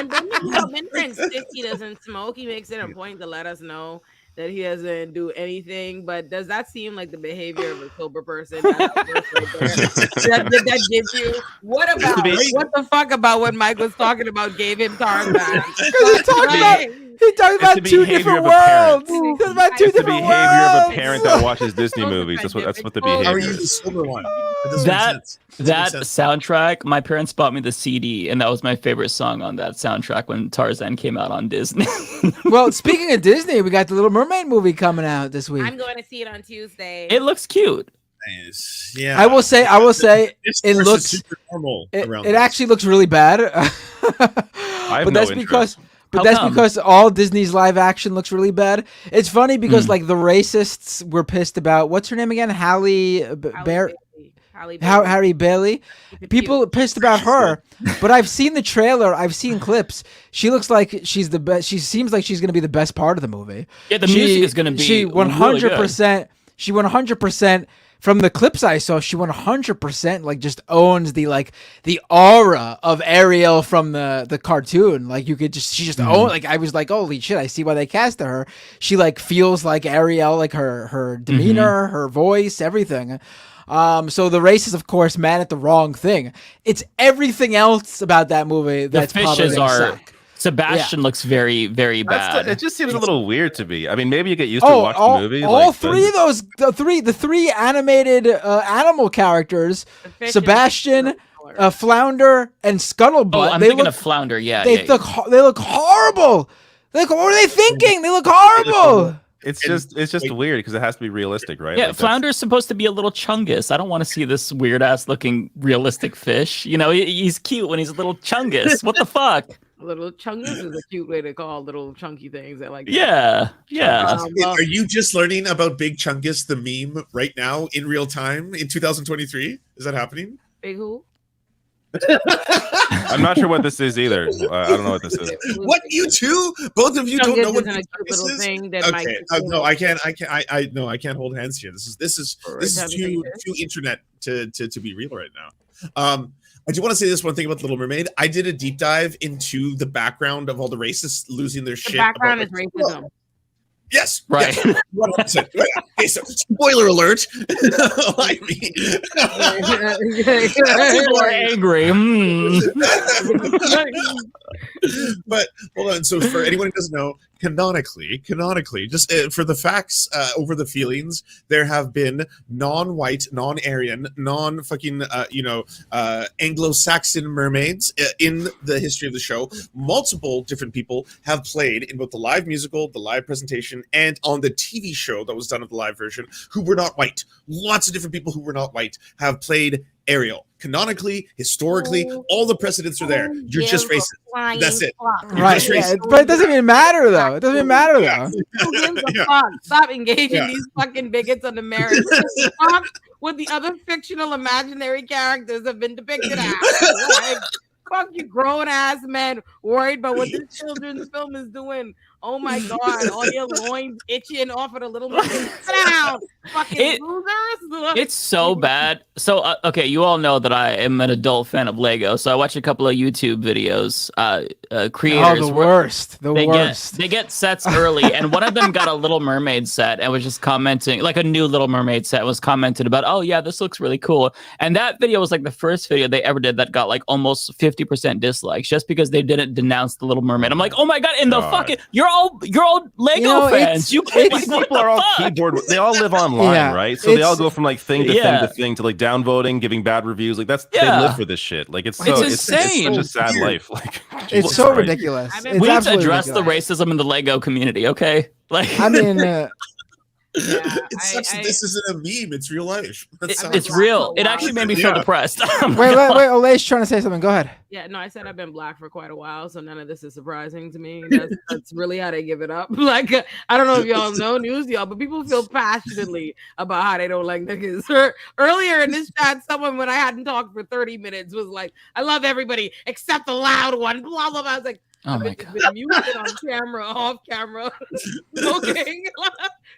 And then Prince he doesn't smoke. He makes it a point to let us know that he doesn't do anything. But does that seem like the behavior of a sober person? That gives you what the fuck about what Mike was talking about gave him Tarzan? He talked about two different worlds. He talked about two different worlds. Behavior of a parent that watches Disney movies. That's what the behavior. How are you the sober one? That soundtrack, my parents bought me the CD, and that was my favorite song on that soundtrack when Tarzan came out on Disney. Well, speaking of Disney, we got the Little Mermaid movie coming out this week. I'm going to see it on Tuesday. It looks cute. Nice. Yeah. I will say it looks super normal. It actually looks really bad. I have no interest. Because all Disney's live action looks really bad. It's funny because like the racists were pissed about what's her name again, Halle Bailey. People are pissed about her, but I've seen the trailer. I've seen clips. She looks like she's the best. She seems like she's going to be the best part of the movie. Yeah, the music is going to be. She 100%. She 100%. From the clips I saw, she 100% like just owns the aura of Ariel from the cartoon. Like she just own. Like I was like, holy shit! I see why they cast her. She like feels like Ariel, like her demeanor, her voice, everything. So the racists, of course, mad at the wrong thing. It's everything else about that movie that's probably suck. Sebastian looks very, very bad. It just seems a little weird to me. I mean, maybe you get used to watching the movie. All three of those, the three animated animal characters, Sebastian, Flounder, and Scuttlebutt. Oh, I'm thinking of Flounder. Yeah, they look horrible. Like, what are they thinking? They look horrible. It's just weird because it has to be realistic, right? Yeah, like Flounder's supposed to be a little chungus. I don't want to see this weird ass looking realistic fish. You know, he's cute when he's a little chungus. What the fuck? Little chungus is a cute way to call little chunky things. I like. Yeah. Are you just learning about Big Chungus, the meme, right now in real time in 2023? Is that happening? Big who? I'm not sure what this is either. I don't know what this is. What, you two? Both of you don't know what this is? Thing that no, I can't hold hands here. This is too internet to be real right now. I do want to say this one thing about The Little Mermaid. I did a deep dive into the background of all the racists losing their shit. The background is racism. Yes, right. Yes, 100%. Okay, so spoiler alert. I mean, people are angry. But hold on. So for anyone who doesn't know, canonically, just for the facts over the feelings, there have been non-white, non-Aryan, non-fucking Anglo-Saxon mermaids in the history of the show. Multiple different people have played in both the live musical, the live presentation, and on the TV show that was done of the live version, who were not white. Lots of different people who were not white have played Ariel. Canonically, historically, all the precedents are there. You're just racist. That's it. Right. Yeah, but it doesn't even matter, though. It doesn't even matter, though. Who gives a fuck? Stop engaging these fucking bigots on the merits. Stop what the other fictional imaginary characters have been depicted as. Like, fuck you, grown ass men worried about what this children's film is doing Oh my God! All your loins itching off of the Little Mermaid. Sit down, fucking losers. It's so bad. So, okay, you all know that I am an adult fan of Lego. So I watch a couple of YouTube videos. Creators. Oh, the worst. They get sets early, and one of them got a Little Mermaid set and was just commenting, like a new Little Mermaid set was commented about, oh yeah, this looks really cool. And that video was like the first video they ever did that got like almost 50% dislikes just because they didn't denounce the Little Mermaid. I'm like, oh my God, in the fucking, you're all Lego fans. These people are all keyboard. They all live online, right? So they all go from like thing to thing to thing to like downvoting, giving bad reviews. Like they live for this shit. Like it's insane. It's such a sad life. Like it's so ridiculous. We need to address the racism in the Lego community, okay? Like I mean. It sucks that this isn't a meme. It's real life. It's real. It actually made me feel depressed. wait. Olay's trying to say something. Go ahead. Yeah, no, I said I've been black for quite a while, so none of this is surprising to me. That's really how they give it up. Like, I don't know if y'all know news, y'all, but people feel passionately about how they don't like niggas. Earlier in this chat, someone, when I hadn't talked for 30 minutes, was like, I love everybody except the loud one, blah, blah, blah. I was like, oh my God. Been muted on camera, off camera, smoking.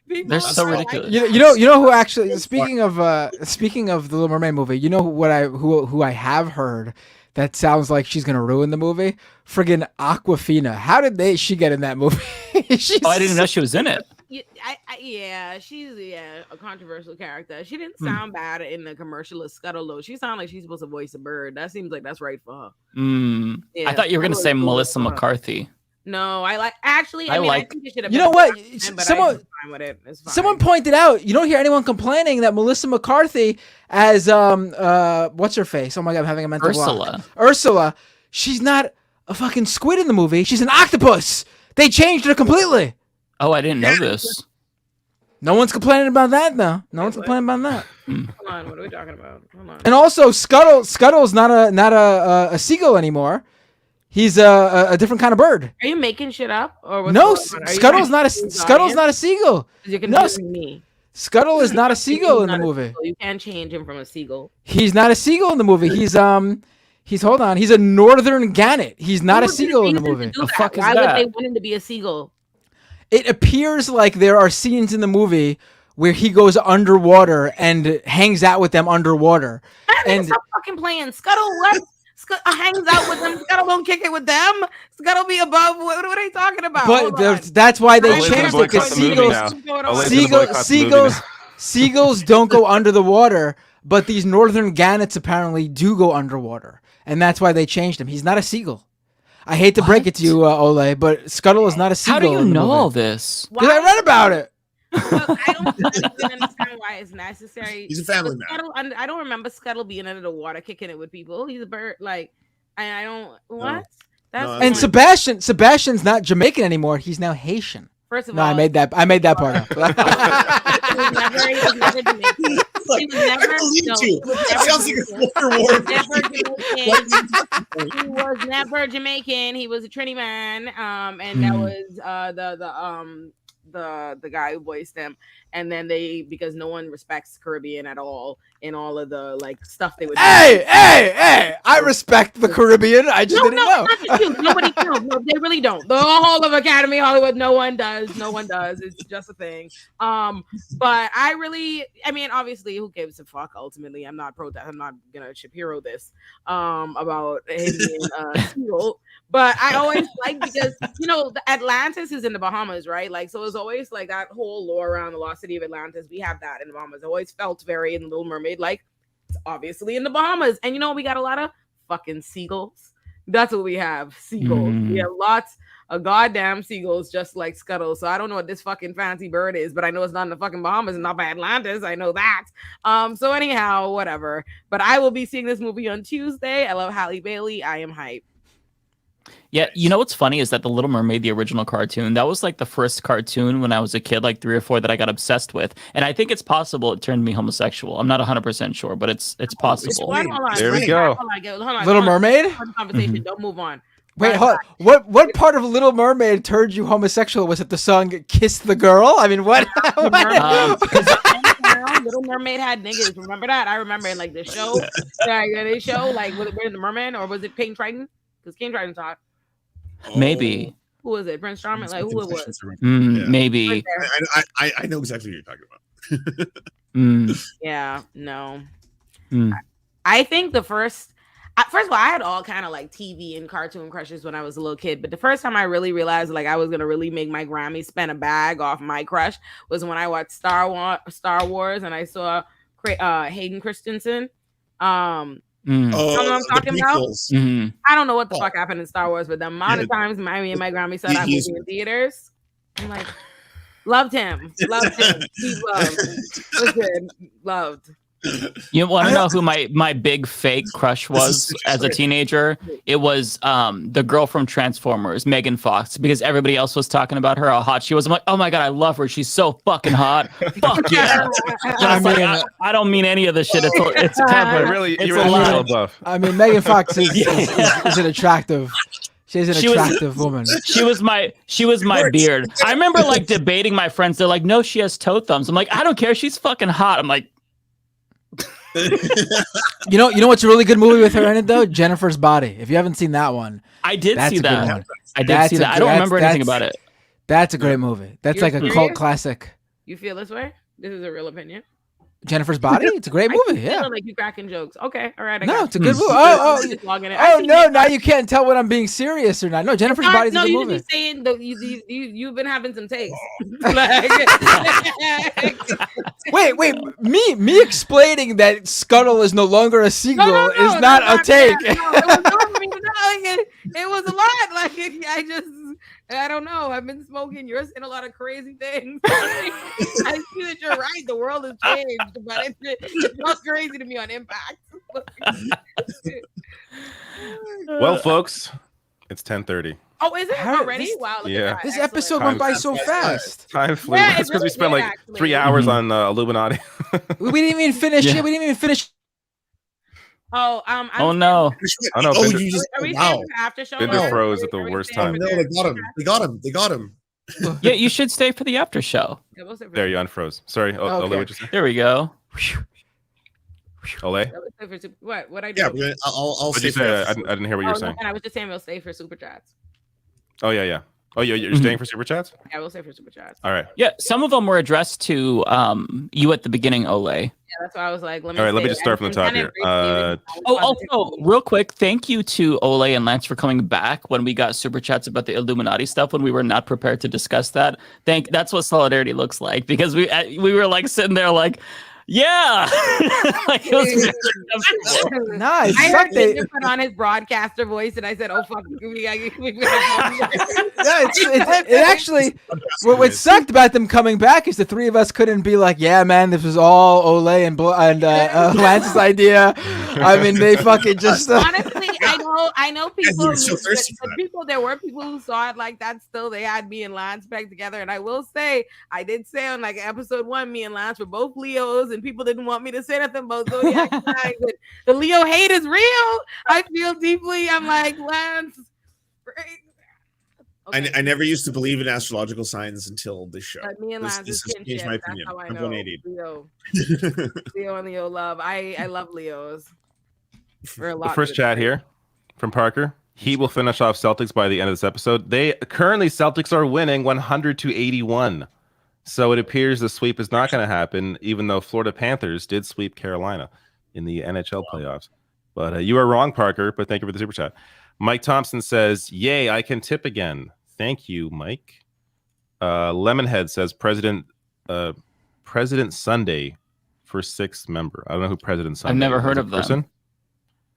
They're so ridiculous. You know who actually, speaking of the Little Mermaid movie, you know who I have heard that sounds like she's gonna ruin the movie? Friggin' Aquafina. How did she get in that movie? I didn't know she was in it. She's a controversial character. She didn't sound bad in the commercial of Scuttle though. She sounded like she's supposed to voice a bird. That seems like that's right for her. I thought you were gonna say Melissa McCarthy. No, I think it should have. You know what? Someone pointed out. You don't hear anyone complaining that Melissa McCarthy as what's her face? Oh my God, I'm having a mental block. Ursula. She's not a fucking squid in the movie. She's an octopus. They changed her completely. Oh, I didn't know this. No one's complaining about that, though. No one's complaining about that. Hold on, what are we talking about? Hold on. And also, Scuttle's not a seagull anymore. He's a different kind of bird. Are you making shit up? Or no, Scuttle's not a seagull. No, Scuttle is not a seagull in the movie. You can't change him from a seagull. He's not a seagull in the movie. He's a northern gannet. He's not a seagull in the movie. The fuck is that? Why would they want him to be a seagull? It appears like there are scenes in the movie where he goes underwater and hangs out with them underwater. And stop fucking playing. Scuttle what? Hangs out with them. Scuttle don't kick it with them. Scuttle be above. What are they talking about? But that's why they changed it, because seagulls don't go under the water, but these northern gannets apparently do go underwater, and that's why they changed him. He's not a seagull. I hate to break it to you, Olay, but Scuttle is not a seagull. How do you know all this? Because I read about it. Well, I don't understand why it's necessary. He's a family man. I don't remember Scuttle being under the water kicking it with people. He's a bird. Like, I don't. What? And Sebastian's not Jamaican anymore. He's now Haitian. First of all, I made that part up. He was never Jamaican. He was never Jamaican. He was a Trini man. And that was the guy who voiced him. And then because no one respects Caribbean at all in all of the like stuff they would. Hey! I respect the Caribbean. I just didn't know. Not you. Nobody does. No, they really don't. The whole of Academy Hollywood, no one does. It's just a thing. But I mean, obviously, who gives a fuck? Ultimately, I'm not gonna Shapiro this about him being single. But I always like, because the Atlantis is in the Bahamas, right? Like, so it's always like that whole lore around the lost city of Atlantis. We have that in the Bahamas. It always felt very in the Little Mermaid, like it's obviously in the Bahamas. And we got a lot of fucking seagulls. That's what we have. Seagulls. We have lots of goddamn seagulls, just like Scuttle. So I don't know what this fucking fancy bird is, but I know it's not in the fucking Bahamas and not by Atlantis. I know that. So anyhow, whatever. But I will be seeing this movie on Tuesday. I love Halle Bailey. I am hyped. Yeah, what's funny is that The Little Mermaid, the original cartoon, that was like the first cartoon when I was a kid, like 3 or 4, that I got obsessed with. And I think it's possible it turned me homosexual. I'm not 100% sure, but it's possible. There we go. Hold on, Little Mermaid? Conversation. Don't move on. Wait, hold on. What part of Little Mermaid turned you homosexual? Was it the song "Kiss the Girl"? I mean, what? Little Mermaid had niggas. Remember that? I remember in like the show. They show like was it the Merman or was it King Triton? Because King Triton's hot. Maybe. Who was it? Prince Charming? Like who it was? Maybe. I know exactly what you're talking about. Yeah, no. I think first of all, I had all kind of like TV and cartoon crushes when I was a little kid, but the first time I really realized like I was gonna really make my Grammy spend a bag off my crush was when I watched Star Wars and I saw Hayden Christensen. You know what I'm talking about? I don't know what the fuck happened in Star Wars, but the amount of times me and my Grammy saw that movie in theaters, I'm like, loved him. He loved. Listen, loved. You want to know who my big fake crush was as a teenager? It was the girl from Transformers, Megan Fox, because everybody else was talking about her, how hot she was. I'm like, oh my god, I love her. She's so fucking hot. Fuck yeah. I don't mean any of this shit. It's clever. Really, you're a little buff. I mean, Megan Fox is an attractive. She's an attractive woman. She was my beard. I remember like debating my friends. They're like, no, she has toe thumbs. I'm like, I don't care. She's fucking hot. I'm like. You know what's a really good movie with her in it though? Jennifer's Body. If you haven't seen that one, I did see that. I don't remember anything about it. That's a great movie. That's like a cult classic. You feel this way? This is a real opinion. Jennifer's Body. It's a great movie. Yeah. Like you cracking jokes. Okay. All right. No, it's a good movie. Oh no! Now you can't tell when I'm being serious or not. No, Jennifer's Body is a good movie. No, you just be saying you've been having some takes. Wait. Me explaining that Scuttle is no longer a seagull is not a take. It was a lot. Like I don't know. I've been smoking. You're saying a lot of crazy things. I see that you're right. The world has changed, but it's not crazy to me on impact. Well, folks, it's 10:30. Oh, is it already? Wow. Look at that. This episode went by so fast. Time flew. That's because we spent like 3 hours on Illuminati. We didn't even finish it. We didn't even finish. Oh, oh no! I know. Are we saying after show? Bender froze at the worst time. No, they got him. Yeah, you should stay for the after show. There, you unfroze. Sorry, Ole, what you say? There we go. Ole? What I do? Yeah, I'll What'd you say? I didn't hear what you were saying. And I was just saying we'll stay for super chats. Oh yeah. Oh, you're staying for super chats? Yeah, we'll stay for super chats. All right. Yeah, some of them were addressed to you at the beginning, Ole. Yeah, that's why I was like, let me just start from the top here. Also, real quick, thank you to Ole and Lance for coming back when we got super chats about the Illuminati stuff when we were not prepared to discuss that. That's what solidarity looks like, because we were like sitting there like, yeah, like it was nice. I heard Victor put on his broadcaster voice, and I said, "Oh fuck, it actually." What sucked about them coming back is the three of us couldn't be like, "Yeah, man, this was all Ole and Lance's idea." I mean, they fucking just. Honestly, I know people. There were people who saw it like that. Still, they had me and Lance back together, and I will say, I did say on like episode 1, me and Lance were both Leos. And people didn't want me to say nothing about zodiac signs. The Leo hate is real. I feel deeply. I'm like, Lance. Okay. I never used to believe in astrological signs until this show. But me and Lance this has changed my opinion. That's how I I'm know. 180. Leo and Leo love. I love Leos. The first chat here from Parker. He will finish off Celtics by the end of this episode. Celtics are winning 100-81. So it appears the sweep is not going to happen, even though Florida Panthers did sweep Carolina in the NHL playoffs. But you are wrong, Parker, but thank you for the super chat. Mike Thompson says, yay, I can tip again. Thank you, Mike. Lemonhead says, President Sunday for 6th member. I don't know who President Sunday is. I've never heard of person. them.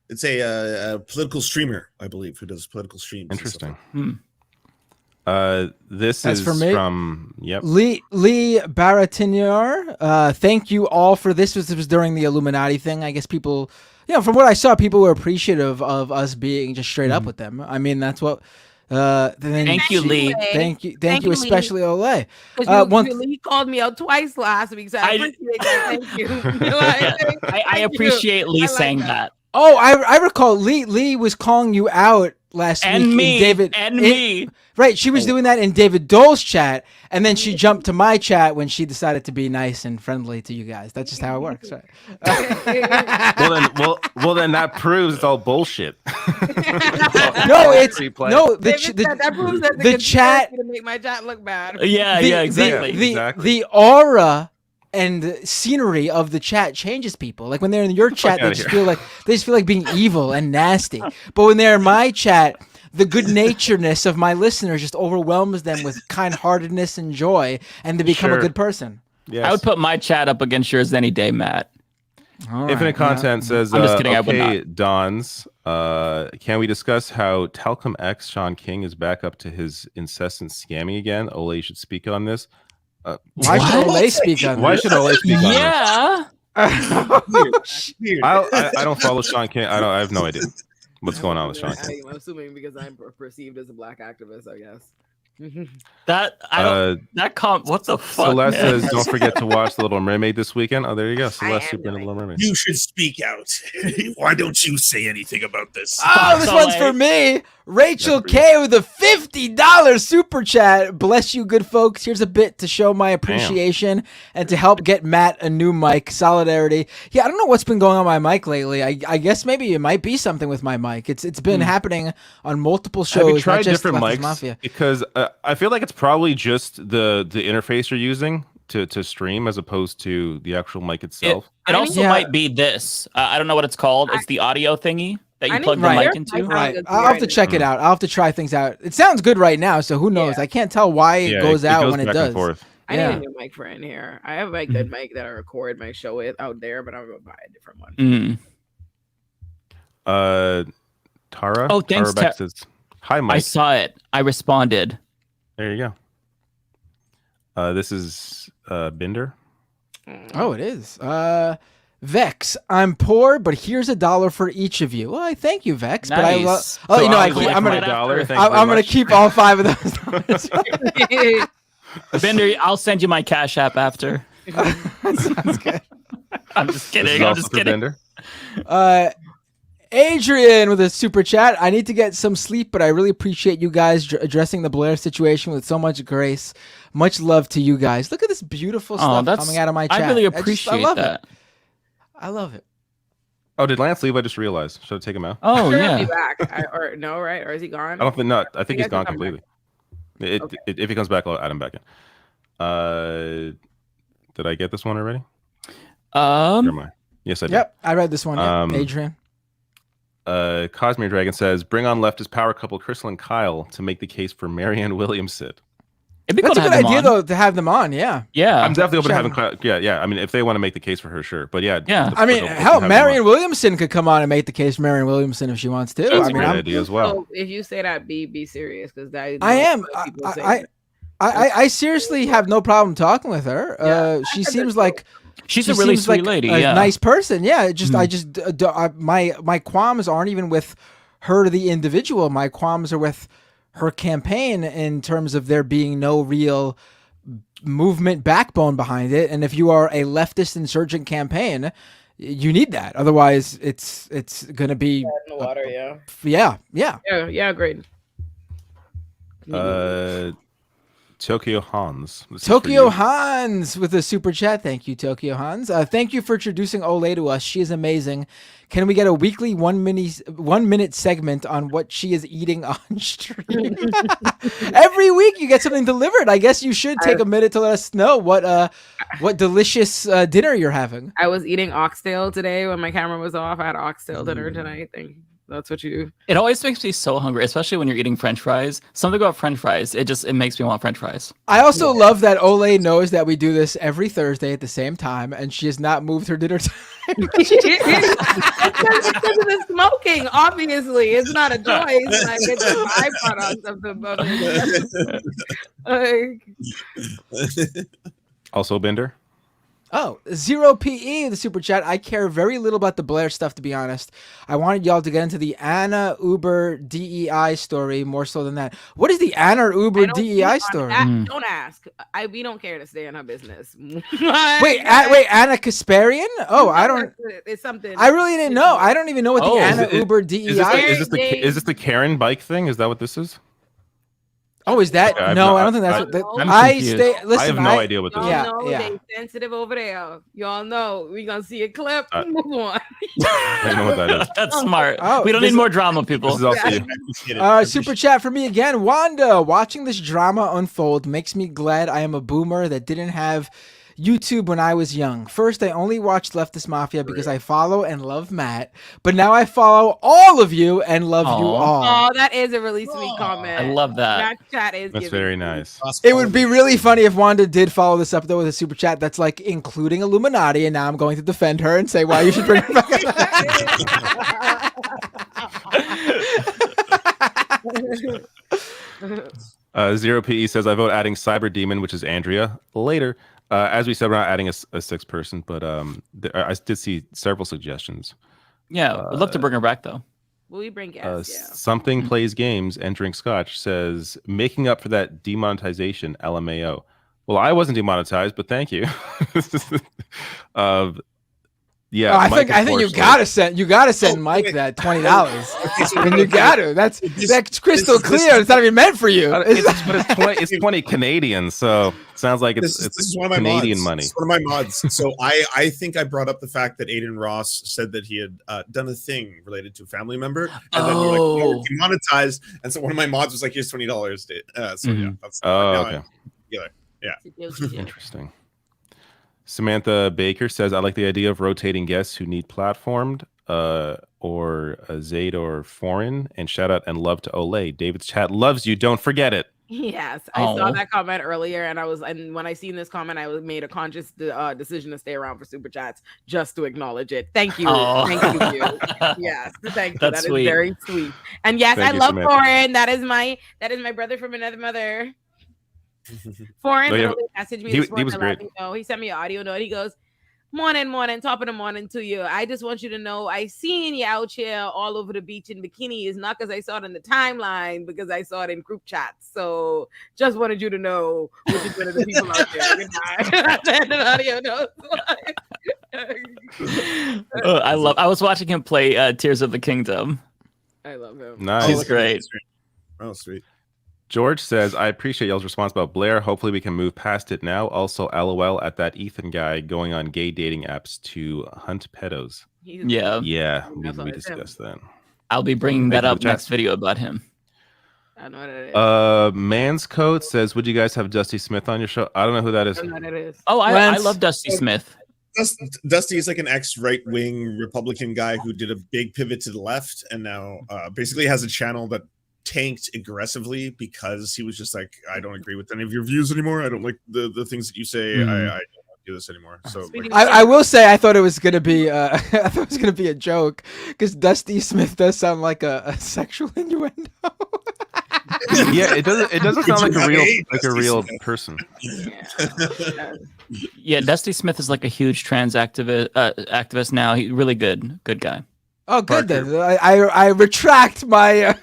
It's a political streamer, I believe, who does political streams. Interesting. This is from Lee Baratiniar. Thank you all for this. This was during the Illuminati thing. I guess people, from what I saw, people were appreciative of us being just straight up with them. I mean, that's what. Thank you, Lee. Thank you, especially Ole. Lee called me out twice last week, so I appreciate that. Thank you. I appreciate Lee saying that. Oh, I recall Lee was calling you out last And week me, in David and me. Right, she was doing that in David Dole's chat, and then she jumped to my chat when she decided to be nice and friendly to you guys. That's just how it works, right? well, then that proves it's all bullshit. No, it's no. That proves that the chat to make my chat look bad. Exactly. The aura and scenery of the chat changes people. Like when they're in your chat, they just feel like being evil and nasty. But when they're in my chat, the good naturedness of my listeners just overwhelms them with kind-heartedness and joy, and they become a good person. Yes. I would put my chat up against yours any day, Matt. Infinite Content says, I'm just kidding. I would okay, not. Dons, can we discuss how Telcom X Sean King is back up to his incessant scamming again? Olay should speak on this. Why should Olay speak on this? Why should Olay speak on this? I don't follow Sean King. I have no idea what's going on with Sean King. I'm assuming because I'm perceived as a black activist, I guess. What the fuck? Celeste says, don't forget to watch The Little Mermaid this weekend. Oh, there you go. Celeste super into Little Mermaid. You should speak out. Why don't you say anything about this? Oh, this one's for me. Rachel K with a $50 super chat. Bless you, good folks. Here's a bit to show my appreciation and to help get Matt a new mic. Solidarity. Yeah, I don't know what's been going on with my mic lately. I guess maybe it might be something with my mic. It's been happening on multiple shows. Have you tried not just different Leftist mics? Mafia. Because I feel like it's probably just the interface you're using to stream as opposed to the actual mic itself. It also might be this. I don't know what it's called. It's the audio thingy that you plug the mic into. Right. I'll have to check it out. I'll have to try things out. It sounds good right now, so who knows? I can't tell why it goes out when it does. I need a new mic for in here. I have a good mic that I record my show with out there, but I'm gonna buy a different one. Tara. Oh, thanks, Tara Beck says, hi, Mike. I saw it. I responded. There you go. This is Binder. Oh, it is. Vex, I'm poor, but here's $1 for each of you. Well, I thank you, Vex. Nice. But I'm gonna keep all 5 of those. Bender, I'll send you my Cash App after. Sounds good. I'm just kidding. I'm just kidding. Adrian with a super chat. I need to get some sleep, but I really appreciate you guys addressing the Blair situation with so much grace. Much love to you guys. Look at this beautiful stuff coming out of my chat. I really appreciate that. I love it. Oh, did Lance leave? I just realized. Should I take him out? Oh, He'll be back. Or is he gone? I don't think not. I think he's gone completely. If he comes back, I'll add him back in. Did I get this one already? Yes, I did. Yep, I read this one. Adrian. Cosmere Dragon says, bring on leftist power couple Crystal and Kyle to make the case for Marianne Williamson. That's a good idea, though, to have them on. Yeah. I'm definitely open to having Kyle. Yeah. I mean, if they want to make the case for her, sure. But yeah. I mean, hell, Marianne Williamson could come on and make the case for Marianne Williamson if she wants to. That's a great idea as well. So if you say that, be serious, because I am. I seriously have no problem talking with her. She seems like. She's a really sweet lady, a nice person. Yeah, my qualms aren't even with her, the individual. My qualms are with her campaign in terms of there being no real movement backbone behind it. And if you are a leftist insurgent campaign, you need that. Otherwise, it's going to be in the water. Yeah. Great. Tokyo Hans. Tokyo Hans with a super chat. Thank you, Tokyo Hans. Thank you for introducing Olay to us. She is amazing. Can we get a weekly 1 minute segment on what she is eating on stream? Every week you get something delivered. I guess you should take a minute to let us know what delicious dinner you're having. I was eating oxtail today when my camera was off. I had oxtail dinner tonight. That's what you do. It always makes me so hungry, especially when you're eating French fries. Something about French fries, it makes me want French fries. I also love that Olay knows that we do this every Thursday at the same time, and she has not moved her dinner time. It's because of the smoking. Obviously, it's not a choice. Like it's a byproduct of the. Also, Bender. Oh, 0PE, the super chat. I care very little about the Blair stuff, to be honest. I wanted y'all to get into the Anna Uber DEI story more so than that. What is the Anna Uber DEI story? Don't ask. We don't care to stay in her business. Wait, Anna Kasparian? Oh, I don't. It's something. I really didn't know. I don't even know what the Anna Uber DEI is this the Karen bike thing? Is that what this is? Oh, is that? Okay, no, I don't think that's what. I'm I confused. stay. Listen, I have no idea what this is. Y'all know they sensitive over there. Y'all know we gonna see a clip. Move on. I don't know what that is. That's smart. Oh, We don't need more drama, people. This is also you. Super chat for me again. Wanda, watching this drama unfold makes me glad I am a boomer that didn't have YouTube when I was young. First, I only watched Leftist Mafia because I follow and love Matt, but now I follow all of you and love you all. Oh, that is a really sweet comment. I love that. Chat is That's very nice. It would be really funny if Wanda did follow this up though with a super chat that's like including Illuminati, and now I'm going to defend her and say why you should bring her back. 0PE says I vote adding Cyber Demon, which is Andrea, later. As we said, we're not adding a sixth person, but I did see several suggestions. Yeah, I'd love to bring her back though. Will we bring guests? Something plays games and drinks scotch says making up for that demonetization. LMAO. Well, I wasn't demonetized, but thank you. Yeah, I think you gotta send Mike that $20. And you gotta. That's crystal clear. It's not even meant for you. It's 20 Canadian, so it sounds like it's one of my Canadian mods. money. It's one of my mods. So I think I brought up the fact that Aiden Ross said that he had done a thing related to a family member, and then you're like, oh, we're demonetized. And so one of my mods was like, here's $20. So yeah, that's okay. Yeah. Interesting. Samantha Baker says, I like the idea of rotating guests who need platformed or Zaid or Foreign. And shout out and love to Olay. David's chat loves you. Don't forget it. Yes, I saw that comment earlier, and when I seen this comment, I made a conscious decision to stay around for super chats just to acknowledge it. Thank you, thank you. Yes, thank you. That's sweet. Is very sweet. And yes, I love Foreign. That is my brother from another mother. Foreign messaged me. He was great. He sent me an audio note. He goes, morning, top of the morning to you. I just want you to know I seen you out here all over the beach in bikinis, not because I saw it in the timeline, because I saw it in group chats. So just wanted you to know which is one of the people out there. I was watching him play Tears of the Kingdom. I love him. Nice. He's great. Oh, sweet. George says, I appreciate y'all's response about Blair. Hopefully we can move past it now. Also, LOL at that Ethan guy going on gay dating apps to hunt pedos. Yeah, we discussed that. I'll be bringing that up next video about him. I know what it is. Man's Coat says, would you guys have Dusty Smith on your show? I don't know who that is. I know what it is. Oh, I love Dusty Smith. Dusty is like an ex-right-wing Republican guy who did a big pivot to the left and now basically has a channel that tanked aggressively because he was just like, I don't agree with any of your views anymore. I don't like the things that you say. I don't do this anymore. So like, I will say I thought it was gonna be a joke because Dusty Smith does sound like a sexual innuendo. Yeah, it doesn't sound like a real person. Yeah, Dusty Smith is like a huge trans activist now. He's really good guy. Oh, good then. I retract my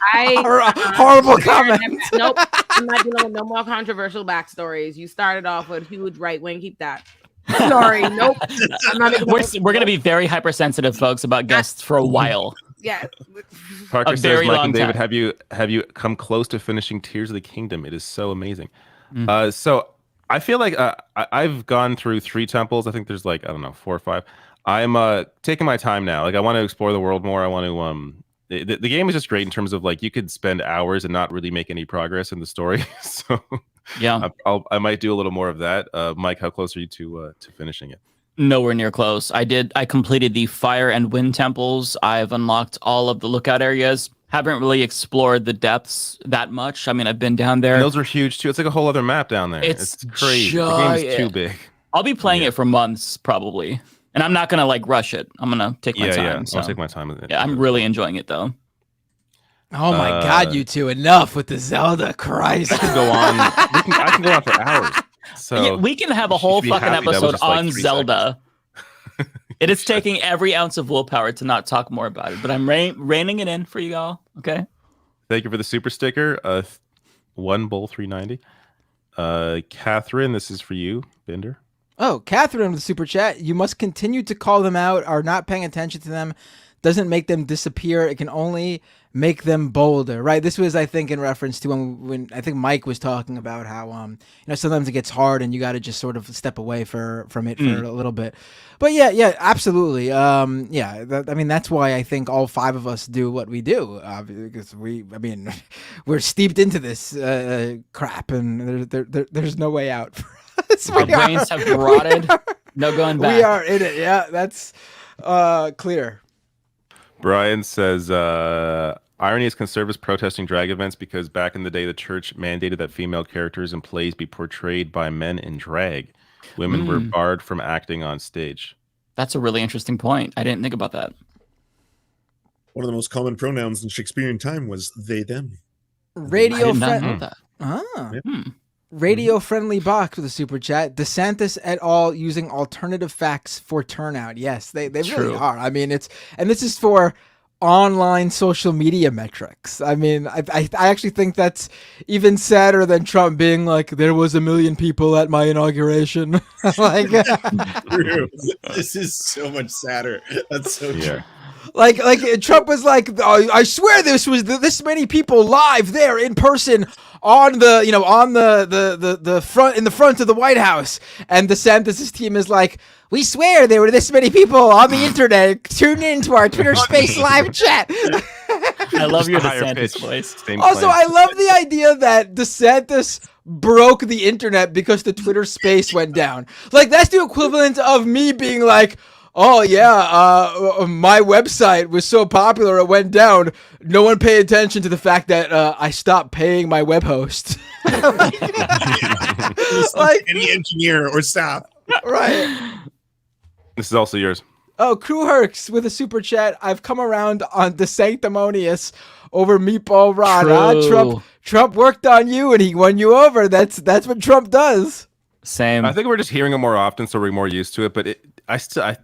horrible comment. Nope, I'm not dealing with no more controversial backstories. You started off with huge right wing. Keep that. Sorry, nope. I'm not we're gonna be very hypersensitive, folks, about guests for a while. Yeah. Parker says, Mike and David, have you come close to finishing Tears of the Kingdom? It is so amazing. So I feel like I've gone through 3 temples. I think there's like, I don't know, 4 or 5. I'm taking my time now. Like I want to explore the world more. I want to the game is just great in terms of like you could spend hours and not really make any progress in the story. So yeah, I might do a little more of that. Mike, how close are you to finishing it? Nowhere near close. I completed the fire and wind temples. I've unlocked all of the lookout areas. Haven't really explored the depths that much. I mean, I've been down there. And those are huge too. It's like a whole other map down there. It's crazy. The game's too big. I'll be playing it for months probably. And I'm not gonna like rush it. I'm gonna take my time. Yeah, I'll take my time with it. Yeah, I'm really enjoying it though. Oh my God, you two! Enough with the Zelda. Christ. I can go on. I can go on for hours. So Yeah, we can have a whole fucking episode on Zelda. It is taking every ounce of willpower to not talk more about it, but I'm reining it in for you all. Okay. Thank you for the super sticker. One bowl 390. Catherine, this is for you, Bender. Oh, Catherine with the super chat. You must continue to call them out. Are not paying attention to them doesn't make them disappear. It can only make them bolder, right? This was, I think, in reference to when I think Mike was talking about how sometimes it gets hard and you got to just sort of step away from it for a little bit. But yeah, absolutely. That's why I think all five of us do what we do, because we're steeped into this crap, and there's no way out for us. Our brains have rotted. No going back. We are in it. Yeah, that's clear. Brian says, irony is conservatives protesting drag events because back in the day, the church mandated that female characters and plays be portrayed by men in drag. Women were barred from acting on stage. That's a really interesting point. I didn't think about that. One of the most common pronouns in Shakespearean time was they, them. Radio friendly. Radio friendly box with a super chat. DeSantis et al. Using alternative facts for turnout. Yes, they really are. I mean, this is for online social media metrics. I mean, I actually think that's even sadder than Trump being like, there was 1 million people at my inauguration. Like, this is so much sadder. That's so true. Like Trump was like, oh, I swear this was this many people live there in person on the front, in the front of the White House, and DeSantis' team is like, we swear there were this many people on the internet tuned into our Twitter Space live chat. I love your DeSantis voice. Also, I love the idea that DeSantis broke the internet because the Twitter Space went down. Like, that's the equivalent of me being like, oh yeah, my website was so popular it went down. No one paid attention to the fact that I stopped paying my web host. Like any engineer or staff. Right. This is also yours. Oh, Crew Herks with a super chat. I've come around on the sanctimonious over Meatball Rod. Trump worked on you and he won you over. That's what Trump does. Same. I think we're just hearing it more often, so we're more used to it. But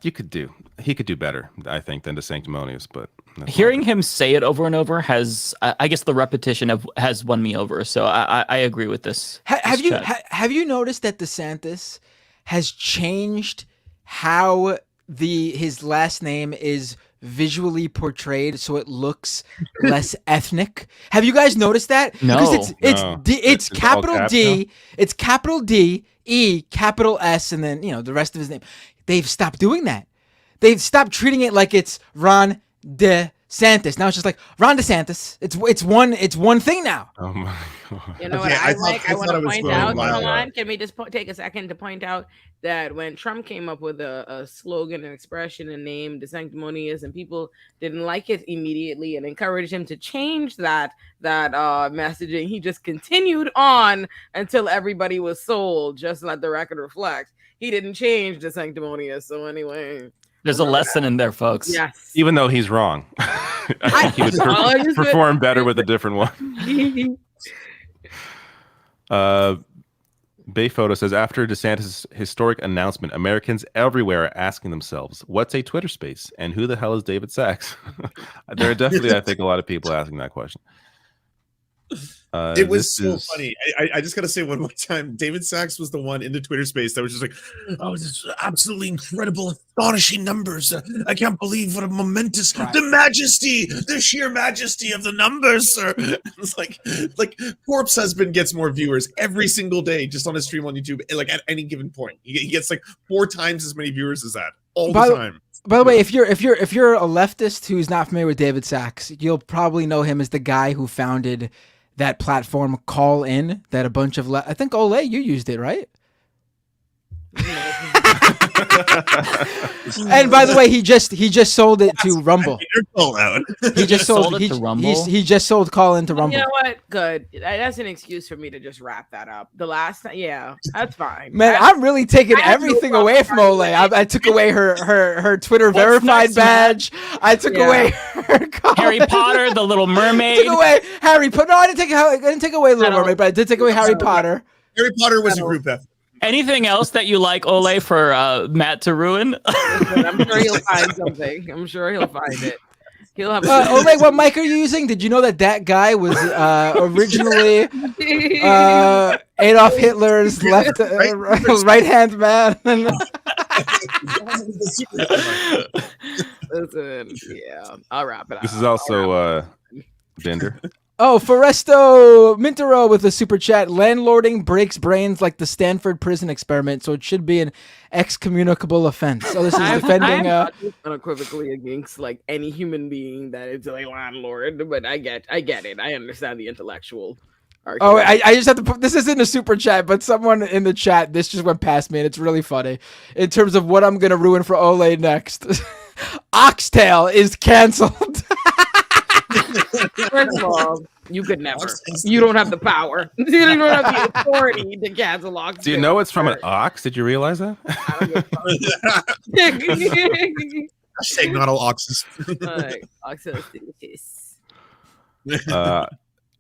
he could do better, I think, than the sanctimonious. But hearing him say it over and over has, I guess, the repetition has won me over. So I agree with this. Have you noticed that DeSantis has changed how his last name is visually portrayed so it looks less ethnic? Have you guys noticed that? No. Because it's capital D, it's capital D, E, capital S, and then the rest of his name. They've stopped doing that. They've stopped treating it like it's Ron DeSantis. Now it's just like Ron DeSantis. It's one thing now. Oh my god. You know what I want to point out. Hold on. Can we just take a second to point out that when Trump came up with a slogan and expression and name, the sanctimonious, and people didn't like it immediately and encouraged him to change that messaging, he just continued on until everybody was sold. Just let the record reflect. He didn't change the sanctimonious. So anyway. There's a lesson in there, folks. Yes. Even though he's wrong, I think he would perform better with a different one. Bay Photo says, after DeSantis' historic announcement, Americans everywhere are asking themselves, what's a Twitter space? And who the hell is David Sachs? There are definitely, I think, a lot of people asking that question. It was so funny. I just got to say one more time, David Sachs was the one in the Twitter space that was just like, oh, this is absolutely incredible, astonishing numbers. I can't believe what a momentous, the sheer majesty of the numbers, sir. It's like Corpse Husband gets more viewers every single day just on his stream on YouTube, like at any given point. He gets like 4 times as many viewers as that all the time. By the way, if you're a leftist who's not familiar with David Sachs, you'll probably know him as the guy who founded that platform Call In, that a bunch of I think Olay, you used it, right? And by the way, he just sold it to Rumble. He just sold it to Rumble. He just sold Call In to Rumble. You know what? Good. That's an excuse for me to just wrap that up. The last time, yeah, that's fine. Man, I'm really taking everything away from Olay. I took away her Twitter verified badge. I took away her Harry Potter, the Little Mermaid. I took away Harry Potter. No, I didn't take away Little Mermaid, but I did take away Harry Potter. Harry Potter was a group effort. Anything else that you like, Ole, for Matt to ruin? I'm sure he'll find something. I'm sure he'll find it. He'll have. Ole, what mic are you using? Did you know that guy was originally Adolf Hitler's right hand man? Listen, yeah, I'll wrap it up. This is also Bender. Oh, Foresto Mintero with a super chat. Landlording breaks brains like the Stanford prison experiment, so it should be an excommunicable offense. So this is defending. I'm unequivocally against like any human being that is a landlord, but I get it. I understand the intellectual argument. Oh, I just have to put this isn't a super chat, but someone in the chat, this just went past me, and it's really funny in terms of what I'm gonna ruin for Ole next. Oxtail is canceled. First of all, you could never. You don't have the power. You don't have the authority to cancel ox. Do you know it's from an ox? Did you realize that? Hashtag not all oxes.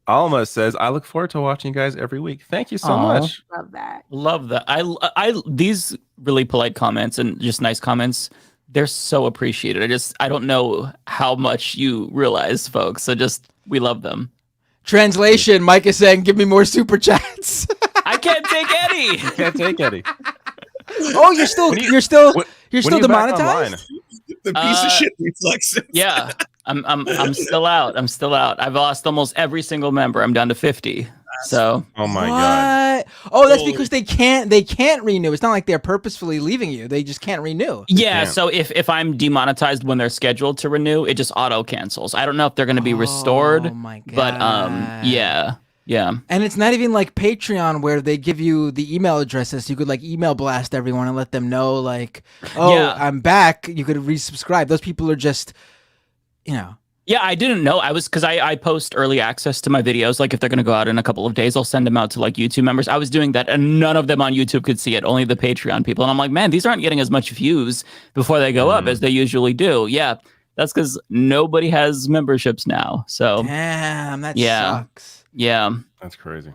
Alma says, I look forward to watching you guys every week. Thank you so much. Love that. Love that. I these really polite comments and just nice comments, they're so appreciated. I don't know how much you realize, folks. So we love them. Translation, Mike is saying, give me more super chats. I can't take any. You can't take any. Oh, you're still demonetized? The piece of shit reflex. Yeah. I'm still out. I've lost almost every single member. I'm down to 50. So oh my god. Oh, that's because they can't renew. It's not like they're purposefully leaving you. They just can't renew. Yeah, so if I'm demonetized when they're scheduled to renew, it just auto cancels. I don't know if they're going to be restored. Oh my god. But yeah. And it's not even like Patreon where they give you the email addresses. You could like email blast everyone and let them know like, oh, yeah, I'm back. You could resubscribe. Those people are just, you know. Yeah, I didn't know. Because I post early access to my videos. Like if they're going to go out in a couple of days, I'll send them out to like YouTube members. I was doing that and none of them on YouTube could see it. Only the Patreon people. And I'm like, man, these aren't getting as much views before they go up as they usually do. Yeah, that's because nobody has memberships now. So damn, that sucks. Yeah. That's crazy.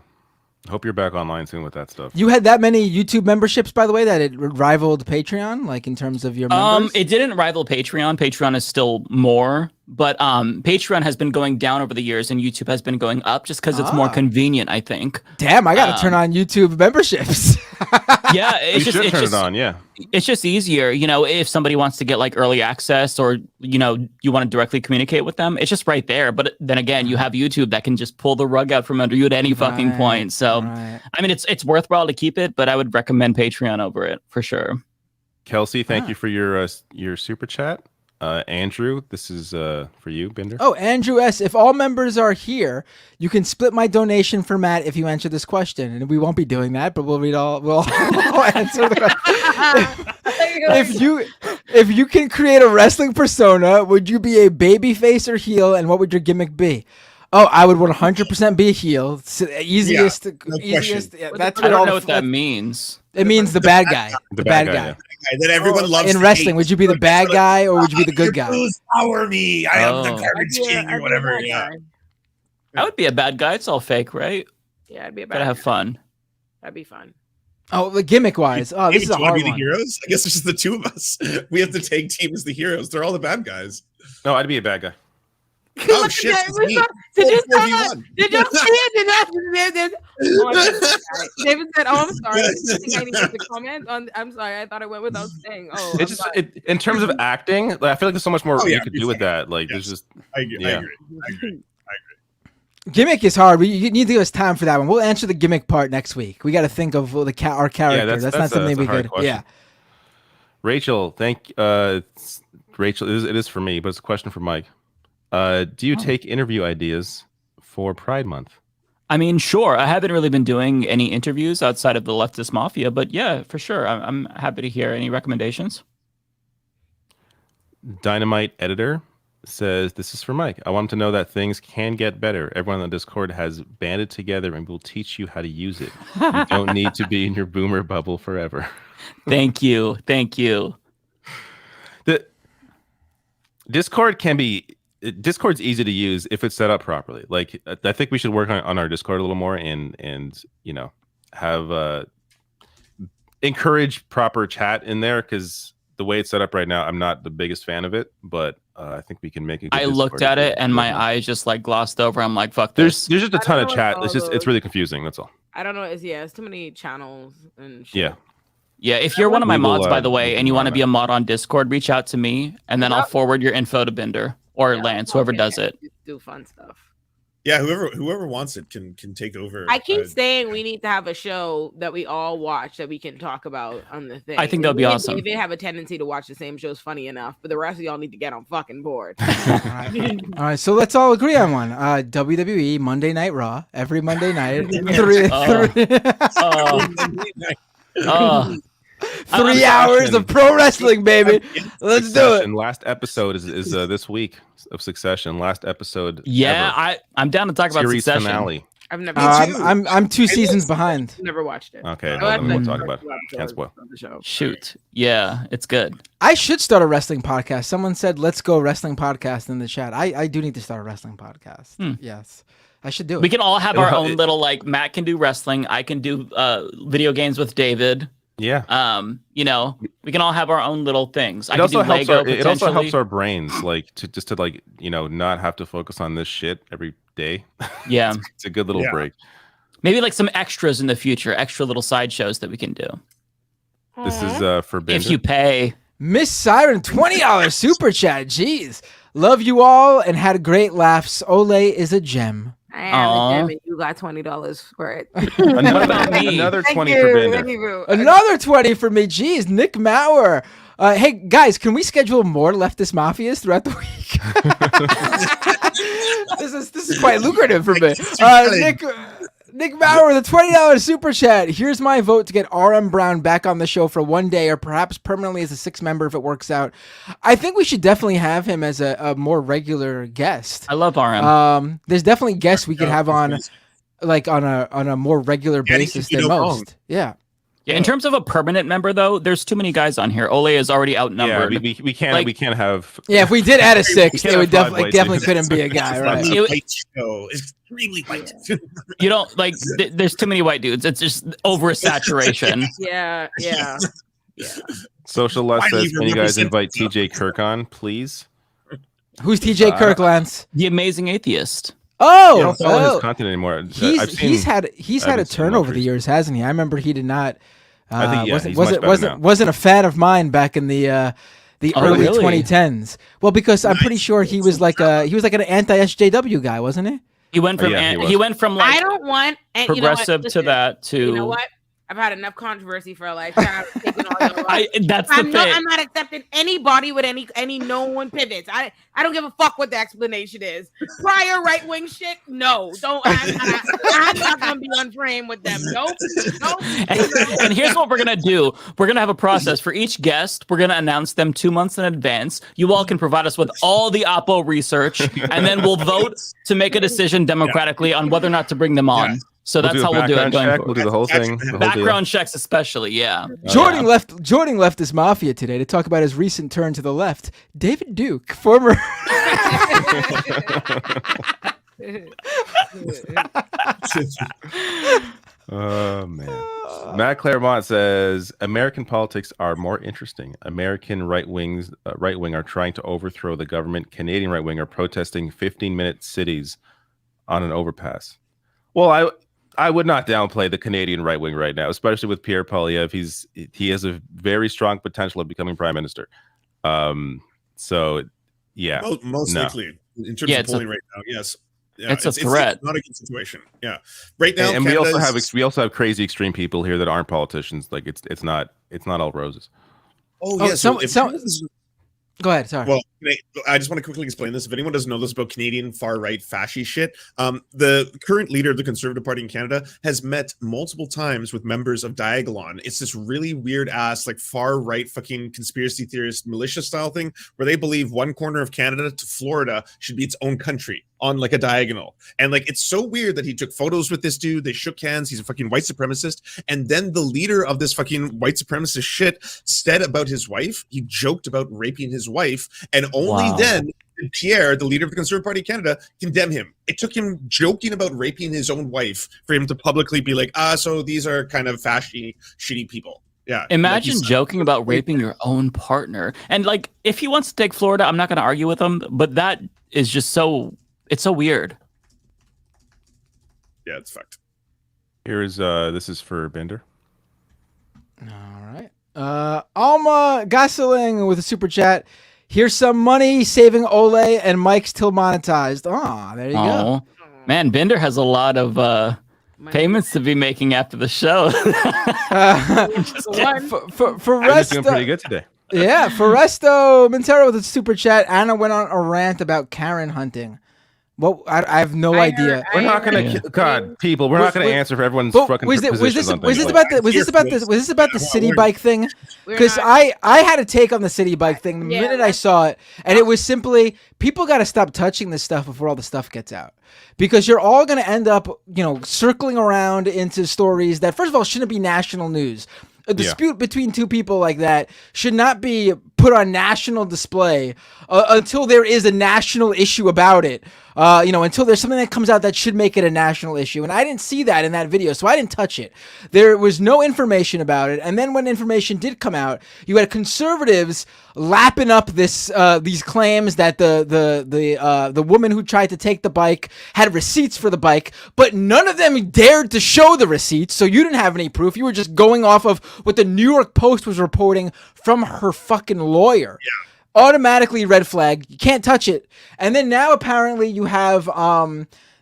I hope you're back online soon with that stuff. You had that many YouTube memberships, by the way, that it rivaled Patreon, like in terms of your members? It didn't rival Patreon. Patreon is still more, but Patreon has been going down over the years and YouTube has been going up just because it's more convenient, I think. Damn, I got to turn on YouTube memberships. Yeah, it's you should turn it on, yeah. It's just easier, you know, if somebody wants to get like early access or, you know, you want to directly communicate with them, it's just right there. But then again, you have YouTube that can just pull the rug out from under you at any fucking point. So, I mean, it's worthwhile to keep it, but I would recommend Patreon over it for sure. Kelsey, thank you for your super chat. Andrew, this is for you, Bender. Oh, Andrew S. If all members are here, you can split my donation for Matt if you answer this question, and we won't be doing that, but we'll answer the question. If you can create a wrestling persona, would you be a baby face or heel, and what would your gimmick be? Oh, I would 100% be a heel. Easiest. Yeah, that's I don't know what that means. It means the bad guy. The bad guy. That everyone loves in wrestling. Would you be the bad guy or would you be the good guy? Power me! I am the garbage king or whatever. Yeah, I would be a bad guy. It's all fake, right? Yeah, I'd be a bad guy. Gotta have fun. That'd be fun. Oh, the gimmick wise. Oh, this is a hard one. The heroes? I guess it's just the two of us. We have to take team as the heroes. They're all the bad guys. No, I'd be a bad guy. Oh shit! Did you see it? David said, "Oh, I'm sorry. I think I needed to comment on. I'm sorry. I thought I went without saying. Oh, it's just in terms of acting. Like, I feel like there's so much more you could do with that. Like, there's just. I agree. Gimmick is hard. You need to give us time for that one. We'll answer the gimmick part next week. We got to think of our character. Yeah, that's not something we could. Yeah. Rachel, Rachel, it is for me, but it's a question for Mike. Do you take interview ideas for Pride Month? I mean, sure. I haven't really been doing any interviews outside of the Leftist Mafia, but yeah, for sure. I'm happy to hear any recommendations. Dynamite Editor says, this is for Mike. I want him to know that things can get better. Everyone on Discord has banded together and will teach you how to use it. You don't need to be in your boomer bubble forever. Thank you. Thank you. The Discord's easy to use if it's set up properly. Like, I think we should work on our Discord a little more and you know, have encourage proper chat in there, because the way it's set up right now, I'm not the biggest fan of it, but I think we can make it. I looked at it and my eyes just like glossed over. I'm like, fuck this. There's just a ton of chat. It's really confusing. That's all. I don't know. It's too many channels and shit. Yeah. Yeah, if you're one of my mods, by the way, and you want to be a mod on Discord, reach out to me, and then I'll forward your info to Binder or Lance, whoever does it. Do fun stuff. Yeah, whoever wants it can take over. I keep saying we need to have a show that we all watch that we can talk about on the thing. I think that would be awesome. David have a tendency to watch the same shows funny enough, but the rest of y'all need to get on fucking board. All right, so let's all agree on one. WWE Monday Night Raw every Monday night. 3 hours of pro wrestling, baby. Let's do it. And last episode is this week of Succession. Last episode. Yeah, I'm down to talk about Series Succession. finale. I've never. I'm 2 seasons behind. Never watched it. Okay, then we'll talk about it. Can't spoil. Shoot, yeah, it's good. I should start a wrestling podcast. Someone said, "Let's go wrestling podcast" in the chat. I do need to start a wrestling podcast. Yes, I should do it. We can all have our own little, like, Matt can do wrestling. I can do video games with David. Yeah. You know, we can all have our own little things. It also helps our brains, like, to like, you know, not have to focus on this shit every day. Yeah. It's a good little break. Maybe like some extras in the future, extra little side shows that we can do. This is forbidden. If you pay. Miss Siren, $20 super chat. Jeez. Love you all and had great laughs. Ole is a gem. I am a gem and you got $20 for it. Another 20 for Binder. Another 20 for me. Jeez, Nick Maurer. Hey guys, can we schedule more Leftist Mafias throughout the week? This is quite lucrative for me. Nick Maurer with a $20 super chat. Here's my vote to get RM Brown back on the show for one day, or perhaps permanently as a 6th member if it works out. I think we should definitely have him as a more regular guest. I love RM. There's definitely guests we could have on, like on a more regular basis than most. Yeah. Yeah, in terms of a permanent member, though, there's too many guys on here. Ole is already outnumbered. Yeah, we can't have. Yeah, if we did add a 6th, it would definitely couldn't be a guy, right? Extremely white. You don't like. There's too many white dudes. It's just oversaturation. Yeah. Social Less says, can you guys invite TJ Kirk on, please? Who's TJ Kirk, Lance? The Amazing Atheist. Oh, I don't follow his content anymore. He's had a turn over the years, hasn't he? I remember he did not. Wasn't a fan of mine back in the early 2010s. Well, because I'm pretty sure he was like an anti-SJW guy, wasn't he? He went from like I don't want progressive to that to. You know what? I've had enough controversy for a lifetime. That's the thing. I'm not accepting anybody with any known pivots. I don't give a fuck what the explanation is. Prior right wing shit, no. Don't. I'm not gonna be on frame with them. Nope. And here's what we're gonna do. We're gonna have a process for each guest. We're gonna announce them 2 months in advance. You all can provide us with all the Oppo research, and then we'll vote to make a decision democratically on whether or not to bring them on. Yeah. So that's how we'll do it going forward. We'll do the whole thing. Background checks especially, yeah. Joining Leftist Mafia today to talk about his recent turn to the left, David Duke, former... Oh, man. Matt Claremont says, American politics are more interesting. American right wing are trying to overthrow the government. Canadian right wing are protesting 15-minute cities on an overpass. Well, I would not downplay the Canadian right wing right now, especially with Pierre Poilievre. He has a very strong potential of becoming prime minister. So yeah, most likely in terms of polling right now, yes. Yeah, it's a threat. It's not a good situation. Yeah, right now, and we also have crazy extreme people here that aren't politicians. Like it's not all roses. Oh yeah. Go ahead. Sorry. Well, I just want to quickly explain this. If anyone doesn't know this about Canadian far-right fascist shit, the current leader of the Conservative Party in Canada has met multiple times with members of Diagolon. It's this really weird-ass, like, far-right fucking conspiracy theorist militia-style thing where they believe one corner of Canada to Florida should be its own country on, like, a diagonal. And, like, it's so weird that he took photos with this dude. They shook hands. He's a fucking white supremacist. And then the leader of this fucking white supremacist shit said about his wife, he joked about raping his wife, and only then did Pierre, the leader of the Conservative Party of Canada, condemn him. It took him joking about raping his own wife for him to publicly be like, so these are kind of fashy, shitty people. Yeah. Imagine joking about raping your own partner. And like, if he wants to take Florida, I'm not going to argue with him, but that is just it's so weird. Yeah, it's fucked. Here is, this is for Bender. All right. Alma Gosling with a super chat. Here's some money saving Ole and Mike's till monetized. Oh, there you go. Man, Bender has a lot of payments to be making after the show. For I'm just doing Resto, pretty good today. yeah, for Resto Montero with a super chat. Anna went on a rant about Karen hunting. Well, I have no idea. We're not gonna, God, people. We're not gonna answer for everyone's fucking positions on things. Was this about the city bike thing? Because I had a take on the city bike thing the minute I saw it, and it was simply people got to stop touching this stuff before all the stuff gets out, because you're all gonna end up, circling around into stories that, first of all, shouldn't be national news. A dispute between two people like that should not be put on national display until there is a national issue about it. Until there's something that comes out that should make it a national issue. And I didn't see that in that video, so I didn't touch it. There was no information about it. And then when information did come out, you had conservatives lapping up these claims that the woman who tried to take the bike had receipts for the bike, but none of them dared to show the receipts, so you didn't have any proof. You were just going off of what the New York Post was reporting from her fucking lawyer. Yeah. Automatically red flag. You can't touch it. And then now apparently you have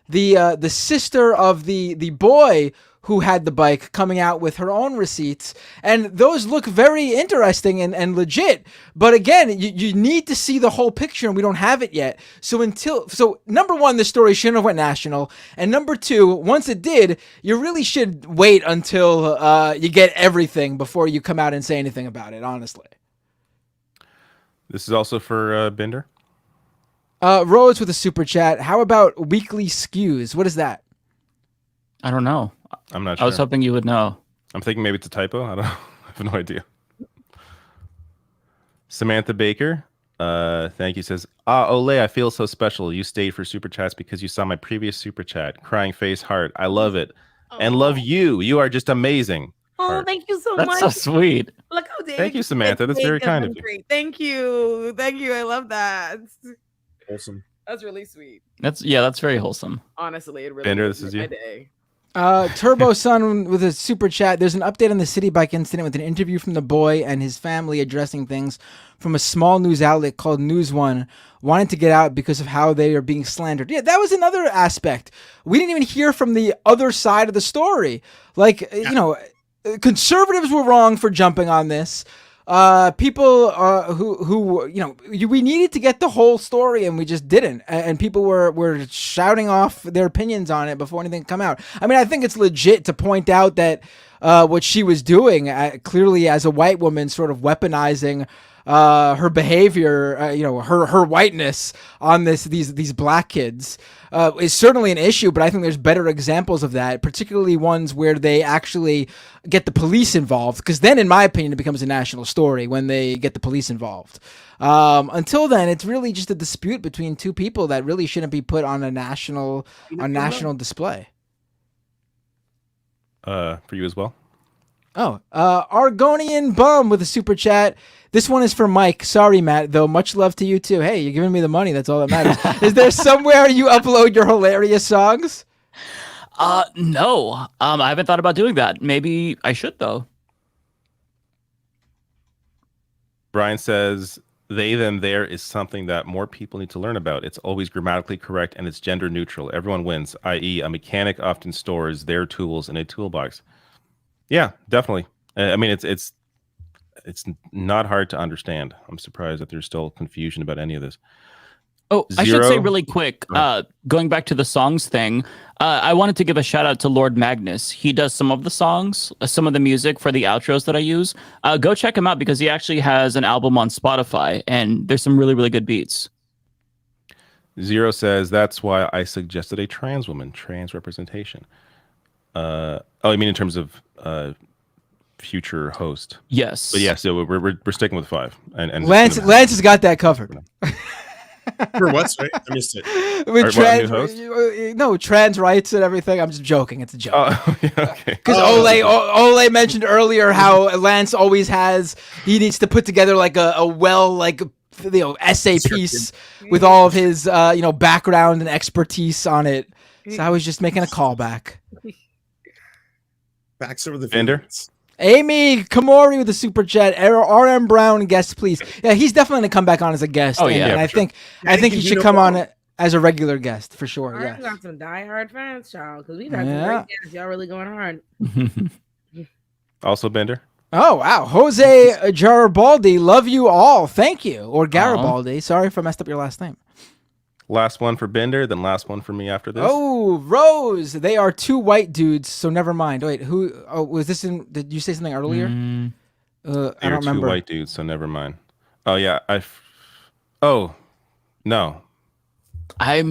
the sister of the boy who had the bike coming out with her own receipts, and those look very interesting and legit. But again, you need to see the whole picture, and we don't have it yet. So number one, the story shouldn't have went national, and number two, once it did, you really should wait until you get everything before you come out and say anything about it. Honestly. This is also for Bender. Rose with a super chat. How about weekly skews? What is that? I don't know. I'm not sure. I was hoping you would know. I'm thinking maybe it's a typo. I don't know. I have no idea. Samantha Baker, thank you, says, Ole, I feel so special. You stayed for super chats because you saw my previous super chat. Crying face heart. I love it. And love you. You are just amazing. Oh, thank you so much. That's so sweet. Look how Dave. Thank you, Samantha. That's very kind of you. Thank you. Thank you. I love that. Awesome. That's really sweet. That's very wholesome. Honestly, it really Bender, made this is my you. day. Turbo Sun with a super chat. There's an update on the city bike incident with an interview from the boy and his family addressing things from a small news outlet called News One, wanting to get out because of how they are being slandered. Yeah, that was another aspect. We didn't even hear from the other side of the story. Like, conservatives were wrong for jumping on this. People who we needed to get the whole story, and we just didn't. And people were shouting off their opinions on it before anything come out. I mean, I think it's legit to point out that what she was doing, clearly as a white woman, sort of weaponizing her behavior, her whiteness on these black kids, is certainly an issue. But I think there's better examples of that, particularly ones where they actually get the police involved, because then, in my opinion, it becomes a national story when they get the police involved. Until then, it's really just a dispute between two people that really shouldn't be put on a national display. For you as well. Oh, Argonian Bum with a super chat. This one is for Mike. Sorry, Matt, though. Much love to you, too. Hey, you're giving me the money. That's all that matters. Is there somewhere you upload your hilarious songs? No. I haven't thought about doing that. Maybe I should, though. Brian says, they, them, there is something that more people need to learn about. It's always grammatically correct, and it's gender neutral. Everyone wins, i.e. a mechanic often stores their tools in a toolbox. Yeah, definitely. I mean, it's not hard to understand. I'm surprised that there's still confusion about any of this. Oh, I should say really quick, going back to the songs thing, I wanted to give a shout out to Lord Magnus. He does some of the songs, some of the music for the outros that I use. Go check him out because he actually has an album on Spotify, and there's some really, really good beats. Zero says, that's why I suggested a trans woman, trans representation. I mean in terms of future host. Yes. But yeah, so we're sticking with 5. And Lance has got that covered. For what? Sorry, I missed it. With trans rights and everything. I'm just joking. It's a joke. Oh, yeah, okay. Because Ole mentioned earlier how Lance always he needs to put together like a essay piece with all of his background and expertise on it. So I was just making a callback. Backs over the Fender. Amy Kamori with the super chat. RM Brown guest, please. Yeah, he's definitely gonna come back on as a guest. Oh yeah, and I think he should come on as a regular guest for sure. Yeah, got some diehard fans, child. Because we've had some great guests. Y'all really going hard. Also, Bender. Oh wow, Jose Garibaldi, love you all. Thank you, or Garibaldi. Sorry if I messed up your last name. Last one for Bender, then last one for me after this. Oh, Rose, they are two white dudes, so never mind. Wait, who? Oh, was this in? Did you say something earlier? I don't remember. Two white dudes, so never mind. Oh yeah, Oh, no. I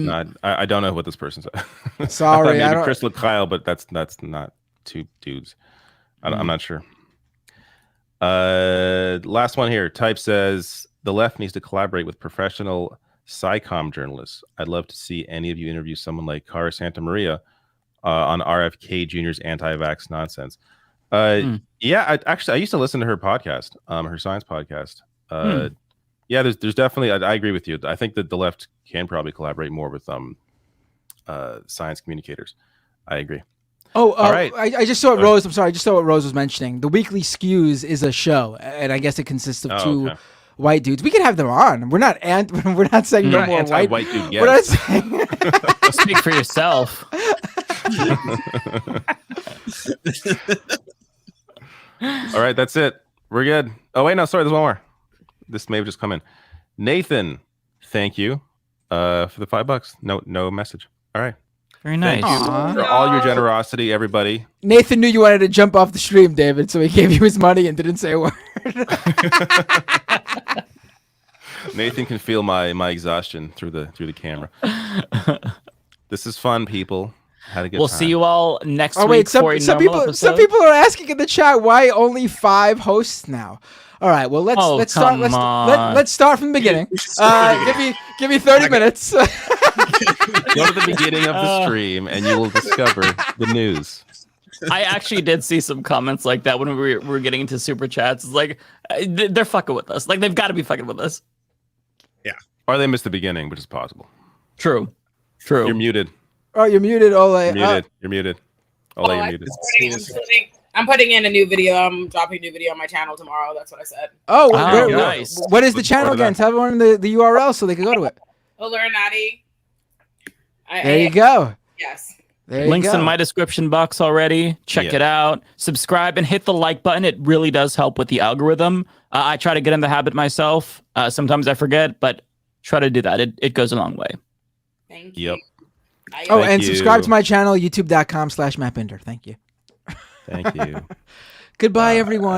don't know what this person said. Sorry, maybe Chris Kyle, but that's not two dudes. I'm not sure. Last one here. Type says the left needs to collaborate with professional SciComm journalists. I'd love to see any of you interview someone like Cara Santa Maria on RFK Jr.'s anti-vax nonsense. Yeah, I used to listen to her podcast, her science podcast. Yeah, there's definitely. I agree with you. I think that the left can probably collaborate more with science communicators. I agree. Oh, all right. I just saw what Rose. I'm sorry. I just saw what Rose was mentioning. The Weekly Skews is a show, and I guess it consists of two white dudes. We could have them on. We're not we're not saying no more white dude. We're not saying. Speak for yourself. All right, that's it. We're good. Oh wait, no, sorry. There's one more. This may have just come in. Nathan, thank you for the $5. No message. All right. Very nice. Thank you for all your generosity, everybody. Nathan knew you wanted to jump off the stream, David, so he gave you his money and didn't say a word. Nathan can feel my exhaustion through the camera. This is fun, people. Had a good We'll time. see you all next week. Wait, some people are asking in the chat why only 5 hosts now. All right, well let's start. Let's start from the beginning. Give me 30 minutes. Go to the beginning of the stream and you will discover the news. I actually did see some comments like that when we were getting into super chats. It's like they're fucking with us. Like they've got to be fucking with us. Yeah. Or they missed the beginning, which is possible. True. You're muted. Oh, you're muted, Ole. You're muted. Ole, you're muted. I'm putting in a new video. I'm dropping a new video on my channel tomorrow. That's what I said. Oh, nice. What is the channel again? Tell everyone the URL so they can go to it. Olurinaughtii. There you go. Yes. Links in my description box already. Check it out. Subscribe and hit the like button. It really does help with the algorithm. I try to get in the habit myself. Sometimes I forget, but try to do that. It goes a long way. Thank you. Yep. And subscribe to my channel, youtube.com/MattBender. Thank you. Thank you. Goodbye, everyone.